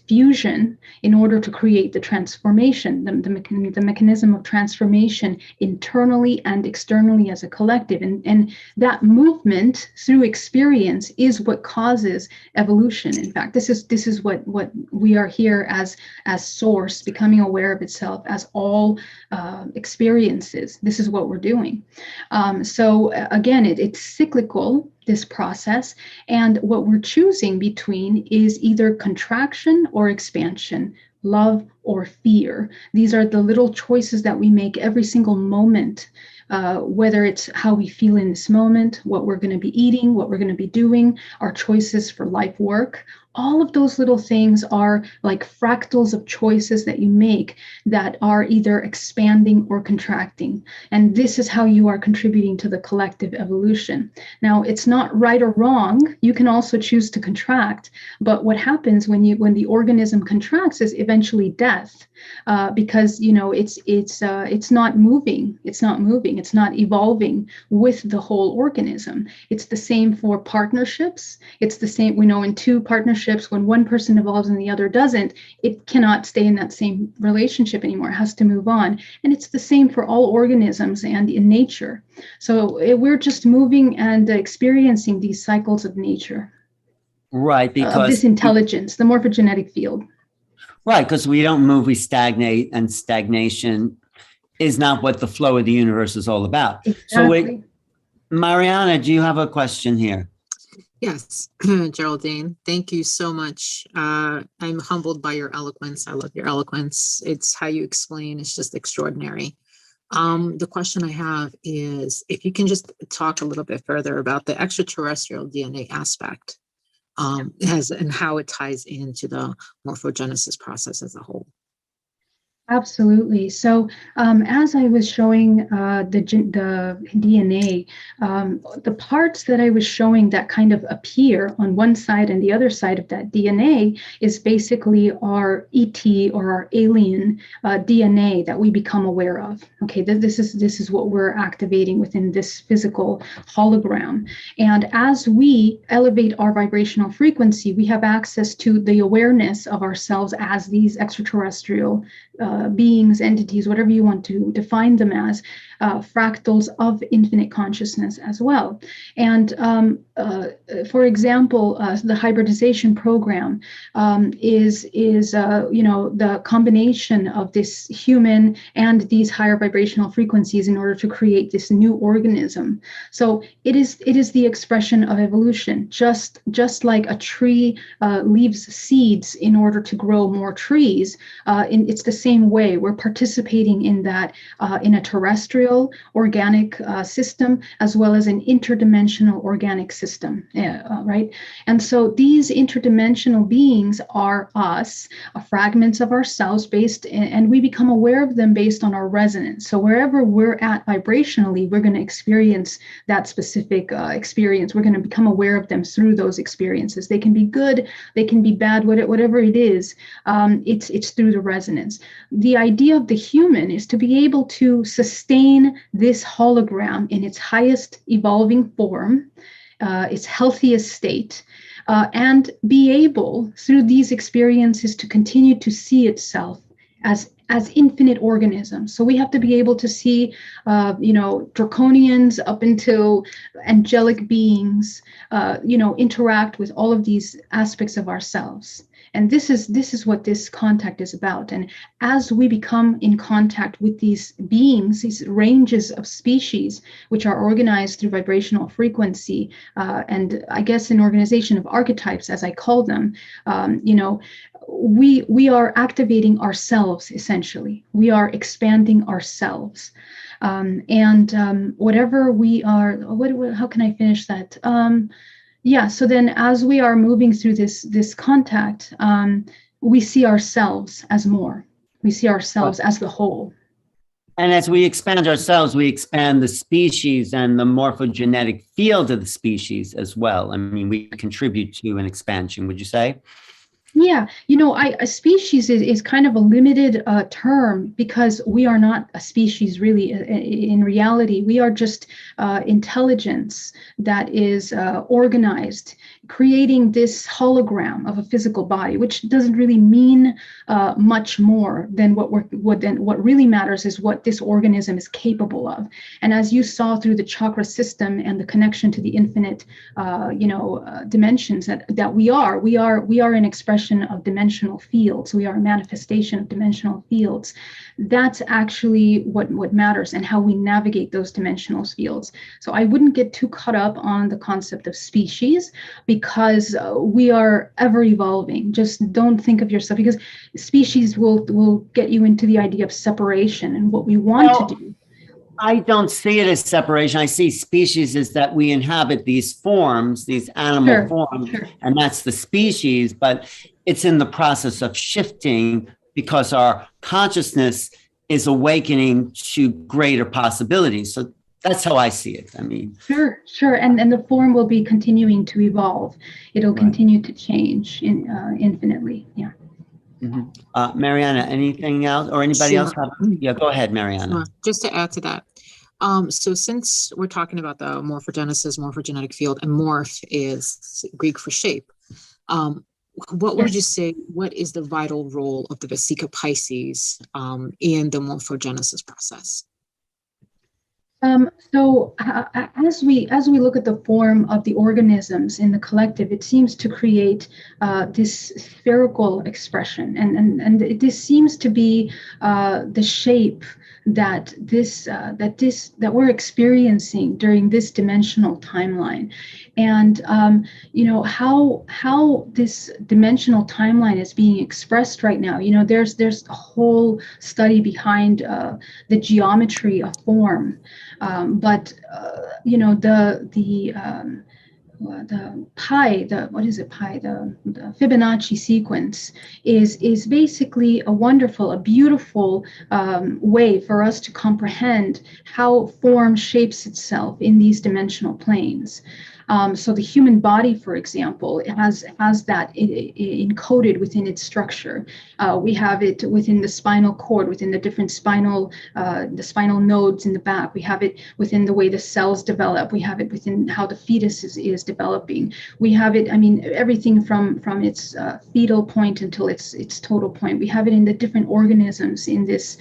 fusion in order to create the transformation, the mechanism of transformation internally and externally as a collective. And that movement through experience is what causes evolution. In fact, this is what we are here as source, becoming aware of itself as all experiences. This is what we're doing. So again, it's cyclical, this process, and what we're choosing between is either contraction or expansion, love or fear. These are the little choices that we make every single moment, whether it's how we feel in this moment, what we're going to be eating, what we're going to be doing, our choices for life work. All of those little things are like fractals of choices that you make that are either expanding or contracting. And this is how you are contributing to the collective evolution. Now, it's not right or wrong. You can also choose to contract. But what happens when the organism contracts is eventually death, because it's not moving. It's not moving. It's not evolving with the whole organism. It's the same for partnerships. It's the same. We know in two partnerships, when one person evolves and the other doesn't, it cannot stay in that same relationship anymore. It has to move on. And it's the same for all organisms and in nature. So we're just moving and experiencing these cycles of nature. Right, because of this intelligence, the morphogenetic field. Right, because we don't move, we stagnate, and stagnation is not what the flow of the universe is all about. Exactly. So Mariana, do you have a question here? Yes, Geraldine, thank you so much. I'm humbled by your eloquence. I love your eloquence. It's how you explain. It's just extraordinary. The question I have is if you can just talk a little bit further about the extraterrestrial DNA aspect and how it ties into the morphogenesis process as a whole. Absolutely. So as I was showing the DNA, the parts that I was showing that kind of appear on one side and the other side of that DNA is basically our ET or our alien DNA that we become aware of. Okay, this is what we're activating within this physical hologram. And as we elevate our vibrational frequency, we have access to the awareness of ourselves as these extraterrestrial beings, entities, whatever you want to define them as, fractals of infinite consciousness as well. And for example, the hybridization program is the combination of this human and these higher vibrational frequencies in order to create this new organism. So it is the expression of evolution, just like a tree leaves seeds in order to grow more trees. It's the same way. We're participating in that in a terrestrial organic system as well as an interdimensional organic system, right? And so these interdimensional beings are us, fragments of ourselves and we become aware of them based on our resonance. So wherever we're at vibrationally, we're going to experience that specific experience. We're going to become aware of them through those experiences. They can be good, they can be bad, whatever it is. It's through the resonance. The idea of the human is to be able to sustain this hologram in its highest evolving form, its healthiest state, and be able, through these experiences, to continue to see itself as infinite organisms. So we have to be able to see, draconians up until angelic beings, interact with all of these aspects of ourselves. And this is what this contact is about. And as we become in contact with these beings, these ranges of species, which are organized through vibrational frequency, and I guess an organization of archetypes, as I call them, we are activating ourselves, essentially. We are expanding ourselves. Whatever we are, how can I finish that? So then as we are moving through this contact, we see ourselves as more. We see ourselves as the whole. And as we expand ourselves, we expand the species and the morphogenetic field of the species as well. I mean, we contribute to an expansion, would you say? Yeah, a species is kind of a limited term because we are not a species really. In reality, we are just intelligence that is organized, creating this hologram of a physical body, which doesn't really mean much more than what really matters is what this organism is capable of. And as you saw through the chakra system and the connection to the infinite, dimensions that we are an expression of dimensional fields. We are a manifestation of dimensional fields. That's actually what matters and how we navigate those dimensional fields. So I wouldn't get too caught up on the concept of species because we are ever evolving. Just don't think of yourself, because species will get you into the idea of separation and what we want to do. I don't see it as separation. I see species as that we inhabit these forms, these animal forms, and that's the species, but it's in the process of shifting because our consciousness is awakening to greater possibilities. So that's how I see it. I mean, sure. And the form will be continuing to evolve. It'll continue to change infinitely. Yeah. Mariana, anything else or anybody else have? Yeah, go ahead, Mariana. Just to add to that. So since we're talking about the morphogenesis, morphogenetic field, and morph is Greek for shape, what would you say, what is the vital role of the Vesica Pisces in the morphogenesis process? So as we look at the form of the organisms in the collective, it seems to create this spherical expression, and this seems to be the shape that we're experiencing during this dimensional timeline. And you know, how this dimensional timeline is being expressed right now, you know, there's a whole study behind the geometry of form, but you know, the Fibonacci sequence is basically a beautiful way for us to comprehend how form shapes itself in these dimensional planes. So the human body, for example, it has that encoded within its structure. We have it within the spinal cord, within the different spinal nodes in the back. We have it within the way the cells develop. We have it within how the fetus is developing. We have it, I mean, everything from its fetal point until its total point. We have it in the different organisms in this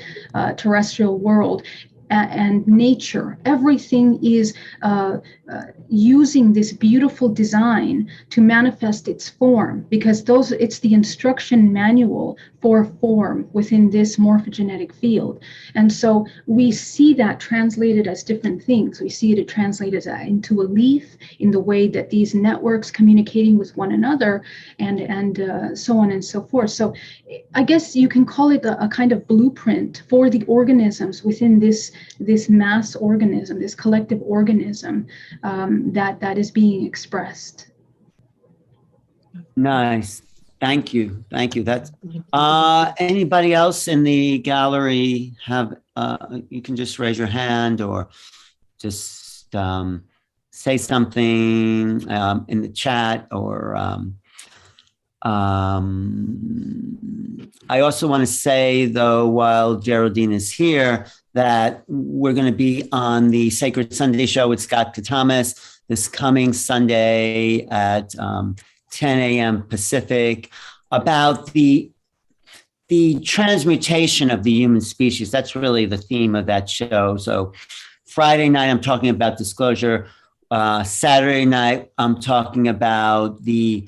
terrestrial world. And nature, everything is using this beautiful design to manifest its form, because it's the instruction manual for form within this morphogenetic field. And so we see that translated as different things. We see it translated into a leaf, in the way that these networks communicating with one another, and so on and so forth. So I guess you can call it a kind of blueprint for the organisms within this mass organism, this collective organism that is being expressed. Nice. Thank you. That's anybody else in the gallery have, you can just raise your hand or just say something in the chat, or I also want to say, though, while Geraldine is here, that we're going to be on the Sacred Sunday show with Scott Katamas this coming Sunday at 10 a.m. Pacific, about the transmutation of the human species. That's really the theme of that show. So Friday night, I'm talking about disclosure. Saturday night, I'm talking about the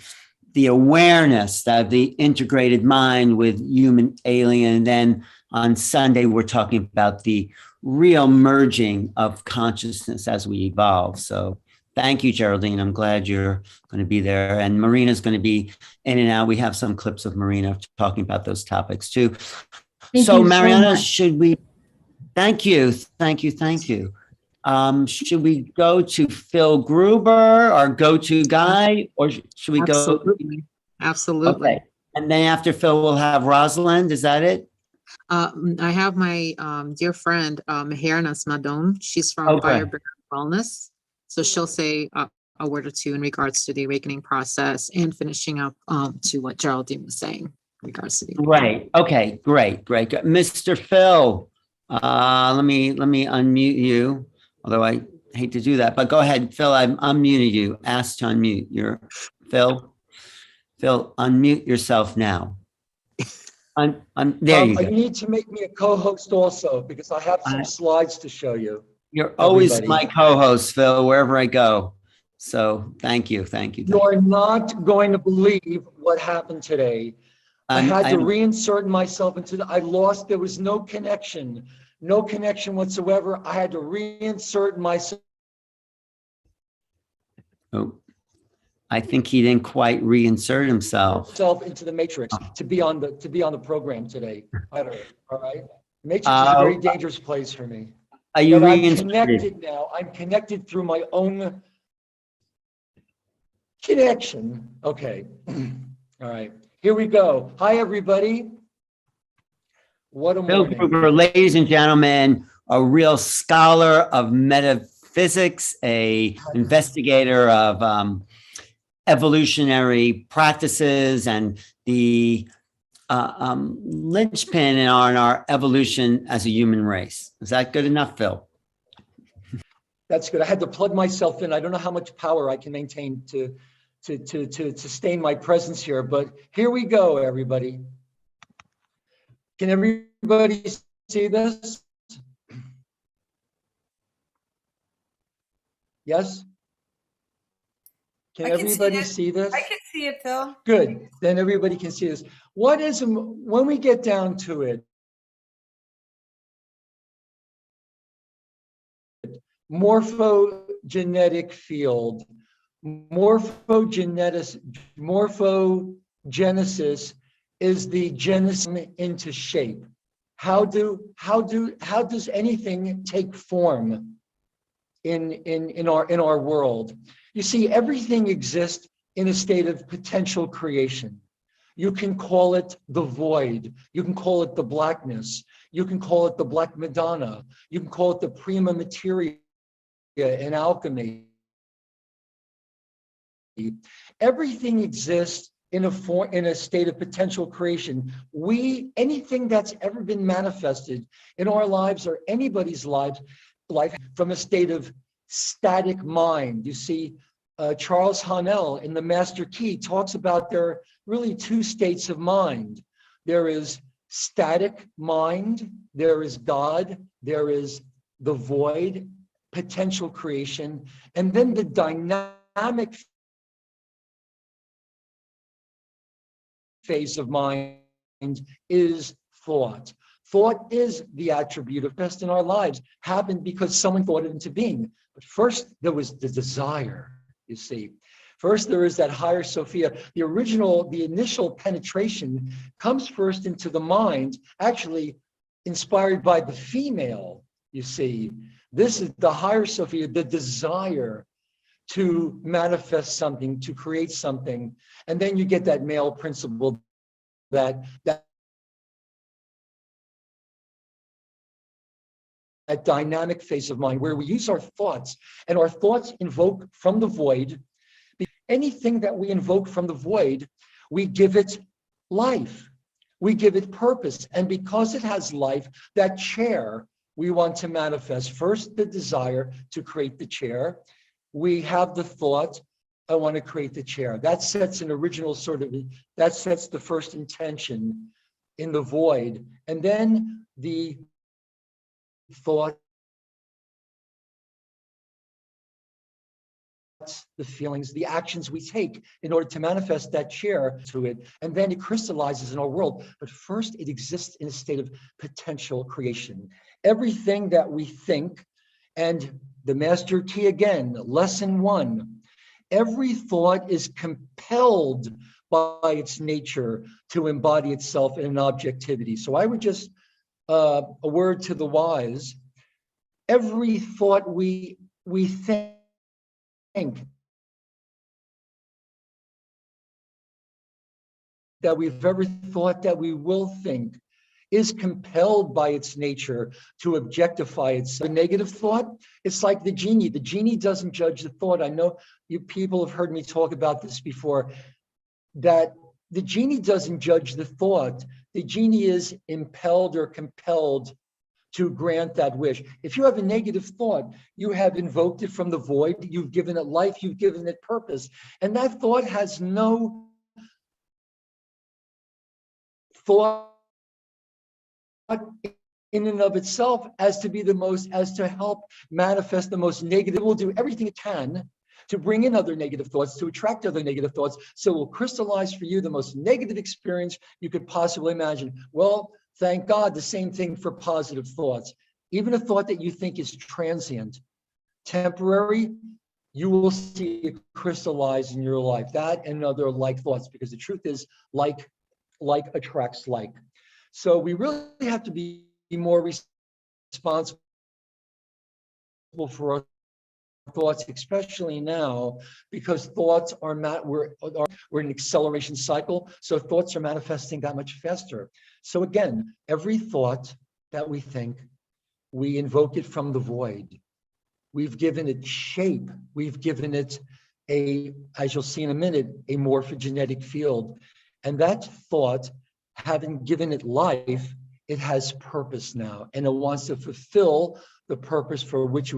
awareness of the integrated mind with human alien. And then on Sunday, we're talking about the real merging of consciousness as we evolve. So thank you, Geraldine. I'm glad you're going to be there. And Marina's going to be in and out. We have some clips of Marina talking about those topics too. So Mariana, should we, thank you. Should we go to Phil Gruber, or go to Guy, or should we go? Absolutely. Okay. And then after Phil, we'll have Rosalind. Is that it? I have my dear friend, Marina Seren. She's from Firebear Wellness. So she'll say a word or two in regards to the awakening process, and finishing up to what Geraldine was saying in regards to the right. Okay, great. Mr. Phil, let me unmute you, although I hate to do that, but go ahead, Phil. I'm unmuted you. Ask to unmute your Phil. Phil, unmute yourself now. There you go. You need to make me a co-host also, because I have some slides to show you. You're always my co-host, Phil, wherever I go. So thank you. You're not going to believe what happened today. I had to reinsert myself into there was no connection whatsoever. I had to reinsert myself. Oh, I think he didn't quite reinsert himself into the matrix to be on the program today. All right. Matrix is a very dangerous place for me. Are you But I'm reinserted? connected now. I'm connected through my own connection. Okay. All right. Here we go. Hi, everybody. What a Bill morning. Gruber, ladies and gentlemen, a real scholar of metaphysics, a investigator of evolutionary practices and the linchpin in our evolution as a human race. Is that good enough, Phil? That's good. I had to plug myself in. I don't know how much power I can maintain to sustain my presence here, but here we go, everybody. Can everybody see this? Yes? Can everybody see this? I can see it, Phil. Good. Then everybody can see this. What is, when we get down to it, morphogenetic field, morphogenesis is the genesis into shape. How does anything take form in our world? You see, everything exists in a state of potential creation. You can call it the void. You can call it the blackness. You can call it the black Madonna. You can call it the prima materia in alchemy. Everything exists in a state of potential creation. Anything that's ever been manifested in our lives or anybody's life from a state of static mind. You see, Charles Haanel in the Master Key talks about there are really two states of mind. There is static mind, there is God, there is the void, potential creation, and then the dynamic phase of mind is thought. Thought is the attribute of best in our lives, happened because someone thought it into being. But first, there was the desire, you see. First, there is that higher Sophia. The initial penetration comes first into the mind, actually inspired by the female, you see. This is the higher Sophia, the desire to manifest something, to create something. And then you get that male principle, that dynamic phase of mind where we use our thoughts, and our thoughts invoke from the void. Anything that we invoke from the void, we give it life, we give it purpose. And because it has life, that chair we want to manifest. First, the desire to create the chair. We have the thought, I want to create the chair. That sets an original that sets the first intention in the void. And then the thought, the feelings, the actions we take in order to manifest that chair to it, and then it crystallizes in our world. But first, it exists in a state of potential creation. Everything that we think, and the Master Key again, lesson 1, every thought is compelled by its nature to embody itself in an objectivity. So I would just, a word to the wise, every thought we think that we've ever thought that we will think is compelled by its nature to objectify itself. A negative thought, it's like the genie. The genie doesn't judge the thought. I know you people have heard me talk about this before, that the genie doesn't judge the thought. The genie is impelled or compelled to grant that wish. If you have a negative thought, you have invoked it from the void, you've given it life, you've given it purpose. And that thought has no thought in and of itself as to help manifest the most negative. It will do everything it can to bring in other negative thoughts, to attract other negative thoughts. So it will crystallize for you the most negative experience you could possibly imagine. Well, thank God, the same thing for positive thoughts. Even a thought that you think is transient, temporary, you will see it crystallize in your life. That and other like thoughts, because the truth is like attracts like. So we really have to be more responsible for our thoughts, especially now, because thoughts are we're in an acceleration cycle, so thoughts are manifesting that much faster. So again, every thought that we think, we invoke it from the void. We've given it shape. We've given it a, as you'll see in a minute, a morphogenetic field. And that thought, having given it life, it has purpose now, and it wants to fulfill the purpose for which it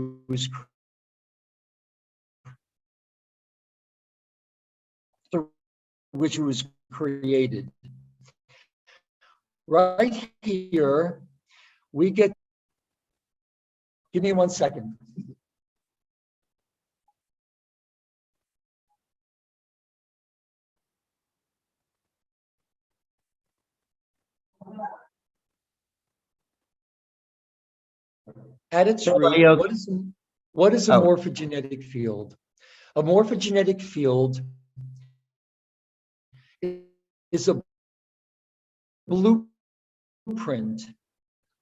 was created. Right here, we get, give me 1 second. At its root, what is a morphogenetic field? A morphogenetic field is a blueprint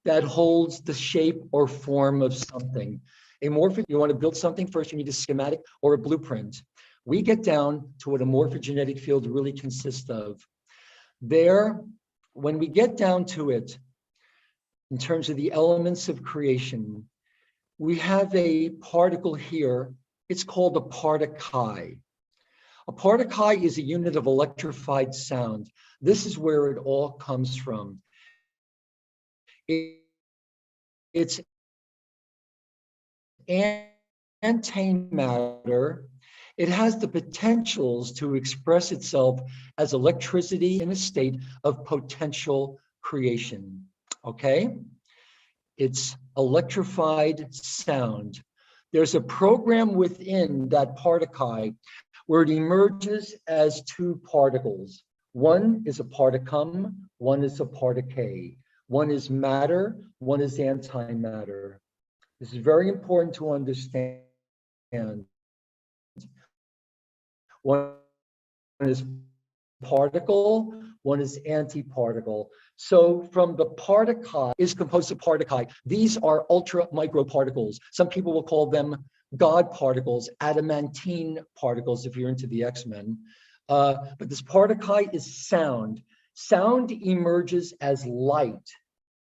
that holds the shape or form of something. A you want to build something, first you need a schematic or a blueprint. We get down to what a morphogenetic field really consists of. There, when we get down to it, in terms of the elements of creation, we have a particle here. It's called a particle. A particle is a unit of electrified sound. This is where it all comes from. It's antimatter. It has the potentials to express itself as electricity in a state of potential creation. Okay? It's electrified sound. There's a program within that particle where it emerges as two particles. One is a particum, one is a particle. One is matter, one is antimatter. This is very important to understand. One is particle, one is antiparticle. So from the particle is composed of particle. These are ultra micro particles. Some people will call them God particles, adamantine particles if you're into the X-Men. But this particle is sound. Sound emerges as light.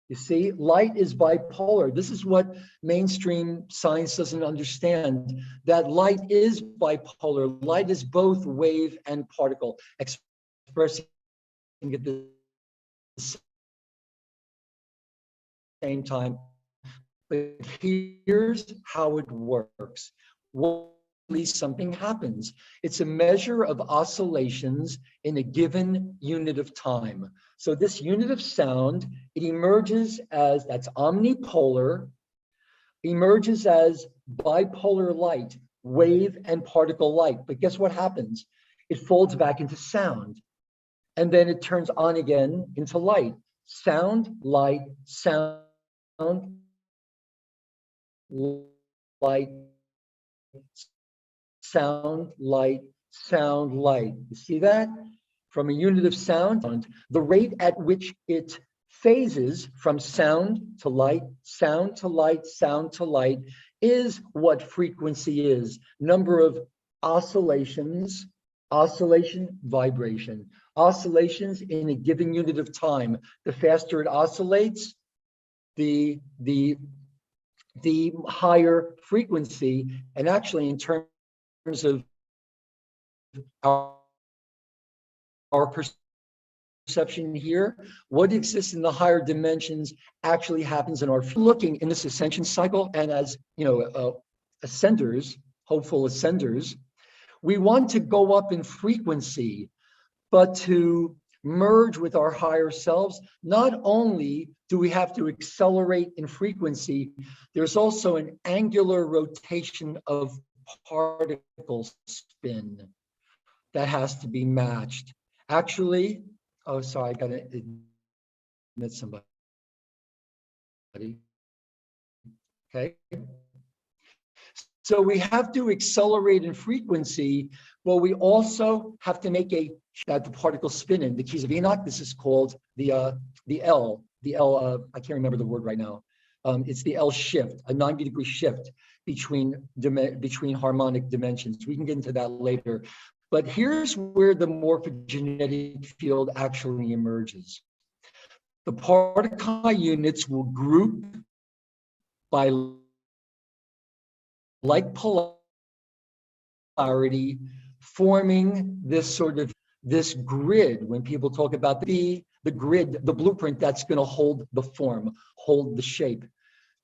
You see, light is bipolar. This is what mainstream science doesn't understand, that light is bipolar. Light is both wave and particle, expressing at the same time. But here's how it works. Something happens. It's a measure of oscillations in a given unit of time. So this unit of sound, it emerges as, that's omnipolar, emerges as bipolar light, wave and particle light. But guess what happens? It folds back into sound. And then it turns on again into light. Sound, light, sound, light, sound, light, sound, light. You see that? From a unit of sound, the rate at which it phases from sound to light, sound to light, sound to light is what frequency is. Number of oscillations, oscillation, vibration. Oscillations in a given unit of time. The faster it oscillates, the higher frequency. And actually in terms of our perception here, what exists in the higher dimensions actually happens in our looking in this ascension cycle. And as you know, ascenders, hopeful ascenders, we want to go up in frequency, but to merge with our higher selves, not only do we have to accelerate in frequency, there's also an angular rotation of particle spin that has to be matched. Actually, oh, sorry, I gotta admit somebody. Okay. So we have to accelerate in frequency, but we also have to make that the particle spin in the keys of Enoch. This is called the L. I can't remember the word right now. it's the L shift, a 90-degree shift between harmonic dimensions. We can get into that later. But here's where the morphogenetic field actually emerges. The particle units will group by like polarity, forming this this grid. When people talk about the grid, the blueprint that's going to hold the form, hold the shape.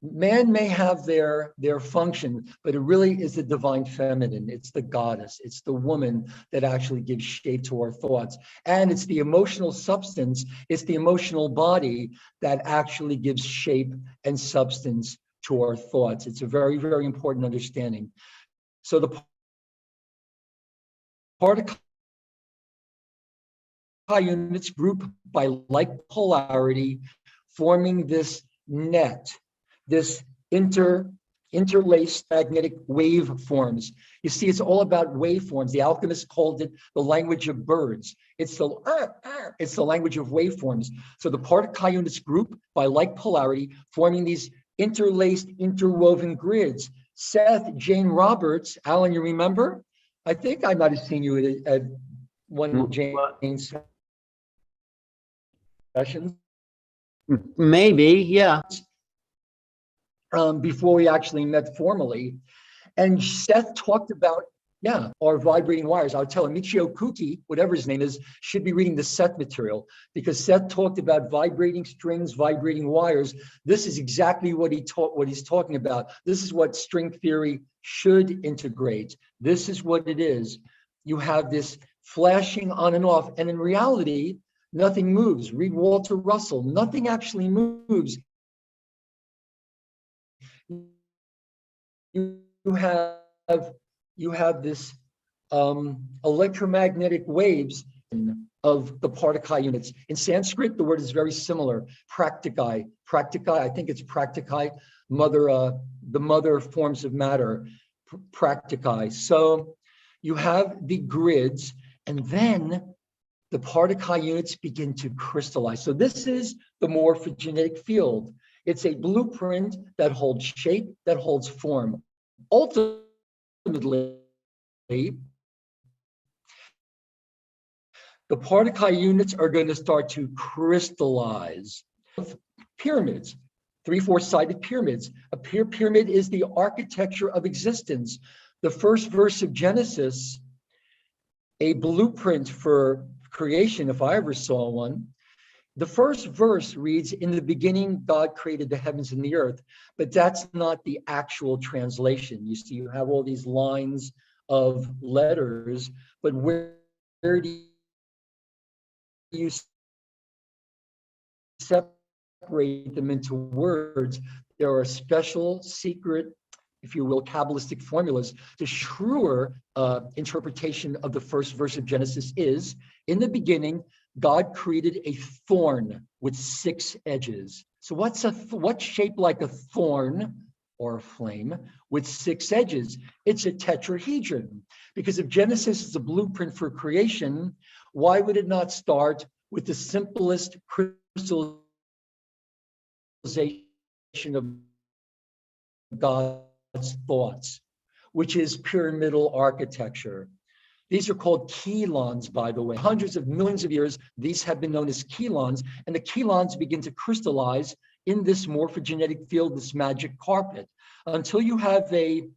Man may have their function, but it really is the divine feminine. It's the goddess. It's the woman that actually gives shape to our thoughts. And it's the emotional substance. It's the emotional body that actually gives shape and substance to our thoughts. It's a very, very important understanding. So the particle units group by like polarity, forming this net, this interlaced magnetic waveforms. You see, it's all about waveforms. The alchemists called it the language of birds. It's the language of waveforms. So the particle units group by like polarity, forming these interlaced, interwoven grids. Seth, Jane Roberts, Alan, you remember? I think I might have seen you at one of Jane's sessions. Maybe, yeah. Before we actually met formally. And Seth talked about, our vibrating wires. I would tell him, Michio Kaku, whatever his name is, should be reading the Seth material, because Seth talked about vibrating strings, vibrating wires. This is exactly what he's talking about. This is what string theory should integrate. This is what it is. You have this flashing on and off, and in reality, nothing moves. Read Walter Russell, nothing actually moves. You have this electromagnetic waves of the particle units. In Sanskrit, the word is very similar. Praktikai, I think it's praktikai, the mother forms of matter, praktikai. So you have the grids, and then the particle units begin to crystallize. So this is the morphogenetic field. It's a blueprint that holds shape, that holds form. Ultimately, the particle units are going to start to crystallize. Pyramids, 3-4-sided pyramids. A pyramid is the architecture of existence. The first verse of Genesis, a blueprint for creation, if I ever saw one. The first verse reads, in the beginning, God created the heavens and the earth, but that's not the actual translation. You see, you have all these lines of letters, but where do you separate them into words? There are special, secret, if you will, Kabbalistic formulas. The truer interpretation of the first verse of Genesis is, in the beginning, God created a thorn with 6 edges. So what's shaped like a thorn or a flame with 6 edges? It's a tetrahedron. Because if Genesis is a blueprint for creation, why would it not start with the simplest crystallization of God's thoughts, which is pyramidal architecture? These are called chelons, by the way. Hundreds of millions of years, these have been known as chelons, and the chelons begin to crystallize in this morphogenetic field, this magic carpet, until you have a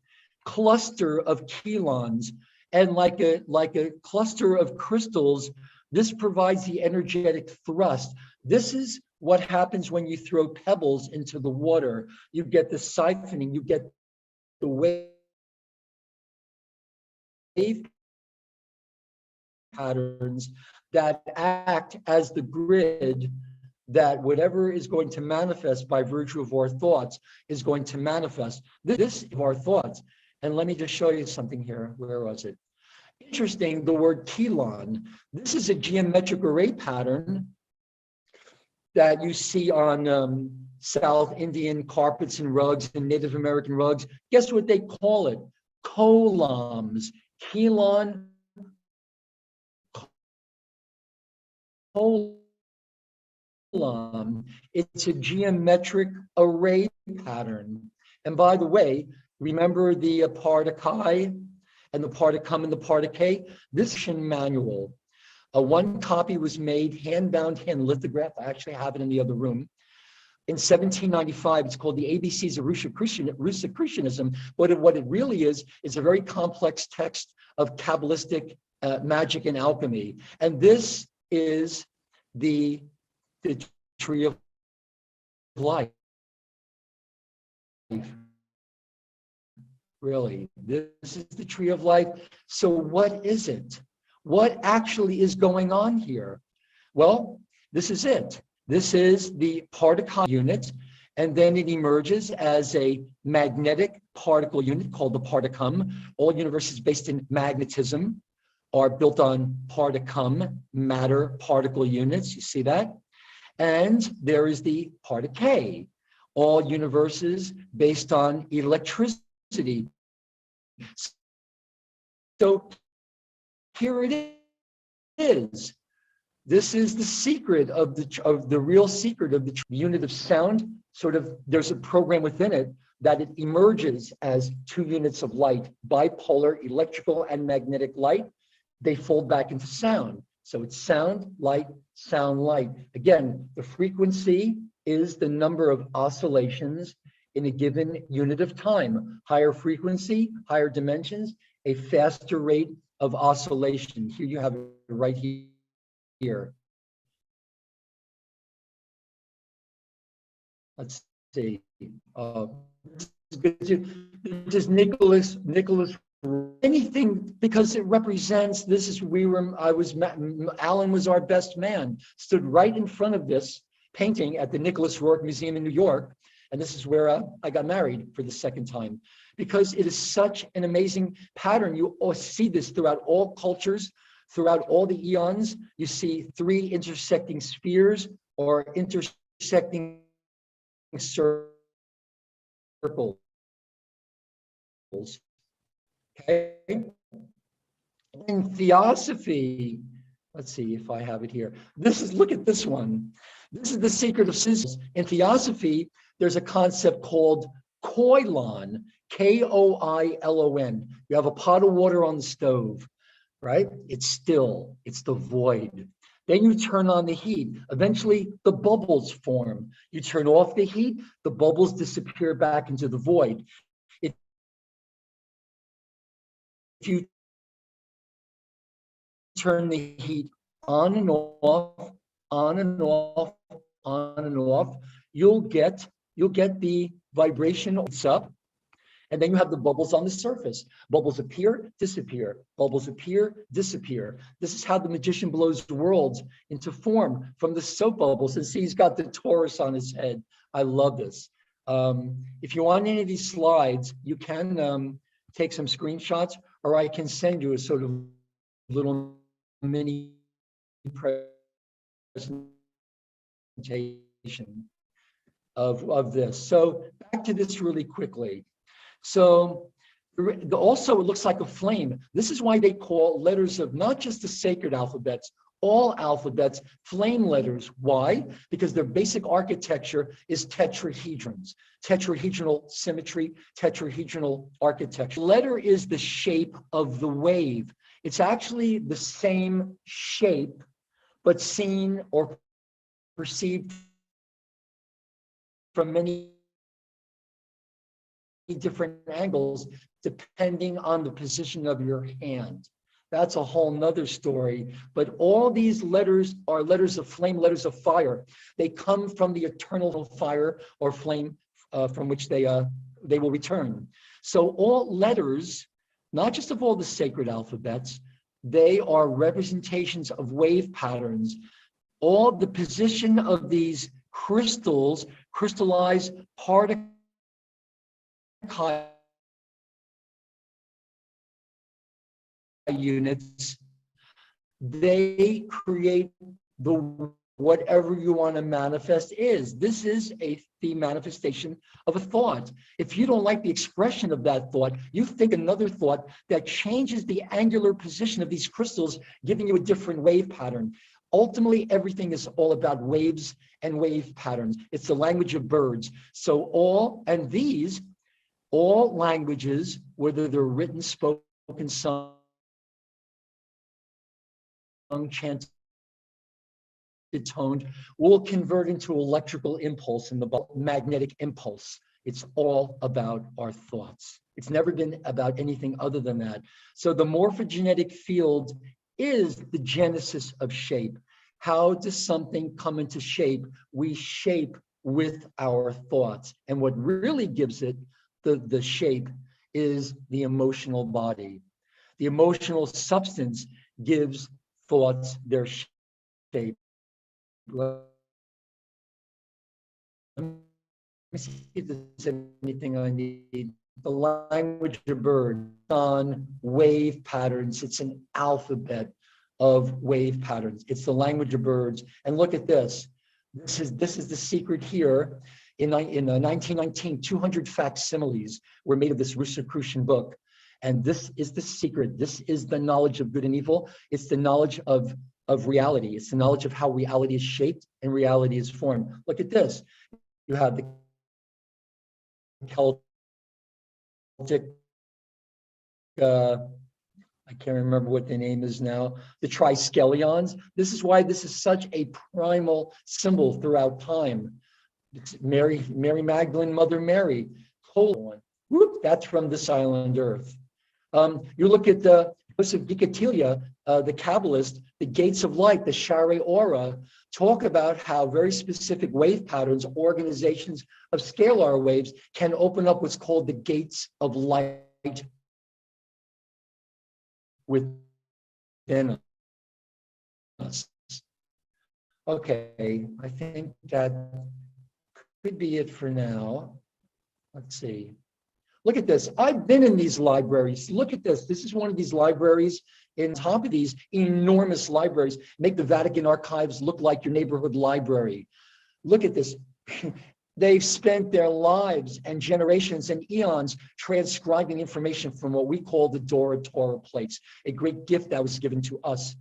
cluster of chelons, and like a cluster of crystals, this provides the energetic thrust. This is what happens when you throw pebbles into the water. You get the siphoning, you get the wave patterns that act as the grid that whatever is going to manifest by virtue of our thoughts is going to manifest. This is our thoughts. And let me just show you something here. Where was it? Interesting, the word chelon. This is a geometric array pattern that you see on South Indian carpets and rugs and Native American rugs. Guess what they call it? Columns. Chelon, It's a geometric array pattern. And by the way, remember the Partakai and the Particum and the Particate? This manual, one copy was made, hand-bound, hand-lithographed. I actually have it in the other room. In 1795, it's called the ABCs of Rosicrucianism. What it really is a very complex text of Kabbalistic magic and alchemy. And this is the tree of life. Really, this is the tree of life. So what is it? What actually is going on here? Well, this is it. This is the particle unit, and then it emerges as a magnetic particle unit called the particum. All universes based in magnetism are built on particum, matter particle units. You see that? And there is the particate. All universes based on electricity. So here it is. This is the secret of the real secret of the unit of sound. Sort of, there's a program within it that it emerges as two units of light, bipolar electrical and magnetic light. They fold back into sound. So it's sound, light, sound, light. Again, the frequency is the number of oscillations in a given unit of time. Higher frequency, higher dimensions, a faster rate of oscillation. Here you have it right here. Let's see. This is Nicholas. Anything, because it represents. This is Alan was our best man. Stood right in front of this painting at the Nicholas Rourke Museum in New York, and this is where I got married for the second time, because it is such an amazing pattern. You all see this throughout all cultures. Throughout all the eons, you see three intersecting spheres or intersecting circles. Okay. In theosophy, let's see if I have it here. Look at this one. This is the secret of scissors. In theosophy, there's a concept called koilon, K-O-I-L-O-N. You have a pot of water on the stove. Right? It's still, it's the void. Then you turn on the heat. Eventually, the bubbles form. You turn off the heat, the bubbles disappear back into the void. If you turn the heat on and off, on and off, on and off, you'll get the vibration. It's up. And then you have the bubbles on the surface. Bubbles appear, disappear. Bubbles appear, disappear. This is how the magician blows the worlds into form from the soap bubbles. And see, he's got the Taurus on his head. I love this. If you want any of these slides, you can take some screenshots, or I can send you a sort of little mini presentation of this. So back to this really quickly. So also it looks like a flame. This is why they call letters of not just the sacred alphabets, all alphabets, flame letters. Why? Because their basic architecture is tetrahedrons, tetrahedral symmetry, tetrahedral architecture. Letter is the shape of the wave. It's actually the same shape, but seen or perceived from many different angles depending on the position of your hand. That's a whole nother story. But all these letters are letters of flame, letters of fire. They come from the eternal fire or flame from which they will return. So all letters, not just of all the sacred alphabets, they are representations of wave patterns. All the position of these crystals, crystallized particles, units, they create the whatever you want to manifest is. This is the manifestation of a thought. If you don't like the expression of that thought, you think another thought that changes the angular position of these crystals, giving you a different wave pattern. Ultimately, everything is all about waves and wave patterns. It's the language of birds. So all languages, whether they're written, spoken, sung, chanted, toned, will convert into electrical impulse and the magnetic impulse. It's all about our thoughts. It's never been about anything other than that. So the morphogenetic field is the genesis of shape. How does something come into shape? We shape with our thoughts. And what really gives it the shape is the emotional body. The emotional substance gives thoughts their shape. Let me see if there's anything I need. The language of birds on wave patterns. It's an alphabet of wave patterns. It's the language of birds. And look at this. This is the secret here. In 1919, 200 facsimiles were made of this Rosicrucian book. And this is the secret. This is the knowledge of good and evil. It's the knowledge of reality. It's the knowledge of how reality is shaped and reality is formed. Look at this. You have the Celtic, I can't remember what the name is now, the triskelions. This is why this is such a primal symbol throughout time. It's Mary Magdalene, Mother Mary, colon. Whoop, that's from this island Earth. You look at the Joseph Gikatilia, the Kabbalist, the gates of light, the Shari Aura, talk about how very specific wave patterns, organizations of scalar waves can open up what's called the gates of light within us. Okay, I think that could be it for now. Let's see. Look at this. I've been in these libraries. Look at this. This is one of these libraries. In top of these enormous libraries, make the Vatican archives look like your neighborhood library. Look at this. They've spent their lives and generations and eons transcribing information from what we call the Dora Torah plates, a great gift that was given to us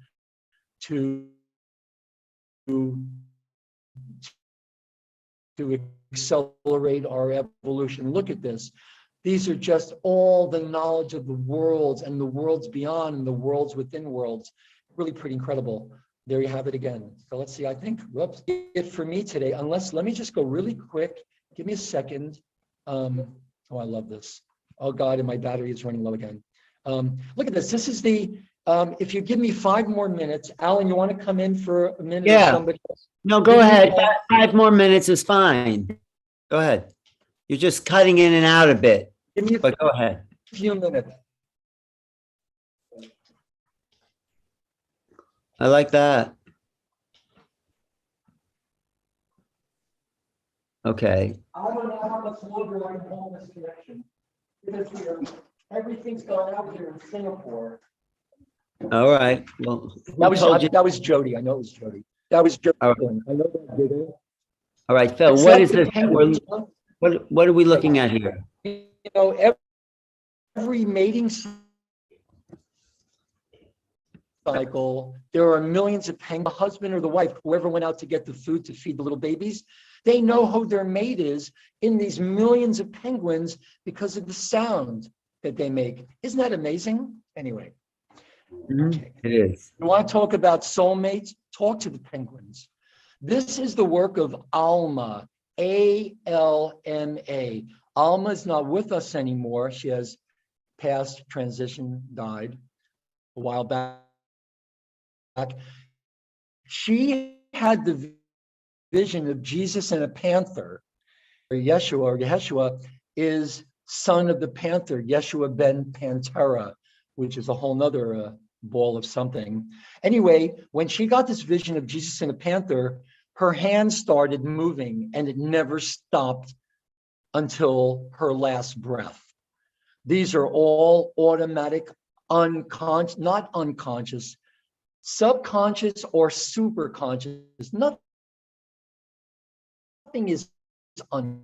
to accelerate our evolution. Look at this. These are just all the knowledge of the worlds and the worlds beyond and the worlds within worlds. Really pretty incredible. There you have it again. So let's see, I think, whoops, it for me today, unless, let me just go really quick. Give me a second. Oh, I love this. Oh God, and my battery is running low again. Look at this. This is the, if you give me 5 more minutes, Alan, you want to come in for a minute? Yeah. Or somebody else? No, go ahead. 5 more minutes is fine. Go ahead. You're just cutting in and out a bit, but go ahead. Few minutes. I like that. Okay. I don't know how much longer I can hold this connection. Because everything's gone out here in Singapore. All right. Well, That was Jodi. I know it was Jodi. That was Jodi. All I know that did it. All right, Phil, what is this? What are we looking at here? You know, every mating cycle, there are millions of penguins, the husband or the wife, whoever went out to get the food to feed the little babies, they know who their mate is in these millions of penguins because of the sound that they make. Isn't that amazing? Anyway. Okay. It is. You want to talk about soulmates? Talk to the penguins. This is the work of Alma, A-L-M-A. Alma is not with us anymore. She has passed, transition, died a while back. She had the vision of Jesus and a panther. Yeshua is son of the panther, Yeshua ben Pantera, which is a whole nother ball of something. Anyway, when she got this vision of Jesus and a panther, her hand started moving and it never stopped until her last breath. These are all automatic, unconscious, not unconscious, subconscious or superconscious. Nothing is unconscious.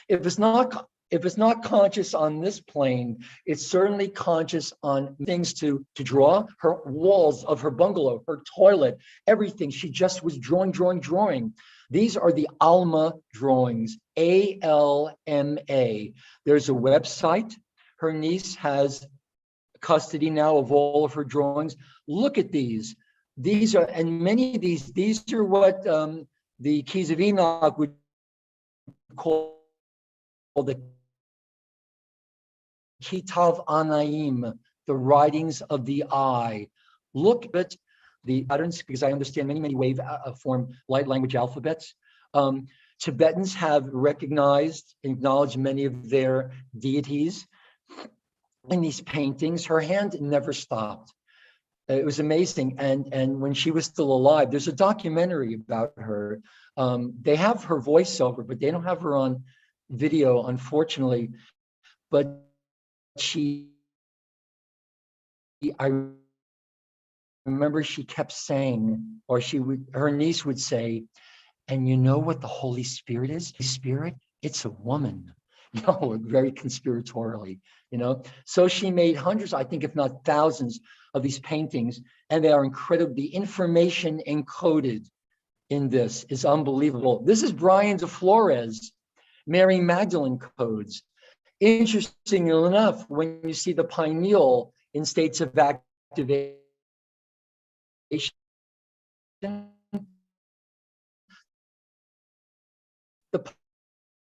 If it's not if it's not conscious on this plane, it's certainly conscious on things to draw. Her walls of her bungalow, her toilet, everything. She just was drawing. These are the Alma drawings, ALMA. There's a website. Her niece has custody now of all of her drawings. Look at these. These are, and many of these are what the Keys of Enoch would call the Kitav Anaim, the writings of the eye. Look at the patterns, because I understand many wave form light language alphabets. Tibetans have recognized and acknowledged many of their deities in these paintings. Her hand never stopped. It was amazing. And when she was still alive, there's a documentary about her. They have her voiceover, but they don't have her on video, unfortunately. But I remember she kept saying, or her niece would say, and you know what the Holy Spirit is? The Spirit, it's a woman. Very conspiratorially, So she made hundreds, I think, if not thousands of these paintings, and they are incredible. The information encoded in this is unbelievable. This is Brian de Flores, Mary Magdalene codes. Interestingly enough, when you see the pineal in states of activation, the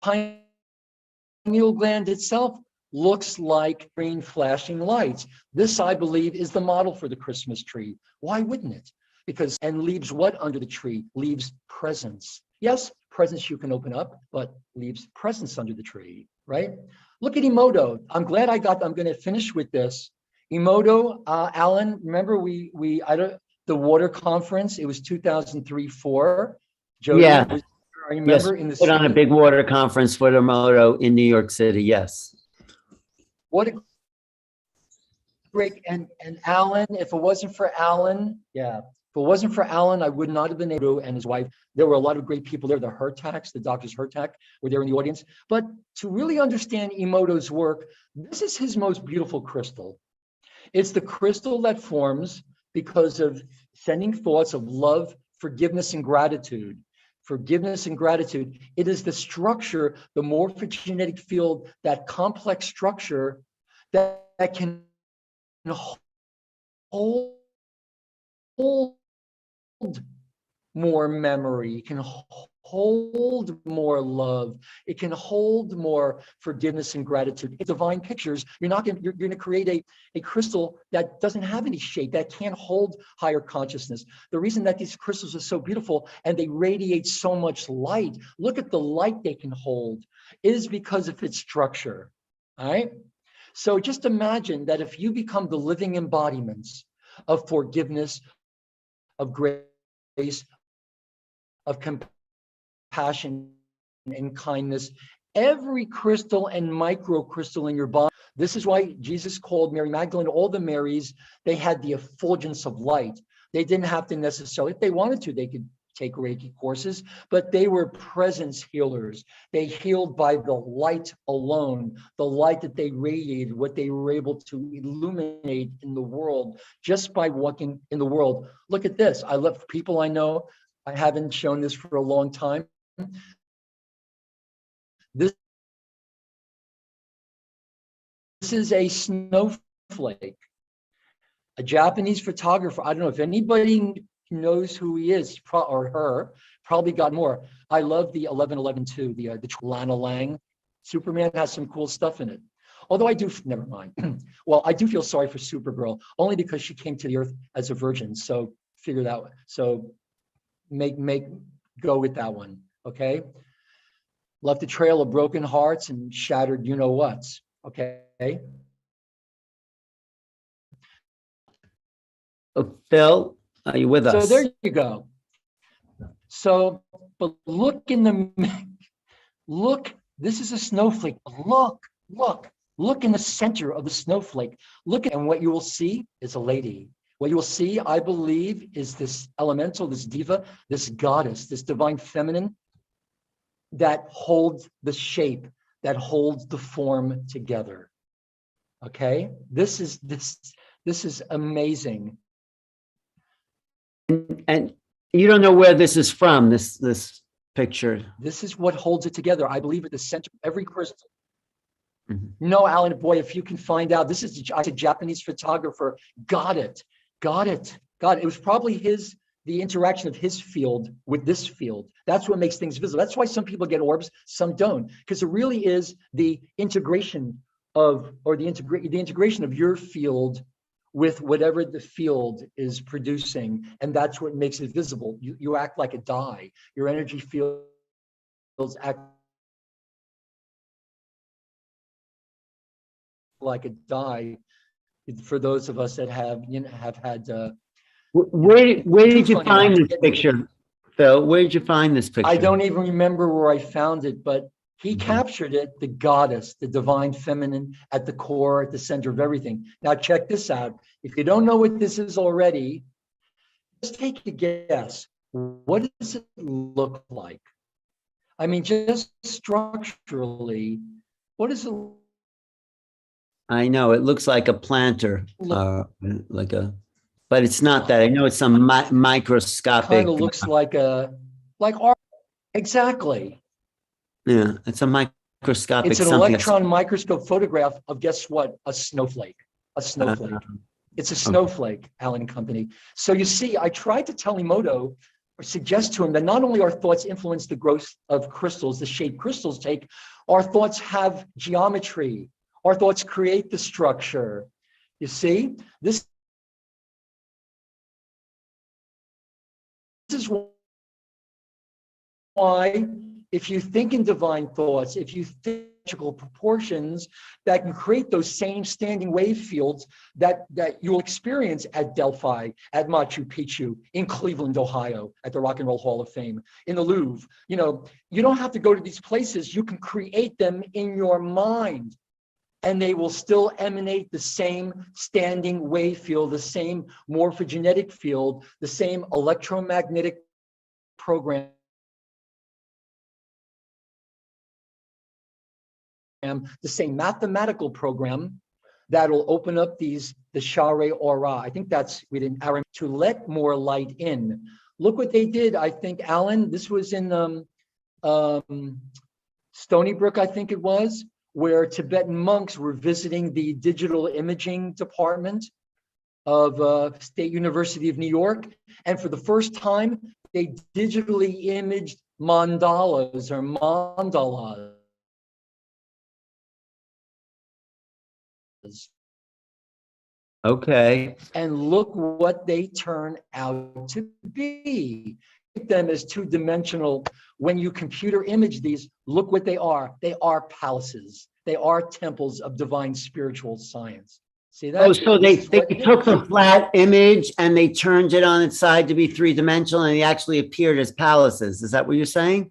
pineal gland itself looks like green flashing lights. This, I believe, is the model for the Christmas tree. Why wouldn't it? And leaves what under the tree? Leaves presence. Yes, presence you can open up, but leaves presence under the tree, right? Look at Emoto. I'm glad I'm going to finish with this. Emoto, Alan, remember the water conference? It was 2003-04. Jodi, yeah. I remember in the put on a big water conference for Emoto in New York City. Yes. What a great, and Alan, if it wasn't for Alan, I would not have been able to, and his wife. There were a lot of great people there. The Hertaks, the doctors Hertak were there in the audience. But to really understand Emoto's work, this is his most beautiful crystal. It's the crystal that forms because of sending thoughts of love, forgiveness, and gratitude. Forgiveness and gratitude. It is the structure, the morphogenetic field, that complex structure that can hold more memory, it can hold more love, it can hold more forgiveness and gratitude. It's divine pictures. You're going to create a crystal that doesn't have any shape, that can't hold higher consciousness. The reason that these crystals are so beautiful and they radiate so much light, look at the light they can hold, is because of its structure. All right. So just imagine that if you become the living embodiments of forgiveness, of grace, of compassion and kindness, every crystal and micro crystal in your body. This is why Jesus called Mary Magdalene, all the Marys, they had the effulgence of light. They didn't have to necessarily, if they wanted to, they could take Reiki courses, but they were presence healers. They healed by the light alone, the light that they radiated, what they were able to illuminate in the world just by walking in the world. Look at this. I love people I know. I haven't shown this for a long time. This is a snowflake. A Japanese photographer. I don't know if anybody knows who he is, or her, probably got more. I love the 11/11/2, the Lana Lang. Superman has some cool stuff in it. Although I do, never mind. Well, I do feel sorry for Supergirl, only because she came to the earth as a virgin. So figure that one. So go with that one, okay? Left a trail of broken hearts and shattered you-know-whats, okay? Oh, Phil, are you with us? So there you go. So, but look in this is a snowflake. Look in the center of the snowflake. And what you will see is a lady. What you will see, I believe, is this elemental, this diva, this goddess, this divine feminine that holds the shape, that holds the form together. Okay, this is amazing. And you don't know where this is from, this picture. This is what holds it together. I believe at the center of every crystal. Mm-hmm. No, Alan, boy, if you can find out, this is a Japanese photographer. Got it. It was probably the interaction of his field with this field. That's what makes things visible. That's why some people get orbs, some don't, because it really is the integration of, or the integration of your field with whatever the field is producing, and that's what makes it visible. You act like a die. Your energy fields act like a die. For those of us that have had. Where did you find this picture, Phil? Where did you find this picture? I don't even remember where I found it, but he captured it, the goddess, the divine feminine at the core, at the center of everything. Now check this out. If you don't know what this is already, just take a guess. What does it look like? I mean, just structurally, what is it? I know it looks like a planter, but it's not that. I know it's some microscopic. Kind of looks like exactly. Yeah, it's a microscopic. It's an electron microscope photograph of, guess what? A snowflake. It's a snowflake, Alan and Company. So you see, I tried to tell Emoto, or suggest to him, that not only our thoughts influence the growth of crystals, the shape crystals take, our thoughts have geometry. Our thoughts create the structure. You see, this is why, if you think in divine thoughts, if you think in proportions, that can create those same standing wave fields that you'll experience at Delphi, at Machu Picchu, in Cleveland, Ohio, at the Rock and Roll Hall of Fame, in the Louvre. You know, you don't have to go to these places. You can create them in your mind, and they will still emanate the same standing wave field, the same morphogenetic field, the same electromagnetic program, the same mathematical program that'll open up the Share Aura. I think that's within Aram, to let more light in. Look what they did. I think, Alan, this was in Stony Brook, I think it was, where Tibetan monks were visiting the digital imaging department of State University of New York. And for the first time, they digitally imaged mandalas or mandalas. Okay. And look what they turn out to be. Them as two-dimensional. When you computer image these, look what they are. They are palaces. They are temples of divine spiritual science. See that? Oh, so they took the flat image and they turned it on its side to be three-dimensional, and they actually appeared as palaces. Is that what you're saying?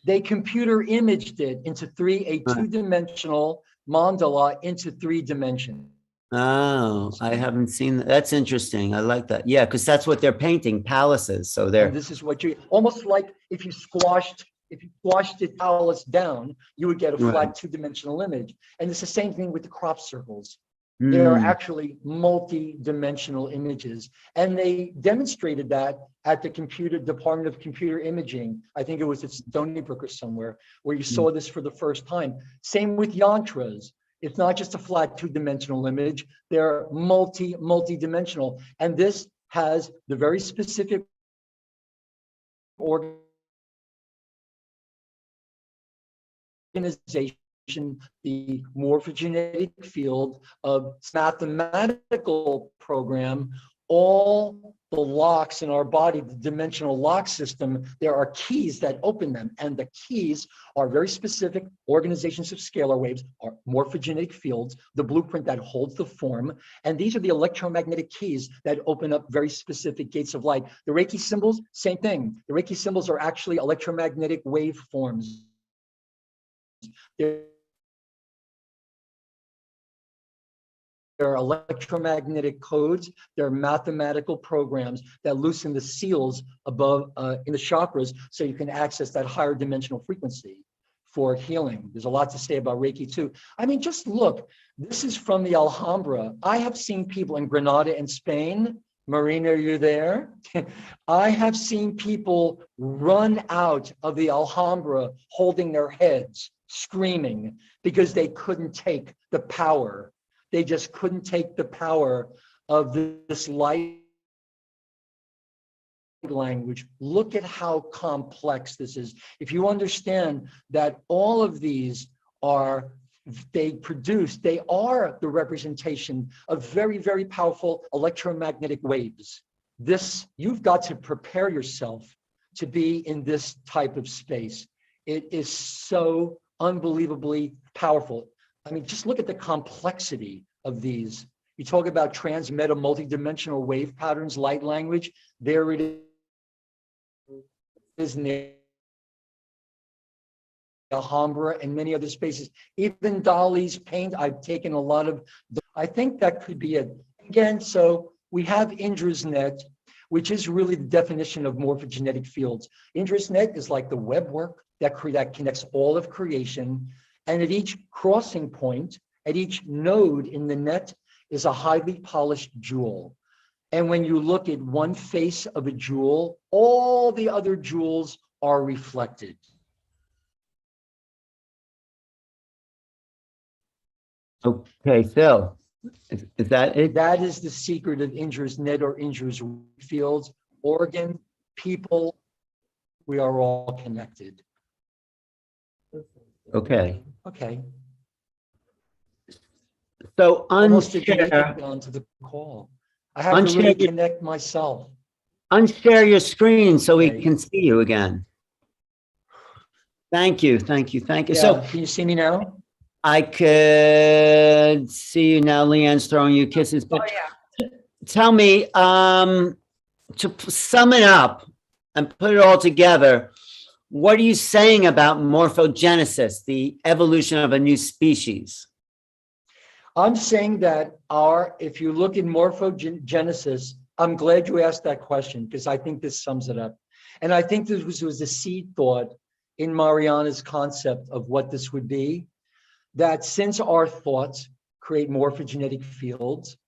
They computer imaged it into a two-dimensional mandala into 3 dimensions. Oh, I haven't seen that. That's interesting. I like that. Yeah, because that's what they're painting, palaces. So they're. And this is what you, almost like if you squashed the palace down, you would get a flat two-dimensional image. And it's the same thing with the crop circles. They are actually multi-dimensional images. And they demonstrated that at the Department of Computer Imaging. I think it was at Stony Brook or somewhere, where you saw this for the first time. Same with yantras. It's not just a flat two-dimensional image. They're multi-dimensional. And this has the very specific organization, the morphogenetic field of mathematical program, all the locks in our body, the dimensional lock system, there are keys that open them. And the keys are very specific organizations of scalar waves, are morphogenetic fields, the blueprint that holds the form. And these are the electromagnetic keys that open up very specific gates of light. The Reiki symbols, same thing. The Reiki symbols are actually electromagnetic waveforms. They're electromagnetic codes. They're mathematical programs that loosen the seals above in the chakras so you can access that higher dimensional frequency. for healing. There's a lot to say about Reiki too. I mean, just look, this is from the Alhambra. I have seen people in Granada and Spain. Marina, are you there? I have seen people run out of the Alhambra holding their heads, screaming, because they couldn't take the power. They just couldn't take the power of this light language. Look at how complex this is. If you understand that all of these are, they are the representation of very, very powerful electromagnetic waves. This, you've got to prepare yourself to be in this type of space. It is so unbelievably powerful. I mean, just look at the complexity of these. You talk about transmeta multidimensional wave patterns, light language. There it is in the Alhambra and many other spaces. Even Dali's paint, I've taken a lot of, I think that could be it. Again, so we have Indra's net, which is really the definition of morphogenetic fields. Indra's net is like the web work that connects all of creation. And at each crossing point, at each node in the net is a highly polished jewel. And when you look at one face of a jewel, all the other jewels are reflected. Okay, Phil, is that it? That is the secret of Indra's net or Indra's fields. Organ, people, we are all connected. Okay. Okay. So Almost to unshare, get onto the call. I have to really connect myself. unshare your screen so we Okay. can see you again. Thank you, thank you, thank you. Yeah, So can you see me now? I could see you now. Leanne's throwing you kisses, but tell me, to sum it up and put it all together, what are you saying about morphogenesis, the evolution of a new species? I'm saying that if you look in morphogenesis, I'm glad you asked that question because I think this sums it up. And I think this was the seed thought in Mariana's concept of what this would be, that since our thoughts create morphogenetic fields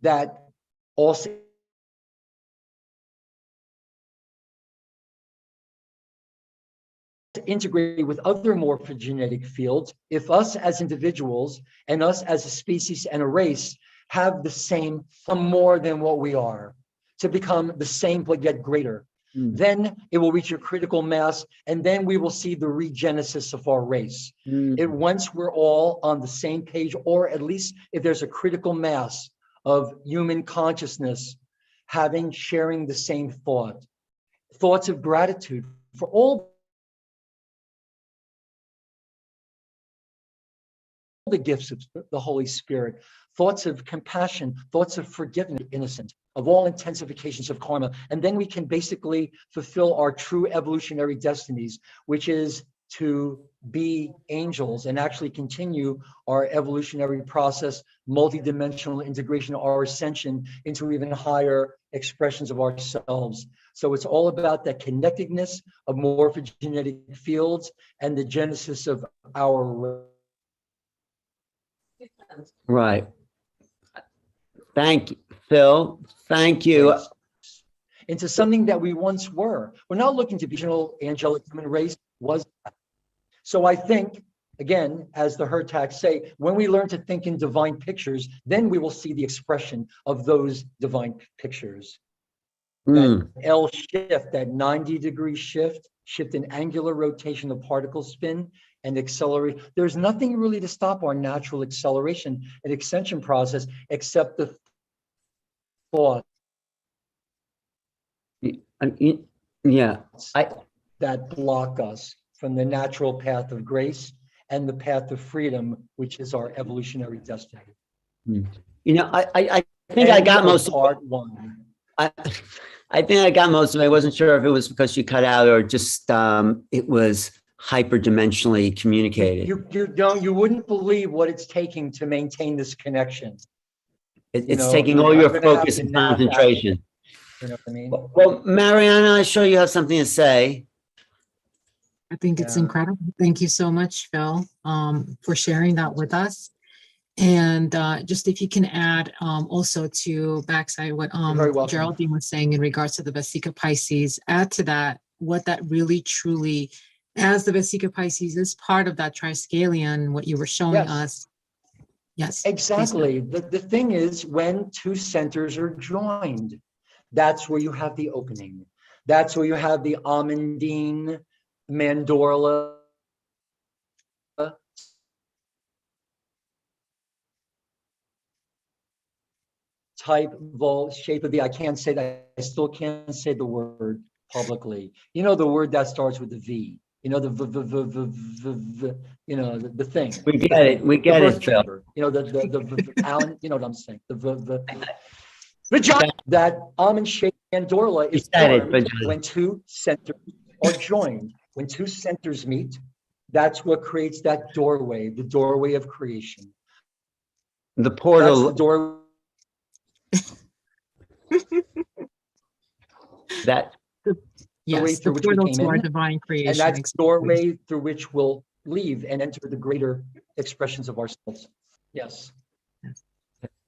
that also integrate with other morphogenetic fields, if us as individuals and us as a species and a race have the same, more than what we are, to become the same but yet greater, then it will reach a critical mass, and then we will see the regenesis of our race. Once we're all on the same page, or at least if there's a critical mass of human consciousness sharing the same thoughts of gratitude for all the gifts of the Holy Spirit, thoughts of compassion, thoughts of forgiveness, innocent, of all intensifications of karma. And then we can basically fulfill our true evolutionary destinies, which is to be angels and actually continue our evolutionary process, multidimensional integration, our ascension into even higher expressions of ourselves. So it's all about that connectedness of morphogenetic fields and the genesis of our. Right. Thank you, Phil. Thank you. Into something that we once were. We're not looking to be angelic human race was. So I think, again, as the Hertags say, when we learn to think in divine pictures, then we will see the expression of those divine pictures. That L shift, that 90-degree shift in angular rotation of particle spin and accelerate. There's nothing really to stop our natural acceleration and extension process except the thought. Yeah, that block us from the natural path of grace and the path of freedom, which is our evolutionary destiny. You know, I think I got most of part one. I think I got most of it. I wasn't sure if it was because you cut out or just it was hyperdimensionally communicated. You wouldn't believe what it's taking to maintain this connection. It's taking all your focus and concentration. You know what I mean? Well, Mariana, I'm sure you have something to say. I think it's Yeah. incredible. Thank you so much, Phil, for sharing that with us. And just if you can add also to backside what very welcome. Geraldine was saying in regards to the Vesica Pisces, add to that what that really truly, as the Vesica Pisces is part of that triskelion, what you were showing Yes. us. Yes. Exactly. The thing is, when two centers are joined, that's where you have the opening. That's where you have the almondine, mandorla, type, shape of the, I can't say that, I still can't say the word publicly. You know, the word that starts with the V, you know, you know, the thing. We get it. We get it, Phil. You know, Alan, you know what I'm saying? The vagina, that almond-shaped mandorla is formed when two centers are joined. When two centers meet, that's what creates that doorway, the doorway of creation. The portal. That's the door. That. Yes, the portal to our divine creation. And that's the doorway through which we'll leave and enter the greater expressions of ourselves. Yes.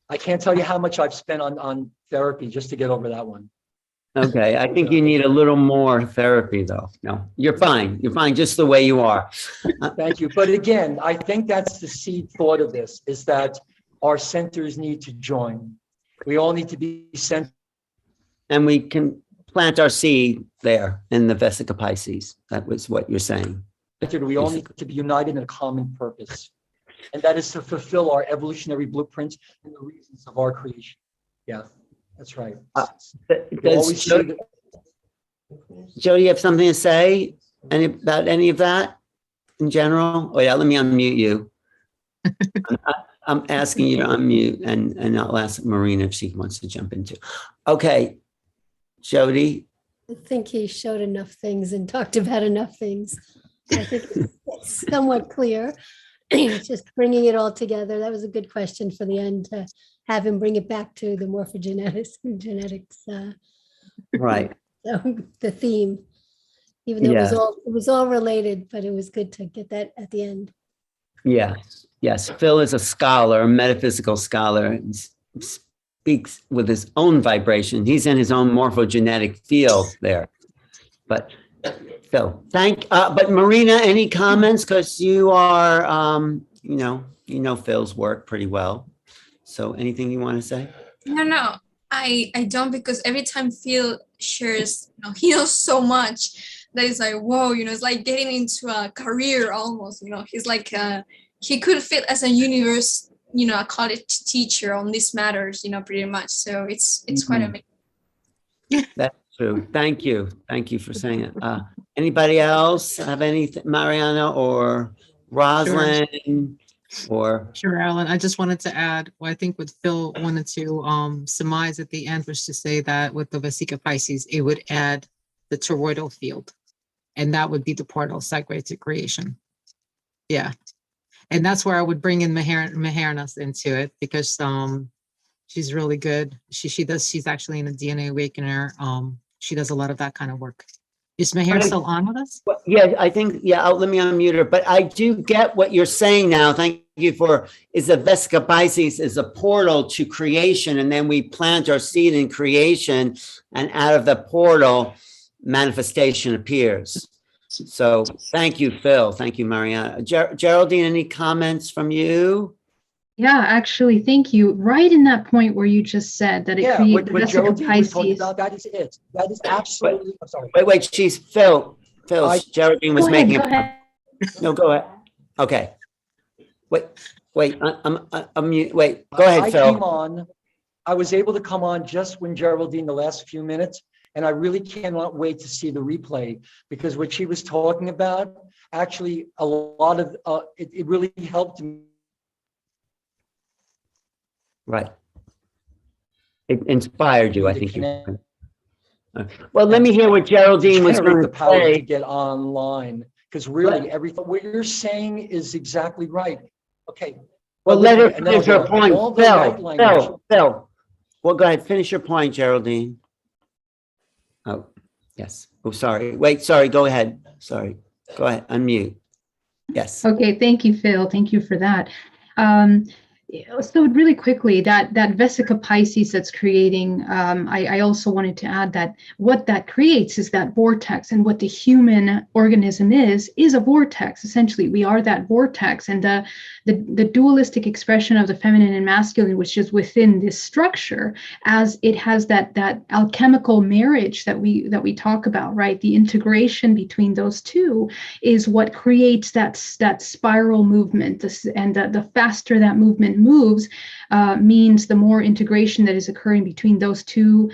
I can't tell you how much I've spent on therapy just to get over that one. Okay, I think you need a little more therapy though. No, you're fine. You're fine just the way you are. Thank you. But again, I think that's the seed thought of this, is that our centers need to join. We all need to be centered. And we can plant our seed there in the Vesica Pisces. That was what you're saying. We all need to be united in a common purpose. And that is to fulfill our evolutionary blueprints and the reasons of our creation. Yeah, that's right. Jodi, you have something to say about any of that in general? Oh yeah, let me unmute you. I'm asking you to unmute, and I'll ask Marina if she wants to jump into. Okay, Jodi. I think he showed enough things and talked about enough things. I think it's somewhat clear. Just bringing it all together. That was a good question for the end, to have him bring it back to the genetics. Right. So the theme, even though it was all related, but it was good to get that at the end. Yes. Yes. Phil is a scholar, a metaphysical scholar, and speaks with his own vibration. He's in his own morphogenetic field there. But Phil, but Marina, any comments? Because you are, you know Phil's work pretty well. So anything you want to say? No, I don't, because every time Phil shares, he knows so much that it's like, whoa, it's like getting into a career almost, he's like, he could fit as a a college teacher on these matters, pretty much. So it's quite amazing. That's true. Thank you. Thank you for saying it. Anybody else have anything, Mariana or Rosalind? Sure, Alan. I just wanted to add, I think what Phil wanted to surmise at the end was to say that with the Vesica Pisces, it would add the toroidal field, and that would be the portal segue to creation. Yeah. And that's where I would bring in Marina into it, because she's really good. She's actually in a DNA Awakener. She does a lot of that kind of work. Is Meher still on with us? Yeah, I think, let me unmute her. But I do get what you're saying now. Thank you is the Vesica Pisces is a portal to creation, and then we plant our seed in creation, and out of the portal, manifestation appears. So thank you, Phil. Thank you, Mariana. Geraldine, any comments from you? Yeah, actually, thank you. Right in that point where you just said that it creates the Vesica Pisces. That is it. That is absolutely. I'm sorry. Wait. She's Phil. Geraldine was making. Go ahead. No, go ahead. Okay. Wait. I'm mute. Wait. Go ahead, Phil. I was able to come on just when Geraldine, the last few minutes, and I really cannot wait to see the replay, because what she was talking about, actually, a lot of it really helped me. Right. It inspired you, I think. Well, let me hear what Geraldine was going to say. To get online, because really everything what you're saying is exactly right. Okay. Well, let her finish her point. Phil. Well, go ahead. Finish your point, Geraldine. Oh, yes. Oh, sorry. Wait, sorry. Go ahead. Sorry. Go ahead, unmute. Yes. Okay, thank you, Phil. Thank you for that. So really quickly, that Vesica Pisces that's creating, I also wanted to add that what that creates is that vortex, and what the human organism is a vortex. Essentially, we are that vortex, and the dualistic expression of the feminine and masculine, which is within this structure, as it has that alchemical marriage that we talk about, right? The integration between those two is what creates that spiral movement, and the faster that movement moves means the more integration that is occurring between those two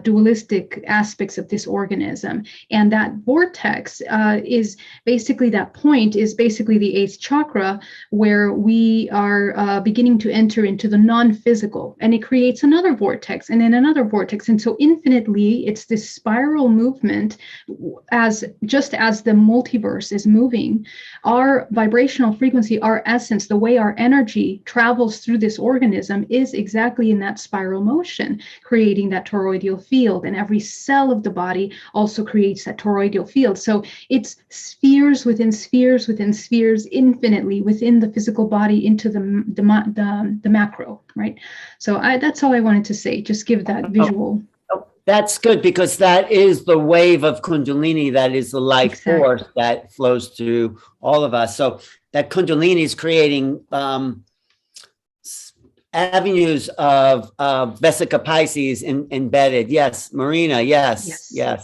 dualistic aspects of this organism. And that vortex is basically, that point is basically the 8th chakra, where we are beginning to enter into the non-physical, and it creates another vortex and then another vortex. And so infinitely, it's this spiral movement, just as the multiverse is moving, our vibrational frequency, our essence, the way our energy travels through this organism is exactly in that spiral motion, creating that toroidal field. And every cell of the body also creates that toroidal field. So it's spheres within spheres within spheres, infinitely within the physical body into the macro, right? So that's all I wanted to say. Just give that visual. That's good, because that is the wave of Kundalini. That is the life force that flows through all of us. So that Kundalini is creating avenues of Vesica Pisces embedded. Yes, Marina. Yes. I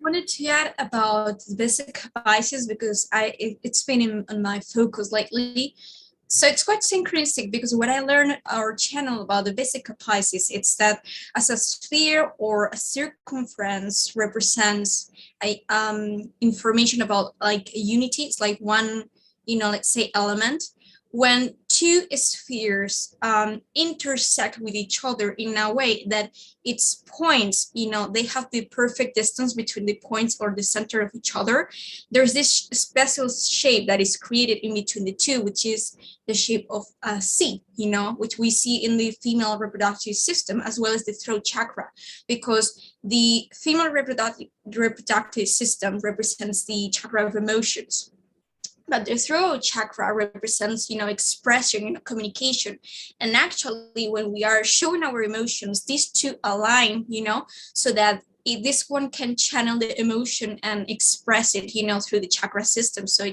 wanted to add about Vesica Pisces, because it's been in my focus lately. So it's quite synchronistic, because what I learned our channel about the Vesica Pisces, it's that as a sphere or a circumference represents information about like unity. It's like one, let's say element. When two spheres intersect with each other in a way that its points, they have the perfect distance between the points or the center of each other, there's this special shape that is created in between the two, which is the shape of a C, which we see in the female reproductive system, as well as the throat chakra, because the female reproductive system represents the chakra of emotions. But the throat chakra represents, expression, communication. And actually, when we are showing our emotions, these two align, so that this one can channel the emotion and express it, through the chakra system. So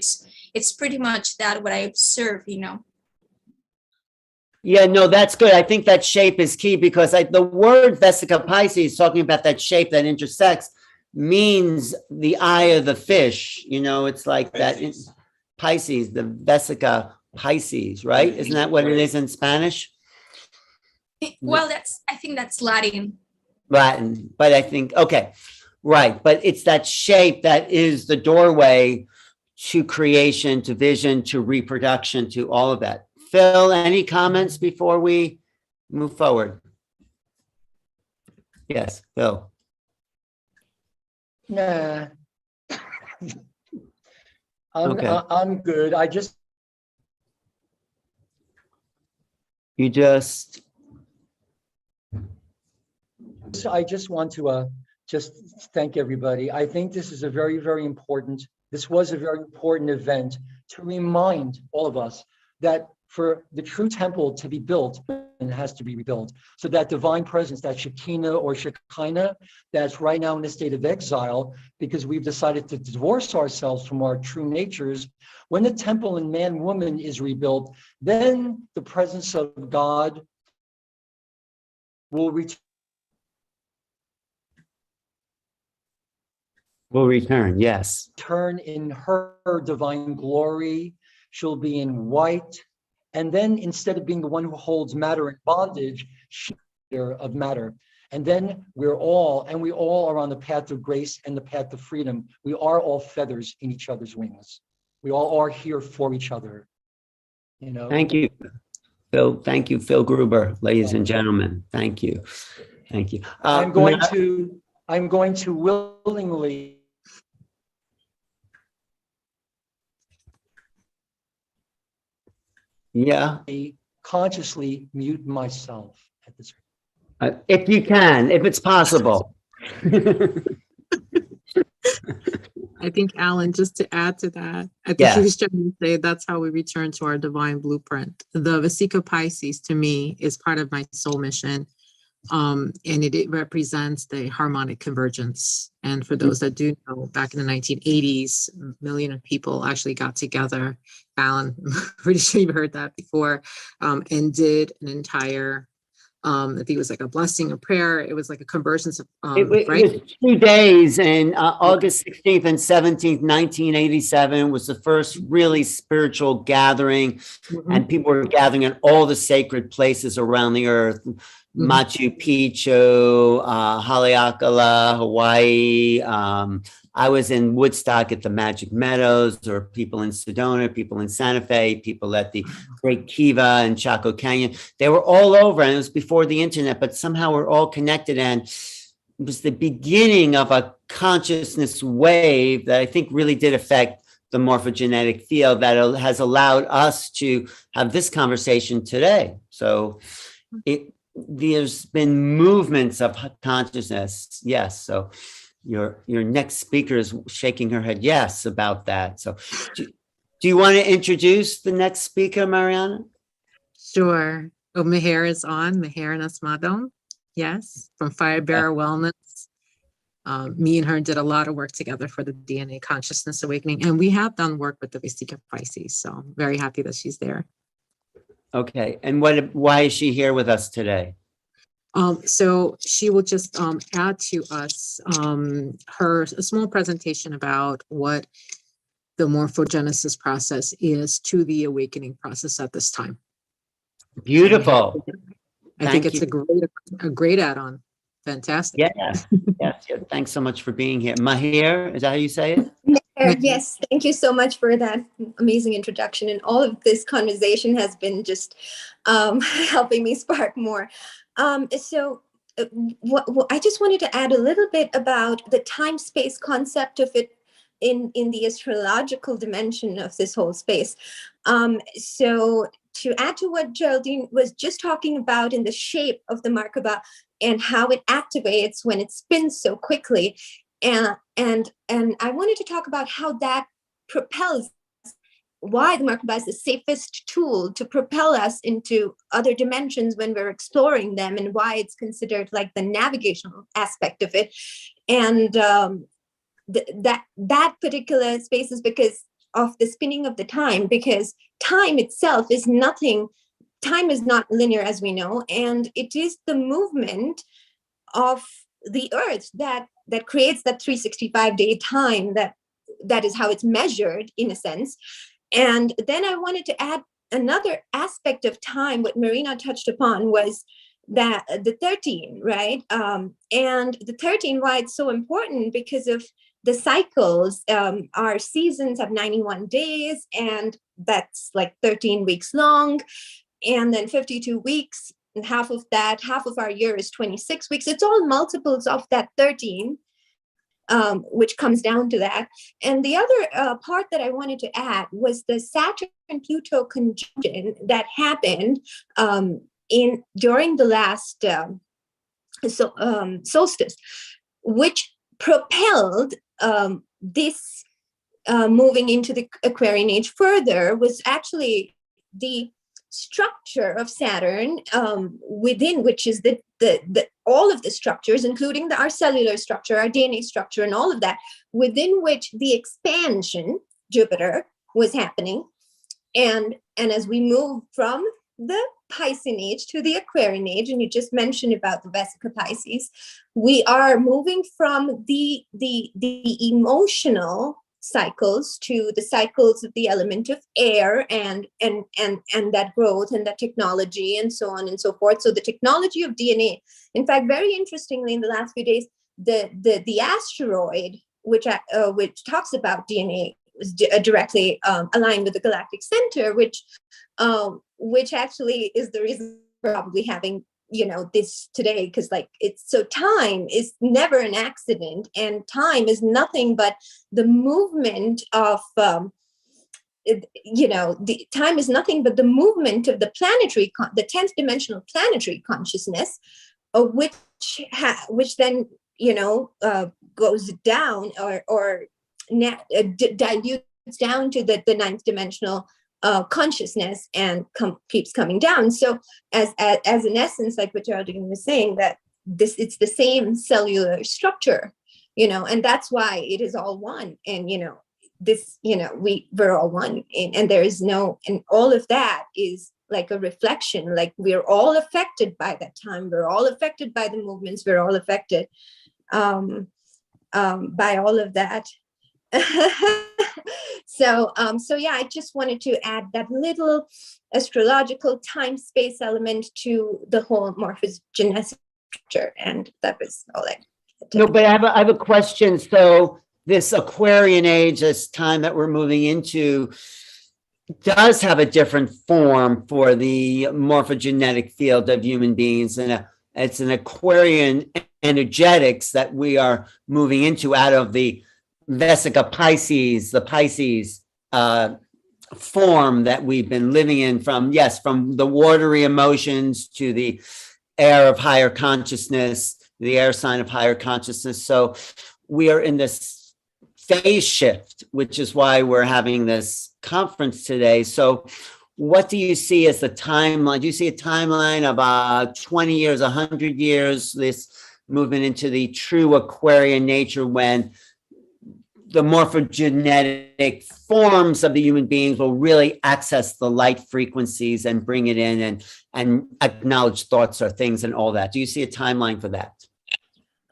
it's pretty much that what I observe, Yeah, no, that's good. I think that shape is key, because the word Vesica Pisces, talking about that shape that intersects, means the eye of the fish. It's like that. Pisces, the Vesica Pisces, right? Isn't that what it is in Spanish? Well, I think that's Latin. Latin, but I think, okay, right. But it's that shape that is the doorway to creation, to vision, to reproduction, to all of that. Phil, any comments before we move forward? Yes, Phil. Nah. I'm good. I just want to just thank everybody. I think this is a very, very important, this was a very important event to remind all of us that for the true temple to be built, it has to be rebuilt. So that divine presence, that Shekinah or Shekinah, that's right now in a state of exile, because we've decided to divorce ourselves from our true natures. When the temple in man, woman is rebuilt, then the presence of God will return. Will return, yes. Turn in her divine glory. She'll be in white. And then instead of being the one who holds matter in bondage, she's of matter. And then we all are on the path of grace and the path of freedom. We are all feathers in each other's wings. We all are here for each other. Thank you, Phil. Thank you, Phil Gruber, ladies and gentlemen. Thank you. Thank you. I'm going to willingly consciously mute myself at this point. If you can, if it's possible. I think, Alan, just to add to that, I think Yeah. he was trying to say that's how we return to our divine blueprint. The Vesica Pisces, to me, is part of my soul mission. And it represents the harmonic convergence. And for those that do know, back in the 1980s, a million of people actually got together. Alan, I'm pretty sure you've heard that before, and did an entire, I think it was like a blessing, a prayer. It was like a convergence of, It right? was 2 days, and August 16th and 17th, 1987 was the first really spiritual gathering, and people were gathering in all the sacred places around the earth. Machu Picchu, Haleakala, Hawaii. I was in Woodstock at the Magic Meadows. There were people in Sedona, people in Santa Fe, people at the Great Kiva and Chaco Canyon. They were all over, and it was before the internet, but somehow we're all connected. And it was the beginning of a consciousness wave that I think really did affect the morphogenetic field that has allowed us to have this conversation today. So there's been movements of consciousness. Yes. So your next speaker is shaking her head yes about that. So do you want to introduce the next speaker, Mariana? Sure. Oh, Meher is on, Meher Nasmadon. Yes, from Fire Bearer Wellness. Me and her did a lot of work together for the DNA Consciousness Awakening, and we have done work with the Vesica Pisces. So I'm very happy that she's there. Okay, and why is she here with us today? So she will just add to us a small presentation about what the morphogenesis process is to the awakening process at this time. Beautiful. I think it's a great add-on. Fantastic. Yes. Thanks so much for being here. Mahir, is that how you say it? Yes, thank you so much for that amazing introduction. And all of this conversation has been just helping me spark more. I just wanted to add a little bit about the time-space concept of it in the astrological dimension of this whole space. So to add to what Geraldine was just talking about in the shape of the Merkaba and how it activates when it spins so quickly, and I wanted to talk about how that propels, why the Merkaba is the safest tool to propel us into other dimensions when we're exploring them, and why it's considered like the navigational aspect of it. And that particular space is because of the spinning of the time, because time itself is nothing. Time is not linear, as we know, and it is the movement of the earth that creates that 365-day time, that is how it's measured in a sense. And then I wanted to add another aspect of time. What Marina touched upon was that the 13, right? And the 13, why it's so important, because of the cycles. Our seasons have 91 days, and that's like 13 weeks long, and then 52 weeks, and half of our year is 26 weeks. It's all multiples of that 13, which comes down to that. And the other part that I wanted to add was the Saturn-Pluto conjunction that happened during the last solstice, which propelled this moving into the Aquarian age further. Was actually the structure of Saturn, within which is the all of the structures, including our cellular structure, our DNA structure, and all of that, within which the expansion, Jupiter, was happening. And as we move from the Piscean age to the Aquarian age, and you just mentioned about the Vesica Pisces, we are moving from the emotional cycles to the cycles of the element of air and that growth and that technology and so on and so forth. So the technology of DNA, in fact, very interestingly, in the last few days, the asteroid which talks about DNA was directly aligned with the galactic center, which actually is the reason for probably having this today, because time is never an accident, and time is nothing but the movement of time is nothing but the movement of the planetary the 10th dimensional planetary consciousness, which then goes down or dilutes down to the ninth dimensional consciousness and keeps coming down. So as in essence, like what Geraldine was saying, that it's the same cellular structure, and that's why it is all one. And we're all one, and there is no, and all of that is like a reflection, like we're all affected by that time, we're all affected by the movements, we're all affected by all of that. So yeah, I just wanted to add that little astrological time space element to the whole morphogenesis structure, and that was all I. No, but I have a question. So this Aquarian age, this time that we're moving into, does have a different form for the morphogenetic field of human beings, and it's an Aquarian energetics that we are moving into out of the Vesica Pisces, the Pisces form that we've been living in from the watery emotions to the air of higher consciousness, the air sign of higher consciousness. So we are in this phase shift, which is why we're having this conference today. So what do you see as the timeline? Do you see a timeline of 20 years, 100 years, this movement into the true Aquarian nature, when the morphogenetic forms of the human beings will really access the light frequencies and bring it in and acknowledge thoughts or things and all that? Do you see a timeline for that?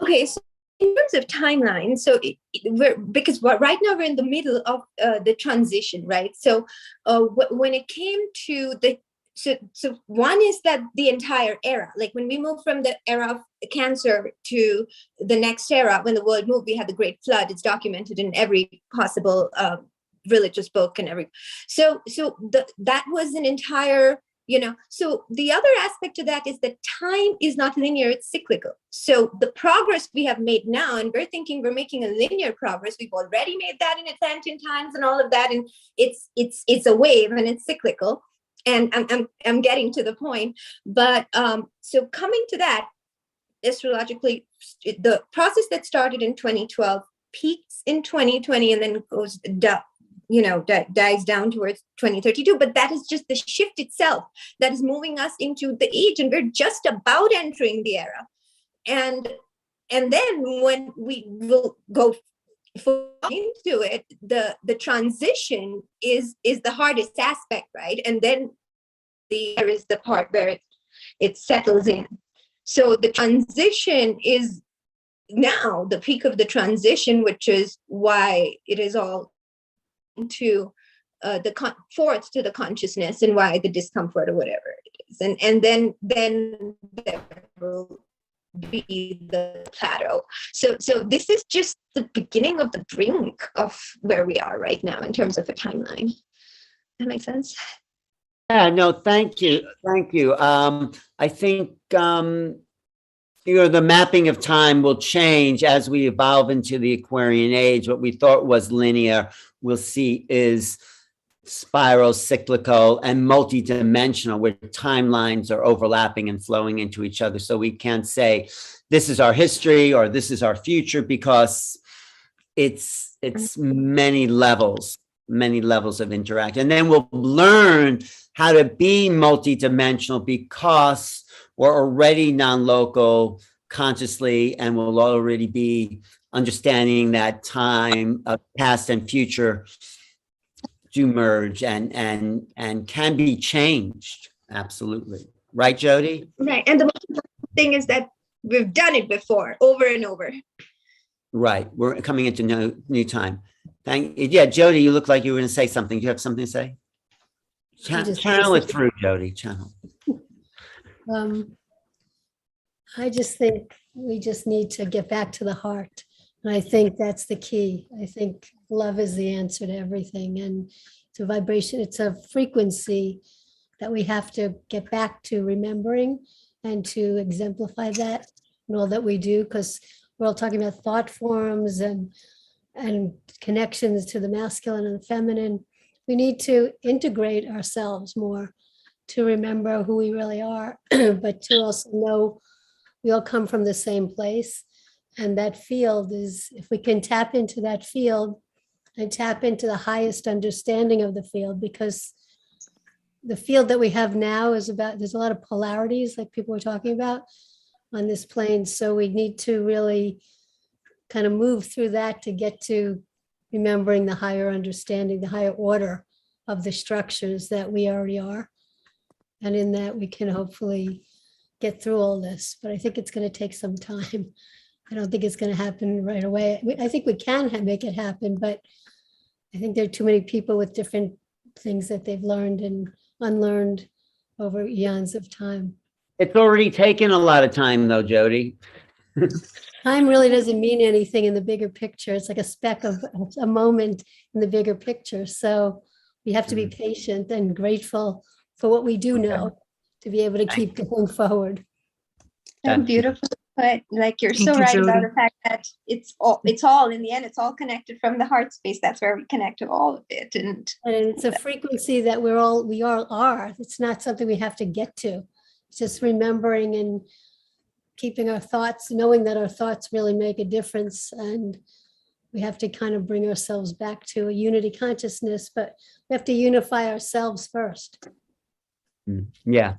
Okay, so in terms of timeline, so because right now we're in the middle of the transition, right? So when it came to so one is that the entire era, like when we move from the era of Cancer to the next era, when the world moved, we had the Great Flood. It's documented in every possible religious book and every. So that was an entire, So the other aspect to that is that time is not linear; it's cyclical. So the progress we have made now, and we're thinking we're making a linear progress. We've already made that in Atlantean times and all of that, and it's a wave and it's cyclical. And I'm getting to the point, but so coming to that, astrologically, the process that started in 2012 peaks in 2020 and then goes down, dies down towards 2032. But that is just the shift itself that is moving us into the age, and we're just about entering the era. And then when we will go into it, the transition is the hardest aspect, right? And then there is the part where it settles in. So the transition is now the peak of the transition, which is why it is all into forth to the consciousness, and why the discomfort or whatever it is. And then there will be the plateau. So this is just the beginning of the brink of where we are right now in terms of a timeline. That makes sense? Yeah, no, thank you. Thank you. I think, the mapping of time will change as we evolve into the Aquarian age. What we thought was linear, we'll see is spiral, cyclical, and multidimensional, where timelines are overlapping and flowing into each other. So we can't say this is our history or this is our future, because it's many levels of interaction. And then we'll learn how to be multidimensional because we're already non-local consciously, and we'll already be understanding that time of past and future do merge and can be changed. Absolutely. Right, Jodi? Right. And the most important thing is that we've done it before, over and over. Right. We're coming into new time. Yeah, Jodi, you look like you were going to say something. Do you have something to say? Channel it through, Jodi. Channel. I just think we just need to get back to the heart. And I think that's the key. I think love is the answer to everything. And it's a vibration, it's a frequency that we have to get back to remembering and to exemplify that in all that we do, because we're all talking about thought forms and connections to the masculine and the feminine. We need to integrate ourselves more to remember who we really are, but to also know we all come from the same place. And that field is, if we can tap into that field, I tap into the highest understanding of the field, because the field that we have now is about, there's a lot of polarities like people were talking about on this plane. So we need to really kind of move through that to get to remembering the higher understanding, the higher order of the structures that we already are. And in that we can hopefully get through all this, but I think it's going to take some time. I don't think it's going to happen right away. I think we can make it happen, but I think there are too many people with different things that they've learned and unlearned over eons of time. It's already taken a lot of time though, Jodi. Time really doesn't mean anything in the bigger picture. It's like a speck of a moment in the bigger picture. So we have to be patient and grateful for what we do know to be able to keep going forward. So beautiful. But like you're so right about the fact that it's all in the end, it's all connected from the heart space. That's where we connect to all of it. And it's a frequency that we all are. It's not something we have to get to. It's just remembering and keeping our thoughts, knowing that our thoughts really make a difference. And we have to kind of bring ourselves back to a unity consciousness, but we have to unify ourselves first. Yeah.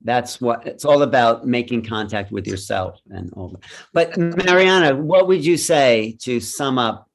That's what it's all about, making contact with yourself and all that. But Mariana, what would you say to sum up?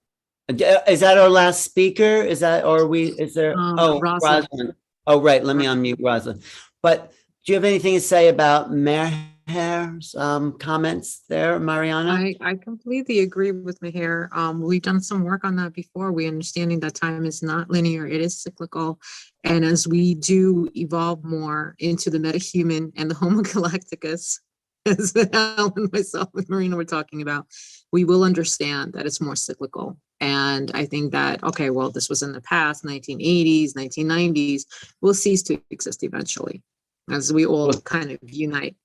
Is that our last speaker? Is that, or is there? Rosalind. Oh, right. Let me unmute Rosalind. But do you have anything to say about Meher's comments there, Mariana? I completely agree with Meher. We've done some work on that before. We understanding that time is not linear, it is cyclical. And as we do evolve more into the metahuman and the Homo galacticus, as Alan, myself, and Marina were talking about, we will understand that it's more cyclical. And I think that, okay, well, this was in the past, 1980s, 1990s, will cease to exist eventually, as we all kind of unite.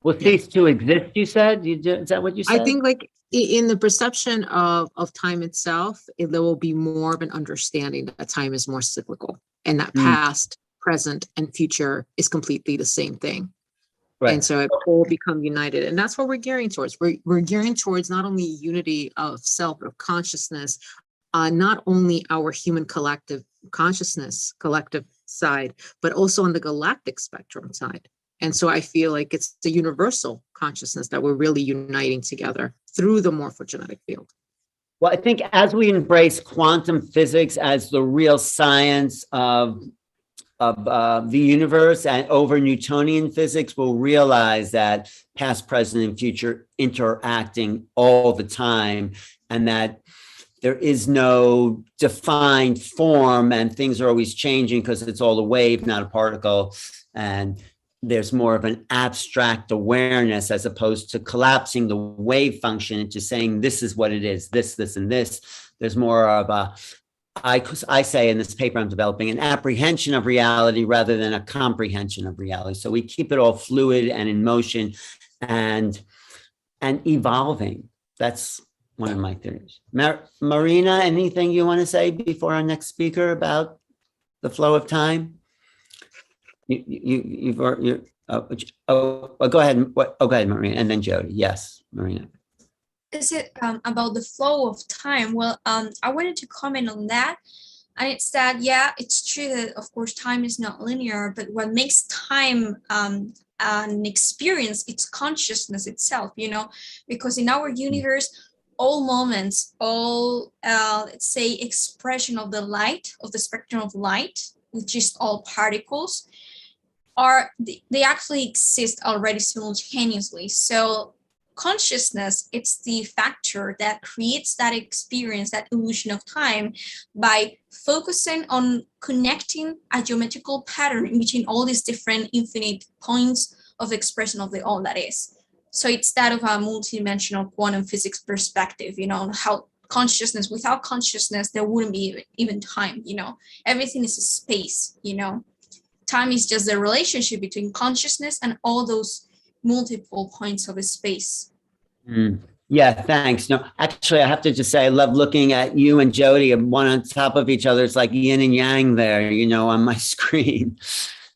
Will cease to exist, you said? Is that what you said? I think like in the perception of time itself, there will be more of an understanding that time is more cyclical and that past, present, and future is completely the same thing. Right. And so it all become united. And that's what we're gearing towards. We're gearing towards not only unity of self, of consciousness, not only our human collective consciousness, collective side, but also on the galactic spectrum side. And so I feel like it's the universal consciousness that we're really uniting together through the morphogenetic field. Well, I think as we embrace quantum physics as the real science of the universe and over Newtonian physics, we'll realize that past, present, and future interacting all the time, and that there is no defined form and things are always changing because it's all a wave, not a particle. And there's more of an abstract awareness as opposed to collapsing the wave function into saying, this is what it is, this, and this. There's more of a, I say in this paper I'm developing, an apprehension of reality rather than a comprehension of reality. So we keep it all fluid and in motion and evolving. That's one of my theories. Marina, anything you want to say before our next speaker about the flow of time? Go ahead. Go ahead, Marina, and then Jodi. Yes, Marina. Is it about the flow of time? Well, I wanted to comment on that. And it's that, yeah, it's true that, of course, time is not linear, but what makes time an experience, it's consciousness itself, you know, because in our universe, all moments, all, let's say, expression of the light, of the spectrum of light, which is all particles, they actually exist already simultaneously. So consciousness, it's the factor that creates that experience, that illusion of time, by focusing on connecting a geometrical pattern between all these different infinite points of expression of the all that is. So it's that of a multidimensional quantum physics perspective, you know, how consciousness, without consciousness, there wouldn't be even time, you know, everything is a space, you know. Time is just the relationship between consciousness and all those multiple points of a space. Yeah, thanks. No, actually, I have to just say, I love looking at you and Jodi, one on top of each other. It's like yin and yang there, you know, on my screen.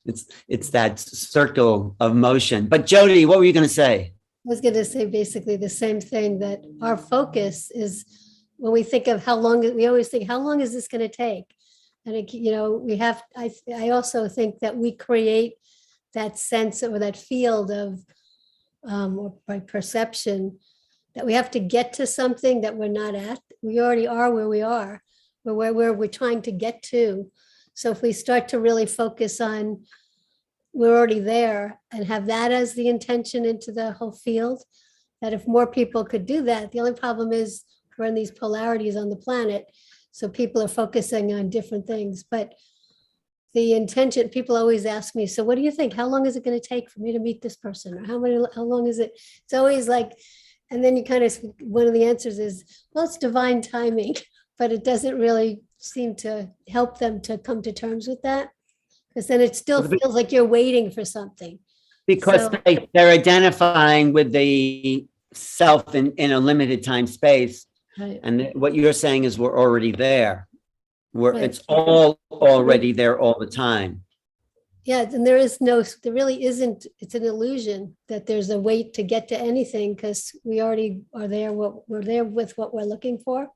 It's that circle of motion. But Jodi, what were you going to say? I was going to say basically the same thing, that our focus is when we think of how long, we always think, how long is this going to take? And it, you know, we have, I also think that we create that sense or that field of, or by perception, that we have to get to something that we're not at. We already are where we are, where we're trying to get to. So if we start to really focus on, we're already there, and have that as the intention into the whole field, that if more people could do that, the only problem is we're in these polarities on the planet. So people are focusing on different things, but the intention, people always ask me, so what do you think? How long is it going to take for me to meet this person? Or how long is it? It's always like, and then you kind of, one of the answers is, well, it's divine timing, but it doesn't really seem to help them to come to terms with that. Because then it still feels like you're waiting for something. Because So- they're identifying with the self in a limited time space. Right. And what you're saying is we're already there. Right. It's all already there all the time. Yeah, and there really isn't, it's an illusion that there's a wait to get to anything, because we already are there, we're there with what we're looking for.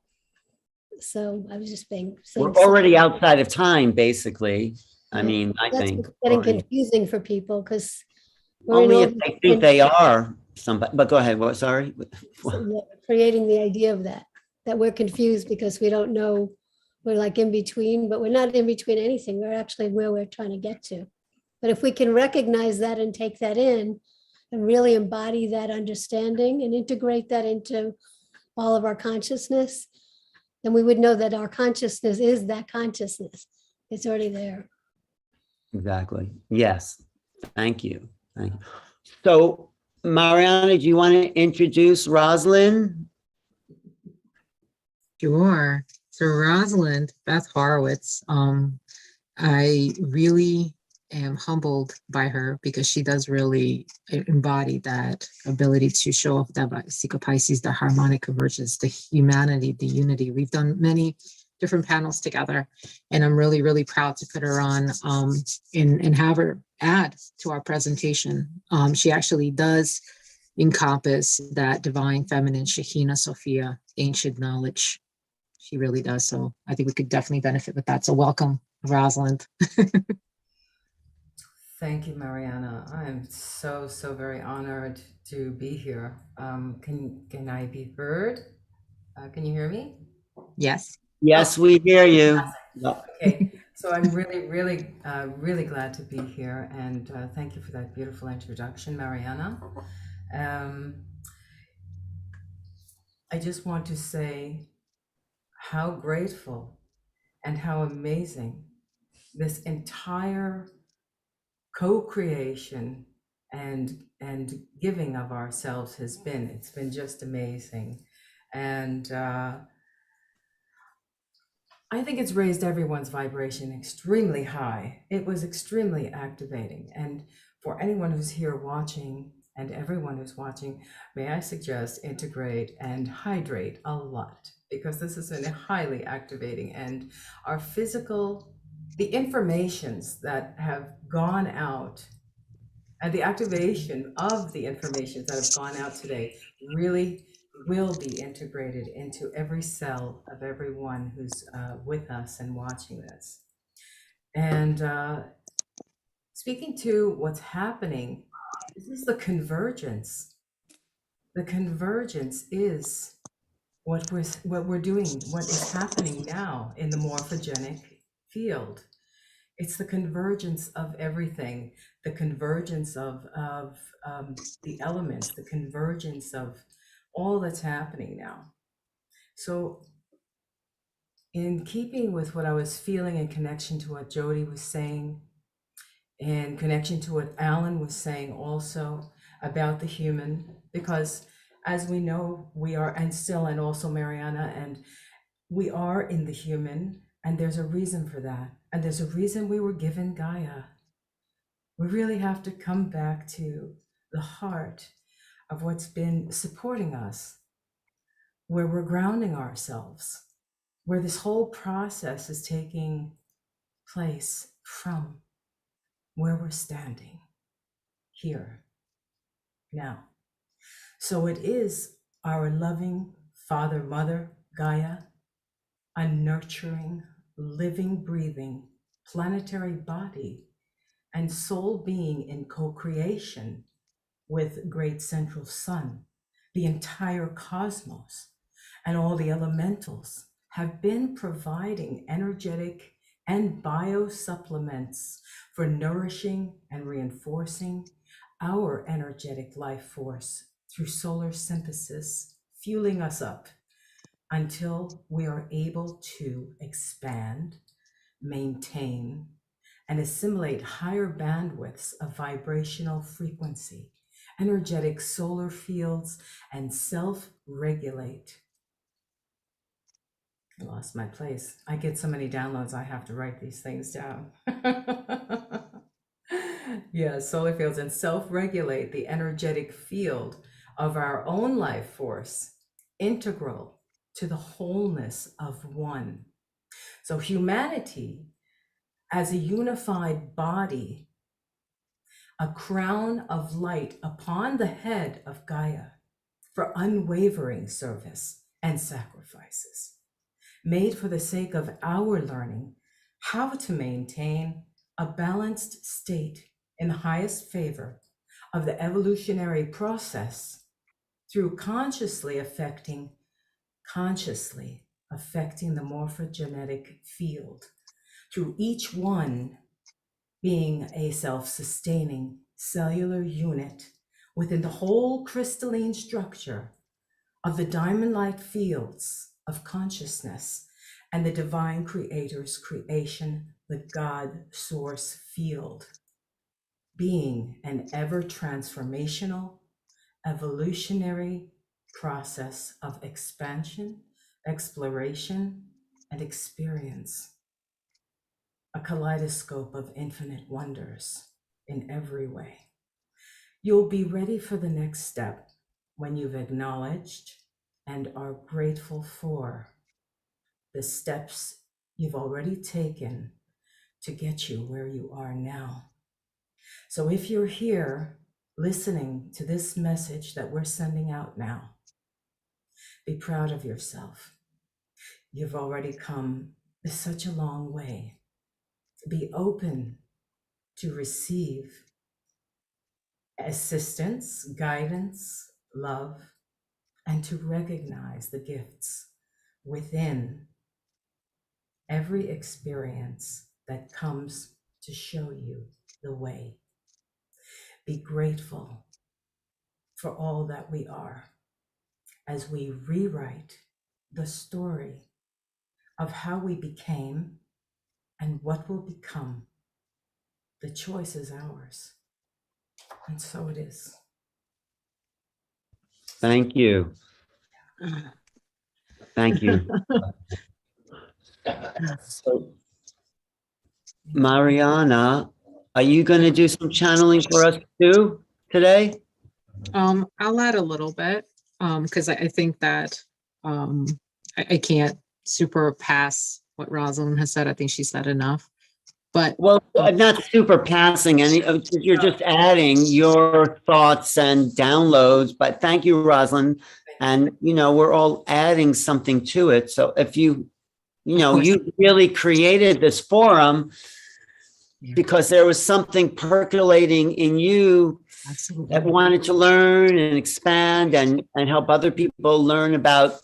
So I was just saying. We're already outside of time, basically. I Right. mean, I That's think. what's getting already. confusing for people, because Only if they think they are somebody, but go ahead, what, sorry? creating the idea of that we're confused because we don't know, we're like in between, but we're not in between anything. We're actually where we're trying to get to. But if we can recognize that and take that in and really embody that understanding and integrate that into all of our consciousness, then we would know that our consciousness is that consciousness. It's already there. Exactly. Yes. Thank you. Thank you. So, Mariana, do you want to introduce Rosalind? Sure. So Rosalind Beth Horowitz, I really am humbled by her because she does really embody that ability to show off that Psycho Pisces, the harmonic convergence, the humanity, the unity. We've done many different panels together, and I'm really, really proud to put her on and have her add to our presentation. She actually does encompass that divine feminine Shekhinah Sophia ancient knowledge. She really does. So I think we could definitely benefit with that. So welcome, Rosalind. Thank you, Mariana. I am so very honored to be here. Can I be heard? Can you hear me? Yes. Yes, we hear you. Okay, so I'm really glad to be here, and thank you for that beautiful introduction, Mariana. I just want to say how grateful and how amazing this entire co-creation and giving of ourselves has been. It's been just amazing, and I think it's raised everyone's vibration extremely high. It was extremely activating, and for anyone who's here watching and everyone who's watching, may I suggest integrate and hydrate a lot, because this has been highly activating, and our physical, the informations that have gone out and the activation of the informations that have gone out today really will be integrated into every cell of everyone who's with us and watching this. And speaking to what's happening, this is the convergence. The convergence is what we're doing, what is happening now in the morphogenic field. It's the convergence of everything, the convergence of the elements, the convergence of all that's happening now. So in keeping with what I was feeling in connection to what Jodi was saying, in connection to what Alan was saying also about the human, because as we know, we are, and still, and also Mariana, and we are in the human, and there's a reason for that. And there's a reason we were given Gaia. We really have to come back to the heart of what's been supporting us, where we're grounding ourselves, where this whole process is taking place from where we're standing here now. So it is our loving Father, Mother, Gaia, a nurturing, living, breathing, planetary body and soul being in co-creation with great central sun, the entire cosmos, and all the elementals have been providing energetic and biosupplements for nourishing and reinforcing our energetic life force through solar synthesis, fueling us up until we are able to expand, maintain, and assimilate higher bandwidths of vibrational frequency, energetic solar fields, and self-regulate. I lost my place. I get so many downloads, I have to write these things down. Yeah, solar fields and self-regulate the energetic field of our own life force, integral to the wholeness of one. So humanity as a unified body, a crown of light upon the head of Gaia for unwavering service and sacrifices, made for the sake of our learning how to maintain a balanced state in the highest favor of the evolutionary process through consciously affecting the morphogenetic field, through each one being a self-sustaining cellular unit within the whole crystalline structure of the diamond light fields of consciousness and the divine creator's creation, the God source field, being an ever transformational, evolutionary process of expansion, exploration, and experience. A kaleidoscope of infinite wonders in every way. You'll be ready for the next step when you've acknowledged and are grateful for the steps you've already taken to get you where you are now. So if you're here listening to this message that we're sending out now, be proud of yourself. You've already come such a long way. Be open to receive assistance, guidance, love, and to recognize the gifts within every experience that comes to show you the way. Be grateful for all that we are as we rewrite the story of how we became and what will become. The choice is ours. And so it is. Thank you. Thank you. So, Mariana, are you going to do some channeling for us too today? I'll add a little bit because I think that I can't surpass what Rosalind has said. I think she said enough. But well, not super passing any, you're just adding your thoughts and downloads, but thank you, Rosalind. And, you know, we're all adding something to it. So if you really created this forum because there was something percolating in you that wanted to learn and expand and help other people learn about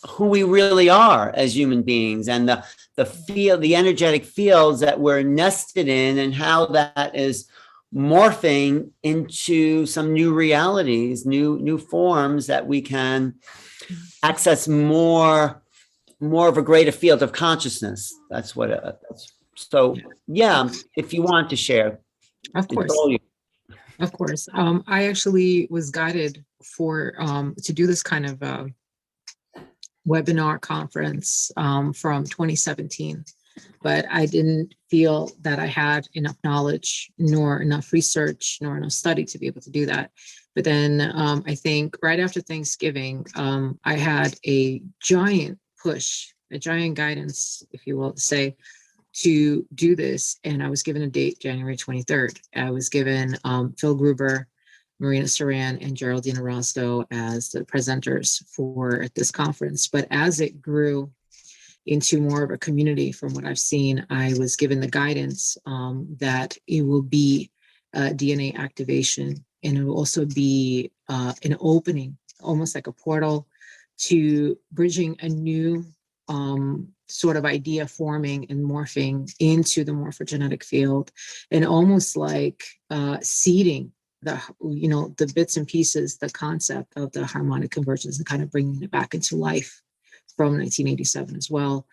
who we really are as human beings and the energetic fields that we're nested in and how that is morphing into some new realities, new forms that we can access more of a greater field of consciousness. That's what so yeah, if you want to share. Of course. Of course. I actually was guided to do this kind of webinar conference from 2017, but I didn't feel that I had enough knowledge, nor enough research, nor enough study to be able to do that. But then I think right after Thanksgiving, I had a giant push, a giant guidance, if you will, to say, to do this. And I was given a date, January 23rd. I was given Phil Gruber, Marina Seren and Geraldine Orozco as the presenters for this conference. But as it grew into more of a community, from what I've seen, I was given the guidance that it will be DNA activation, and it will also be an opening, almost like a portal, to bridging a new sort of idea forming and morphing into the morphogenetic field, and almost like seeding the bits and pieces, the concept of the harmonic convergence, and kind of bringing it back into life from 1987 as well.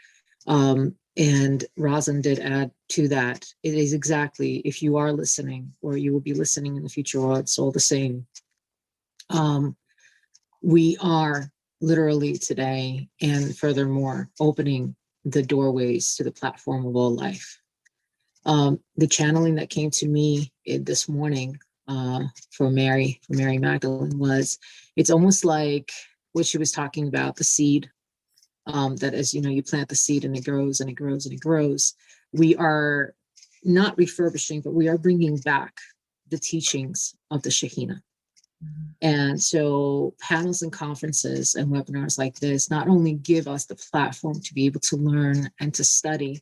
And Rosalind did add to that. It is exactly, if you are listening, or you will be listening in the future, or it's all the same. We are literally today, and furthermore, opening the doorways to the platform of all life. The channeling that came to me this morning for Mary Magdalene was, it's almost like what she was talking about, the seed, that as you plant the seed and it grows and it grows and it grows. We are not refurbishing, but we are bringing back the teachings of the Shekhinah. And so panels and conferences and webinars like this not only give us the platform to be able to learn and to study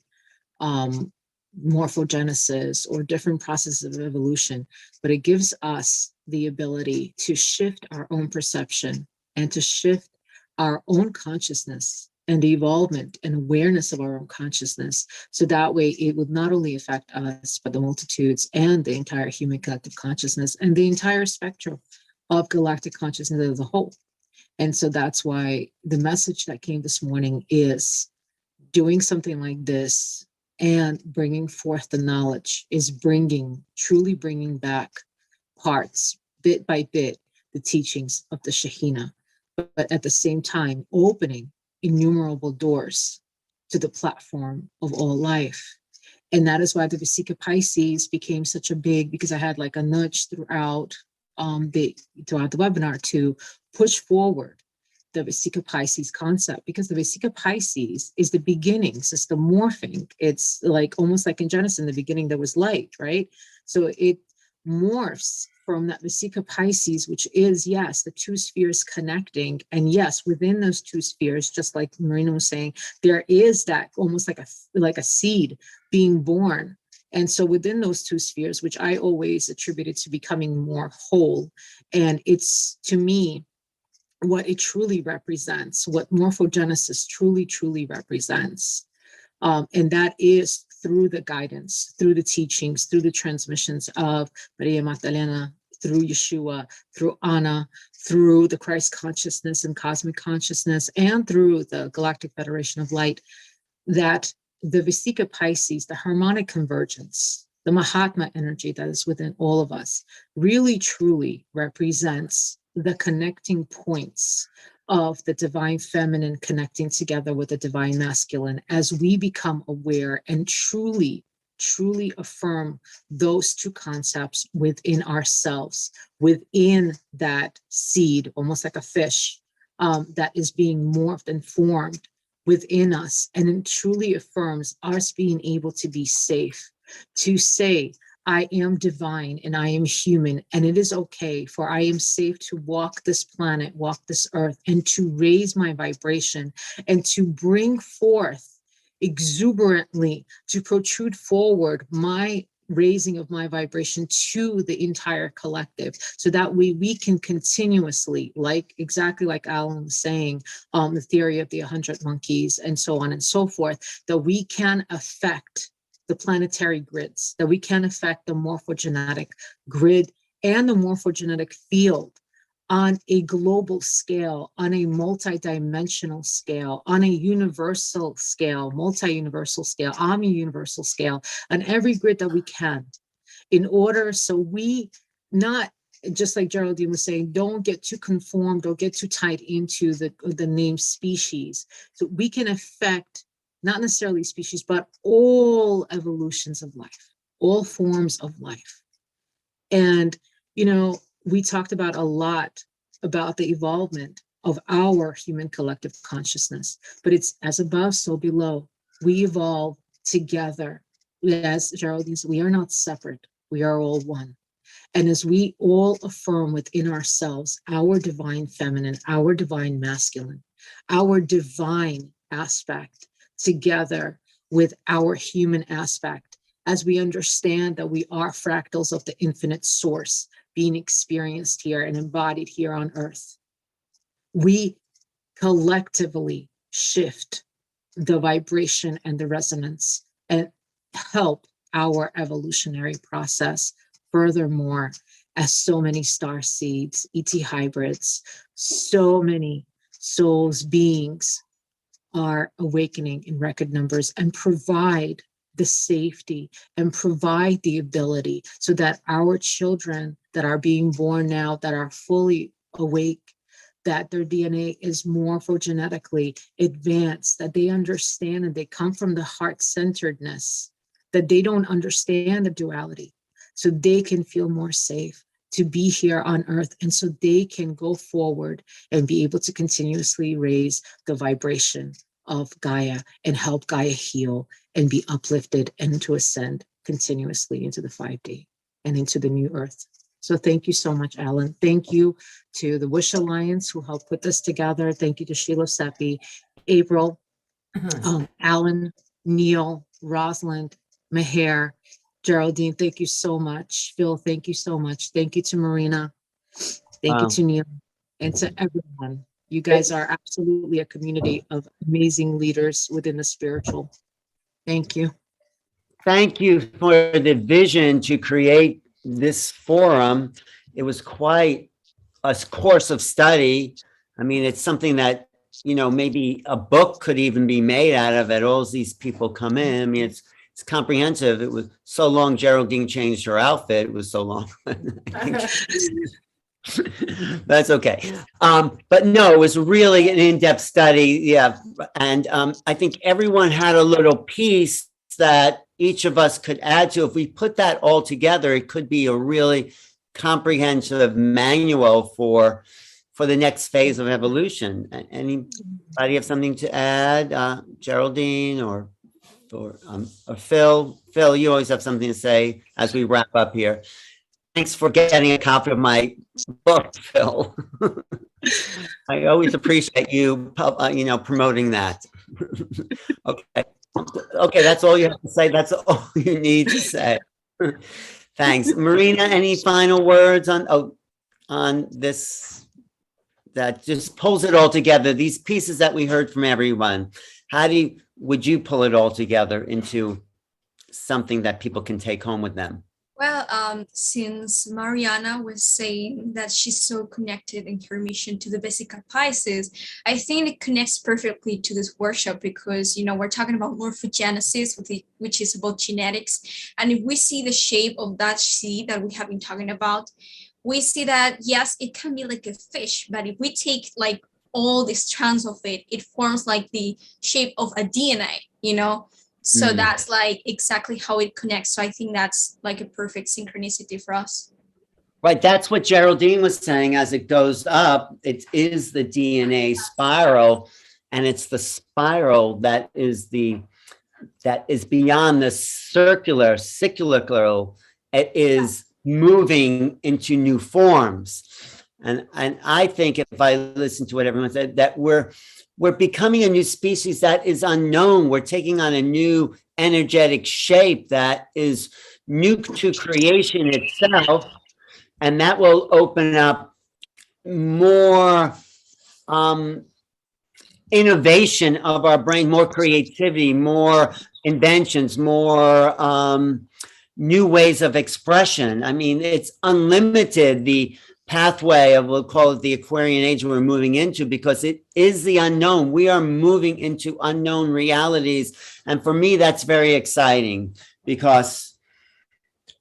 morphogenesis or different processes of evolution, but it gives us the ability to shift our own perception and to shift our own consciousness and the evolvement and awareness of our own consciousness. So that way it would not only affect us, but the multitudes and the entire human collective consciousness and the entire spectrum of galactic consciousness as a whole. And so that's why the message that came this morning is doing something like this and bringing forth the knowledge is truly bringing back parts, bit by bit, the teachings of the Shekhinah, but at the same time, opening innumerable doors to the platform of all life. And that is why the Vesica Pisces became such a big, because I had like a nudge throughout the webinar to push forward the Vesica Pisces concept, because the Vesica Pisces is the beginnings, it's the morphing. It's like almost like in Genesis, in the beginning there was light, right? So it morphs from that Vesica Pisces, which is, yes, the two spheres connecting. And yes, within those two spheres, just like Marina was saying, there is that almost like a seed being born. And so within those two spheres, which I always attributed to becoming more whole, and it's, to me, what it truly represents, what morphogenesis truly represents. And that is through the guidance, through the teachings, through the transmissions of Maria Magdalena, through Yeshua, through Anna, through the Christ consciousness and cosmic consciousness, and through the Galactic Federation of Light, that the Vesica Pisces, the harmonic convergence, the Mahatma energy that is within all of us, really truly represents the connecting points of the divine feminine connecting together with the divine masculine, as we become aware and truly affirm those two concepts within ourselves, within that seed, almost like a fish that is being morphed and formed within us. And it truly affirms us being able to be safe, to say, I am divine and I am human, and it is okay, for I am safe to walk this planet, walk this earth, and to raise my vibration and to bring forth exuberantly, to protrude forward my raising of my vibration to the entire collective, so that we can continuously, exactly like Alan was saying, the theory of the 100 monkeys and so on and so forth, that we can affect the planetary grids, that we can affect the morphogenetic grid and the morphogenetic field on a global scale, on a multi-dimensional scale, on a universal scale, multi-universal scale, omni-universal scale, on every grid that we can, in order so we not, just like Geraldine was saying, don't get too conformed or get too tied into the name species. So we can affect not necessarily species, but all evolutions of life, all forms of life. And, we talked about a lot about the evolvement of our human collective consciousness, but it's as above, so below. We evolve together. As Geraldine said, we are not separate. We are all one. And as we all affirm within ourselves, our divine feminine, our divine masculine, our divine aspect together with our human aspect, as we understand that we are fractals of the infinite source being experienced here and embodied here on earth, we collectively shift the vibration and the resonance and help our evolutionary process. Furthermore, as so many star seeds, ET hybrids, so many souls, beings are awakening in record numbers and provide the safety and provide the ability so that our children that are being born now, that are fully awake, that their DNA is morphogenetically advanced, that they understand and they come from the heart-centeredness, that they don't understand the duality, so they can feel more safe to be here on earth, and so they can go forward and be able to continuously raise the vibration of Gaia and help Gaia heal and be uplifted and to ascend continuously into the 5D and into the new earth. So thank you so much, Alan. Thank you to the Wish Alliance who helped put this together. Thank you to Sheila Seppi, April, Alan, Neil, Rosalind, Meher, Geraldine, thank you so much. Phil, thank you so much. Thank you to Marina. Thank you to Neil and to everyone. You guys are absolutely a community of amazing leaders within the spiritual. Thank you. Thank you for the vision to create this forum. It was quite a course of study. I mean, it's something that, you know, maybe a book could even be made out of it. All these people come in. I mean, it's comprehensive. It was so long Geraldine changed her outfit. It was so long. That's okay. But no, it was really an in-depth study. Yeah. And I think everyone had a little piece that each of us could add to. If we put that all together, it could be a really comprehensive manual for the next phase of evolution. Anybody have something to add? Geraldine or Phil? Phil, you always have something to say as we wrap up here. Thanks for getting a copy of my book, Phil. I always appreciate you, promoting that. Okay, that's all you have to say. That's all you need to say. Thanks. Marina, any final words on this that just pulls it all together? These pieces that we heard from everyone, would you pull it all together into something that people can take home with them? Well, since Mariana was saying that she's so connected in her mission to the Vesica Pisces, I think it connects perfectly to this workshop because, you know, we're talking about morphogenesis, which is about genetics. And if we see the shape of that seed that we have been talking about, we see that, yes, it can be like a fish, but if we take like all the strands of it, it forms like the shape of a DNA, you know? So that's like exactly how it connects. So I think that's like a perfect synchronicity for us. Right. That's what Geraldine was saying. As it goes up, it is the DNA spiral, and it's the spiral that is beyond the circular. It is moving into new forms. And I think if I listen to what everyone said, that we're becoming a new species that is unknown. We're taking on a new energetic shape that is new to creation itself. And that will open up more innovation of our brain, more creativity, more inventions, more new ways of expression. I mean, it's unlimited, the pathway of, we'll call it the Aquarian age we're moving into, because it is the unknown. We are moving into unknown realities. And for me, that's very exciting because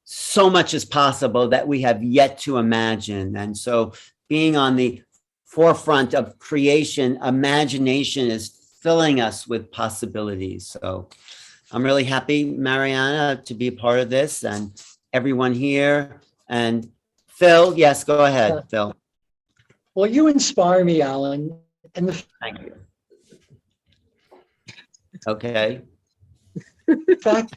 so much is possible that we have yet to imagine. And so being on the forefront of creation, imagination is filling us with possibilities. So I'm really happy, Mariana, to be a part of this, and everyone here. And Phil, yes, go ahead, Phil. Well, you inspire me, Alan. And Thank you. Okay. The fact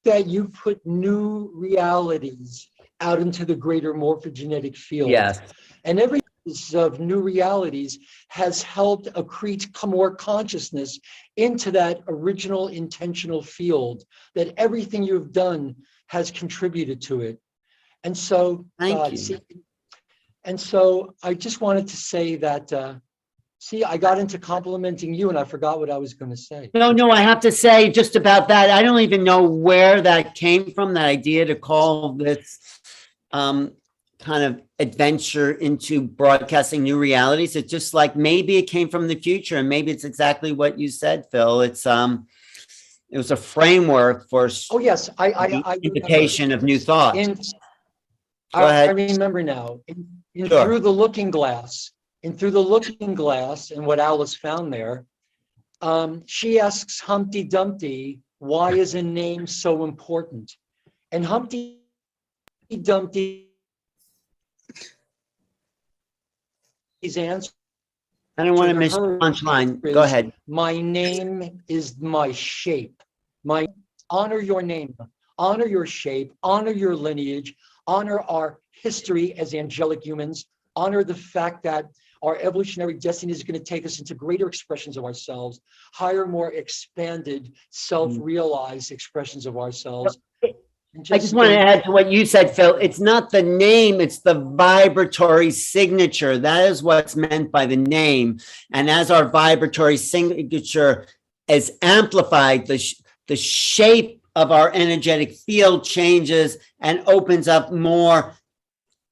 that you put new realities out into the greater morphogenetic field. Yes. And every of new realities has helped accrete more consciousness into that original intentional field, that everything you've done has contributed to it. And so, Thank you. And so I just wanted to say that, see, I got into complimenting you and I forgot what I was going to say. No, I have to say just about that. I don't even know where that came from, that idea to call this kind of adventure into broadcasting new realities. It's just like, maybe it came from the future, and maybe it's exactly what you said, Phil. It was a framework for I invitation of new thoughts. Go I ahead. remember now. Sure. Through the looking glass, and what Alice found there, she asks Humpty Dumpty, why is a name so important? And Humpty Dumpty's answer, I don't want to miss the punchline. Go ahead. My name is my shape. Honor your name, honor your shape, honor your lineage, honor our history as angelic humans, honor the fact that our evolutionary destiny is going to take us into greater expressions of ourselves, higher, more expanded, self-realized expressions of ourselves. I just want to add to what you said, Phil. It's not the name, it's the vibratory signature. That is what's meant by the name. And as our vibratory signature is amplified, the shape of our energetic field changes and opens up more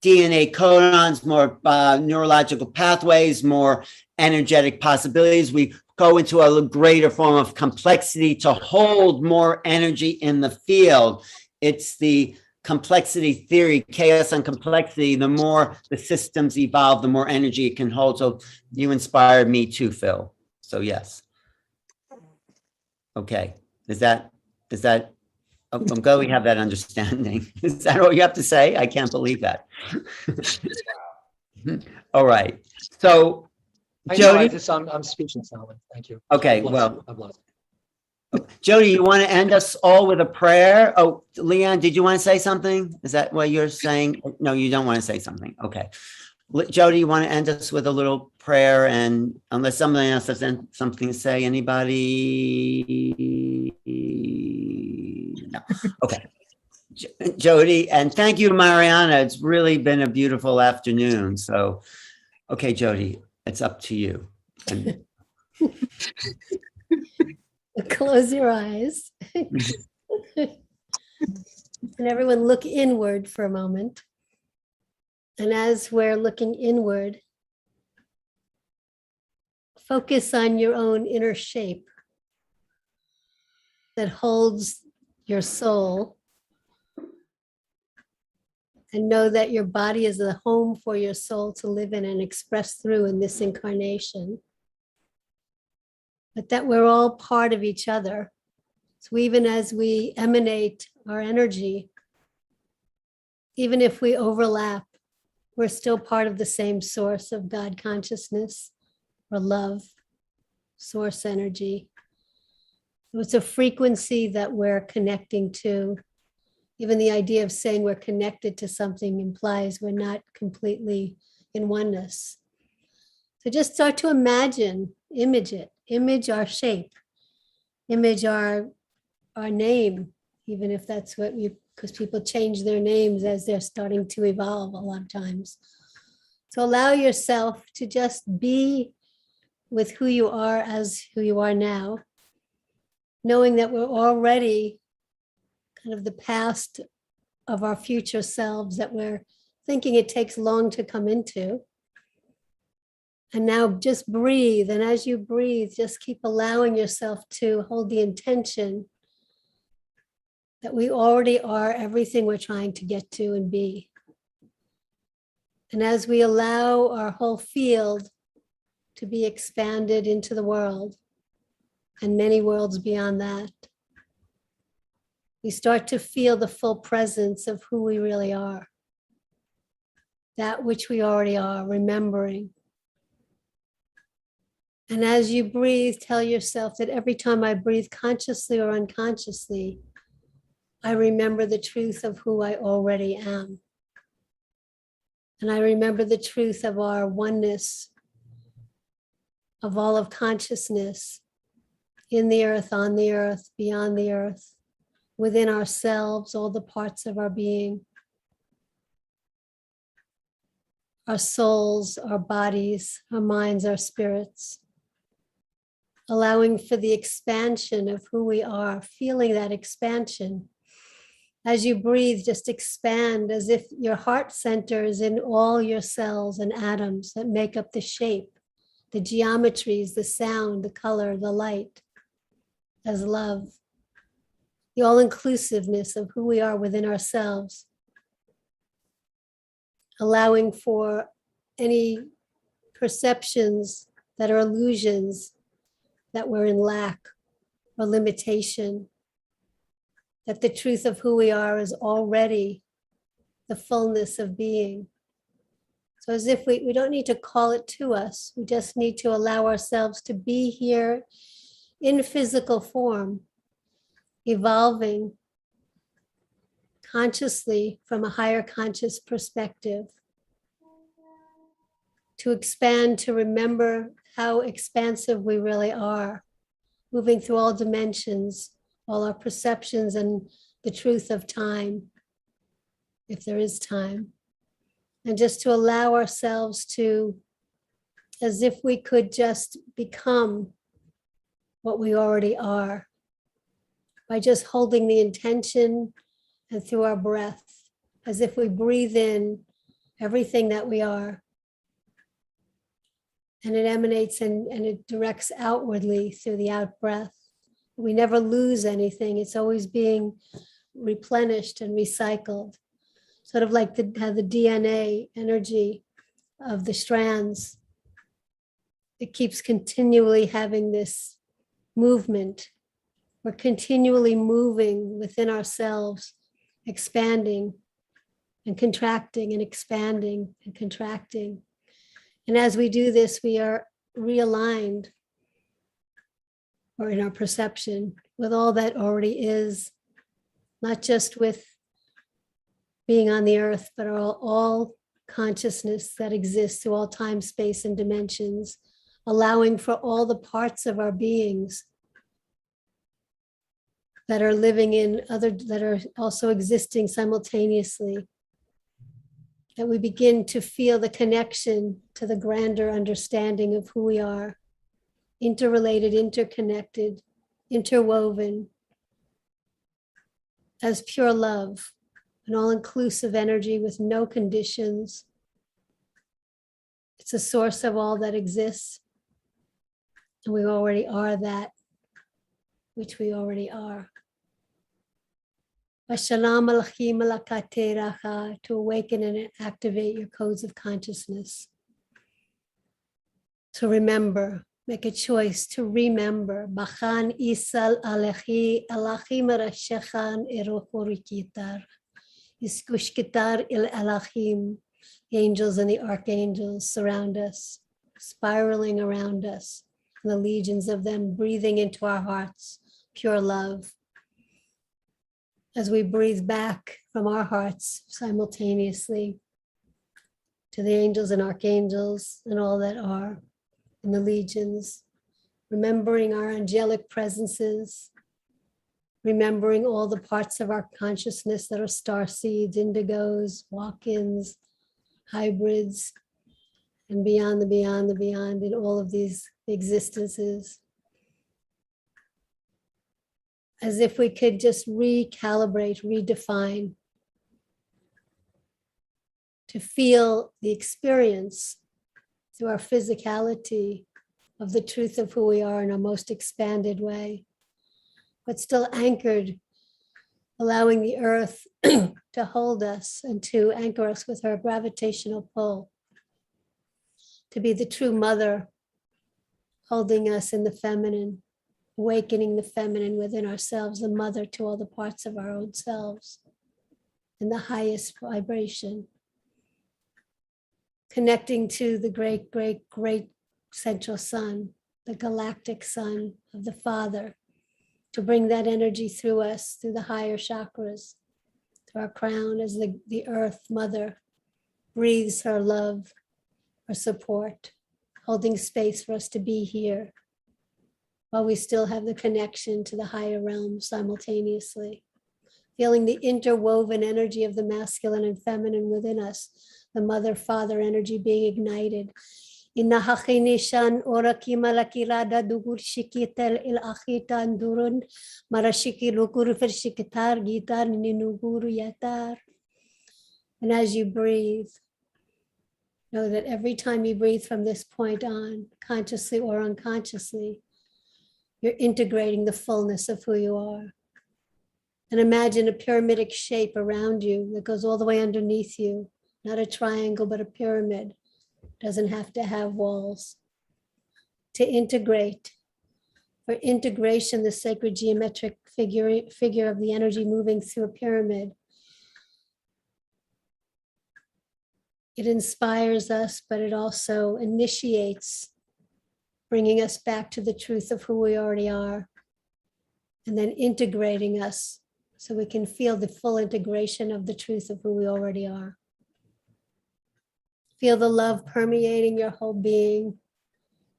DNA codons, more neurological pathways, more energetic possibilities. We go into a greater form of complexity to hold more energy in the field. It's the complexity theory, chaos and complexity. The more the systems evolve, the more energy it can hold. So you inspired me too, Phil. So yes. Okay. Is that, I'm glad we have that understanding. Is that all you have to say? I can't believe that. All right. So, Jodi, I'm speechless, Alan. Thank you. Okay. Well, Jodi, you want to end us all with a prayer? Oh, Leon, did you want to say something? Is that what you're saying? No, you don't want to say something. Okay. Jodi, you want to end us with a little prayer? And unless somebody else has something to say, anybody? No. Okay. Jodi, and thank you, Mariana. It's really been a beautiful afternoon. So, okay, Jodi, it's up to you. And close your eyes. And everyone look inward for a moment. And as we're looking inward, focus on your own inner shape that holds your soul. And know that your body is the home for your soul to live in and express through in this incarnation. But that we're all part of each other. So even as we emanate our energy, even if we overlap, we're still part of the same source of God consciousness or love, source energy. So it's a frequency that we're connecting to. Even the idea of saying we're connected to something implies we're not completely in oneness. So just start to imagine, image it, image our shape, image our name, even if that's what you, because people change their names as they're starting to evolve a lot of times. So allow yourself to just be with who you are as who you are now, knowing that we're already kind of the past of our future selves that we're thinking it takes long to come into. And now just breathe. And as you breathe, just keep allowing yourself to hold the intention that we already are everything we're trying to get to and be. And as we allow our whole field to be expanded into the world and many worlds beyond that, we start to feel the full presence of who we really are. That which we already are, remembering. And as you breathe, tell yourself that every time I breathe consciously or unconsciously, I remember the truth of who I already am. And I remember the truth of our oneness, of all of consciousness, in the earth, on the earth, beyond the earth, within ourselves, all the parts of our being, our souls, our bodies, our minds, our spirits, allowing for the expansion of who we are, feeling that expansion. As you breathe, just expand as if your heart center is in all your cells and atoms that make up the shape, the geometries, the sound, the color, the light, as love, the all-inclusiveness of who we are within ourselves, allowing for any perceptions that are illusions, that we're in lack or limitation, that the truth of who we are is already the fullness of being. So as if we don't need to call it to us, we just need to allow ourselves to be here in physical form, evolving consciously from a higher conscious perspective, to expand, to remember how expansive we really are, moving through all dimensions, all our perceptions and the truth of time, if there is time. And just to allow ourselves to, as if we could just become what we already are, by just holding the intention and through our breath, as if we breathe in everything that we are. And it emanates and it directs outwardly through the out breath. We never lose anything. It's always being replenished and recycled. Sort of like how the DNA energy of the strands, it keeps continually having this movement. We're continually moving within ourselves, expanding and contracting and expanding and contracting. And as we do this, we are realigned, or in our perception, with all that already is, not just with being on the earth, but all consciousness that exists through all time, space, and dimensions, allowing for all the parts of our beings that are living in other, that are also existing simultaneously, that we begin to feel the connection to the grander understanding of who we are, interrelated, interconnected, interwoven, as pure love, an all-inclusive energy with no conditions. It's a source of all that exists, and we already are that which we already are. To awaken and activate your codes of consciousness. To remember, make a choice to remember. Bachan isal alechi alachim rashechan erochorikitar. Iskushkitar il alachim. The angels and the archangels surround us, spiraling around us, and the legions of them breathing into our hearts, pure love. As we breathe back from our hearts simultaneously to the angels and archangels and all that are in the legions, remembering our angelic presences, remembering all the parts of our consciousness that are starseeds, indigos, walk-ins, hybrids, and beyond the beyond the beyond in all of these existences. As if we could just recalibrate, redefine, to feel the experience through our physicality of the truth of who we are in our most expanded way, but still anchored, allowing the earth to hold us and to anchor us with her gravitational pull, to be the true mother, holding us in the feminine, awakening the feminine within ourselves, the mother to all the parts of our own selves in the highest vibration. Connecting to the great, great, great central sun, the galactic sun of the Father, to bring that energy through us, through the higher chakras, to our crown as the earth mother, breathes her love, her support, holding space for us to be here while we still have the connection to the higher realms simultaneously. Feeling the interwoven energy of the masculine and feminine within us, the mother-father energy being ignited. Inahakinishan oraki malakirada dugur shikitel il akitan durun marashiki lukur shikitar gitar ninuguru yatar. And as you breathe, know that every time you breathe from this point on, consciously or unconsciously, you're integrating the fullness of who you are. And imagine a pyramidic shape around you that goes all the way underneath you, not a triangle, but a pyramid. Doesn't have to have walls. To integrate, for integration, the sacred geometric figure of the energy moving through a pyramid. It inspires us, but it also initiates, bringing us back to the truth of who we already are, and then integrating us so we can feel the full integration of the truth of who we already are. Feel the love permeating your whole being,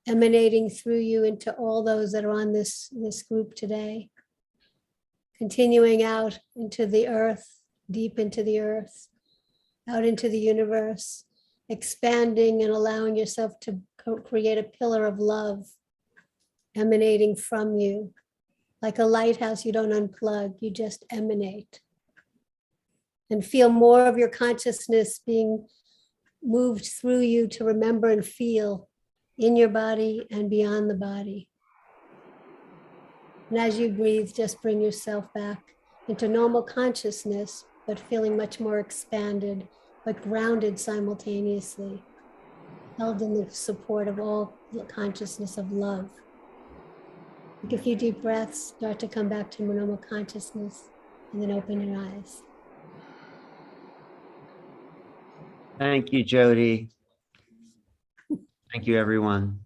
emanating through you into all those that are on this group today. Continuing out into the earth, deep into the earth, out into the universe, expanding and allowing yourself to create a pillar of love emanating from you. Like a lighthouse, you don't unplug, you just emanate. And feel more of your consciousness being moved through you to remember and feel in your body and beyond the body. And as you breathe, just bring yourself back into normal consciousness, but feeling much more expanded, but grounded simultaneously, held in the support of all the consciousness of love. Take a few deep breaths, start to come back to normal consciousness, and then open your eyes. Thank you, Jodi. Thank you, everyone.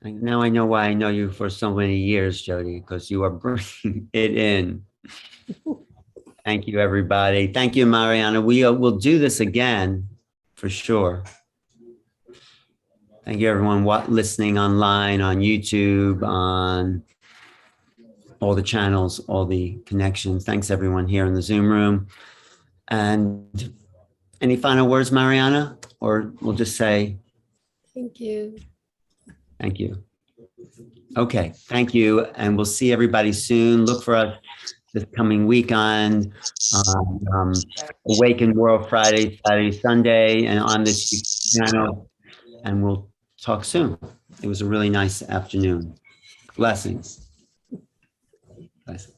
And now I know why I know you for so many years, Jodi, because you are bringing it in. Thank you, everybody. Thank you, Mariana. We will do this again for sure. Thank you, everyone listening online, on YouTube, on all the channels, all the connections. Thanks, everyone here in the Zoom room. And any final words, Mariana? Or we'll just say thank you. Thank you. Okay, thank you. And we'll see everybody soon. Look for us this coming weekend on Awaken World Friday, Saturday, Sunday, and on this channel. And we'll talk soon. It was a really nice afternoon. Blessings. Blessings.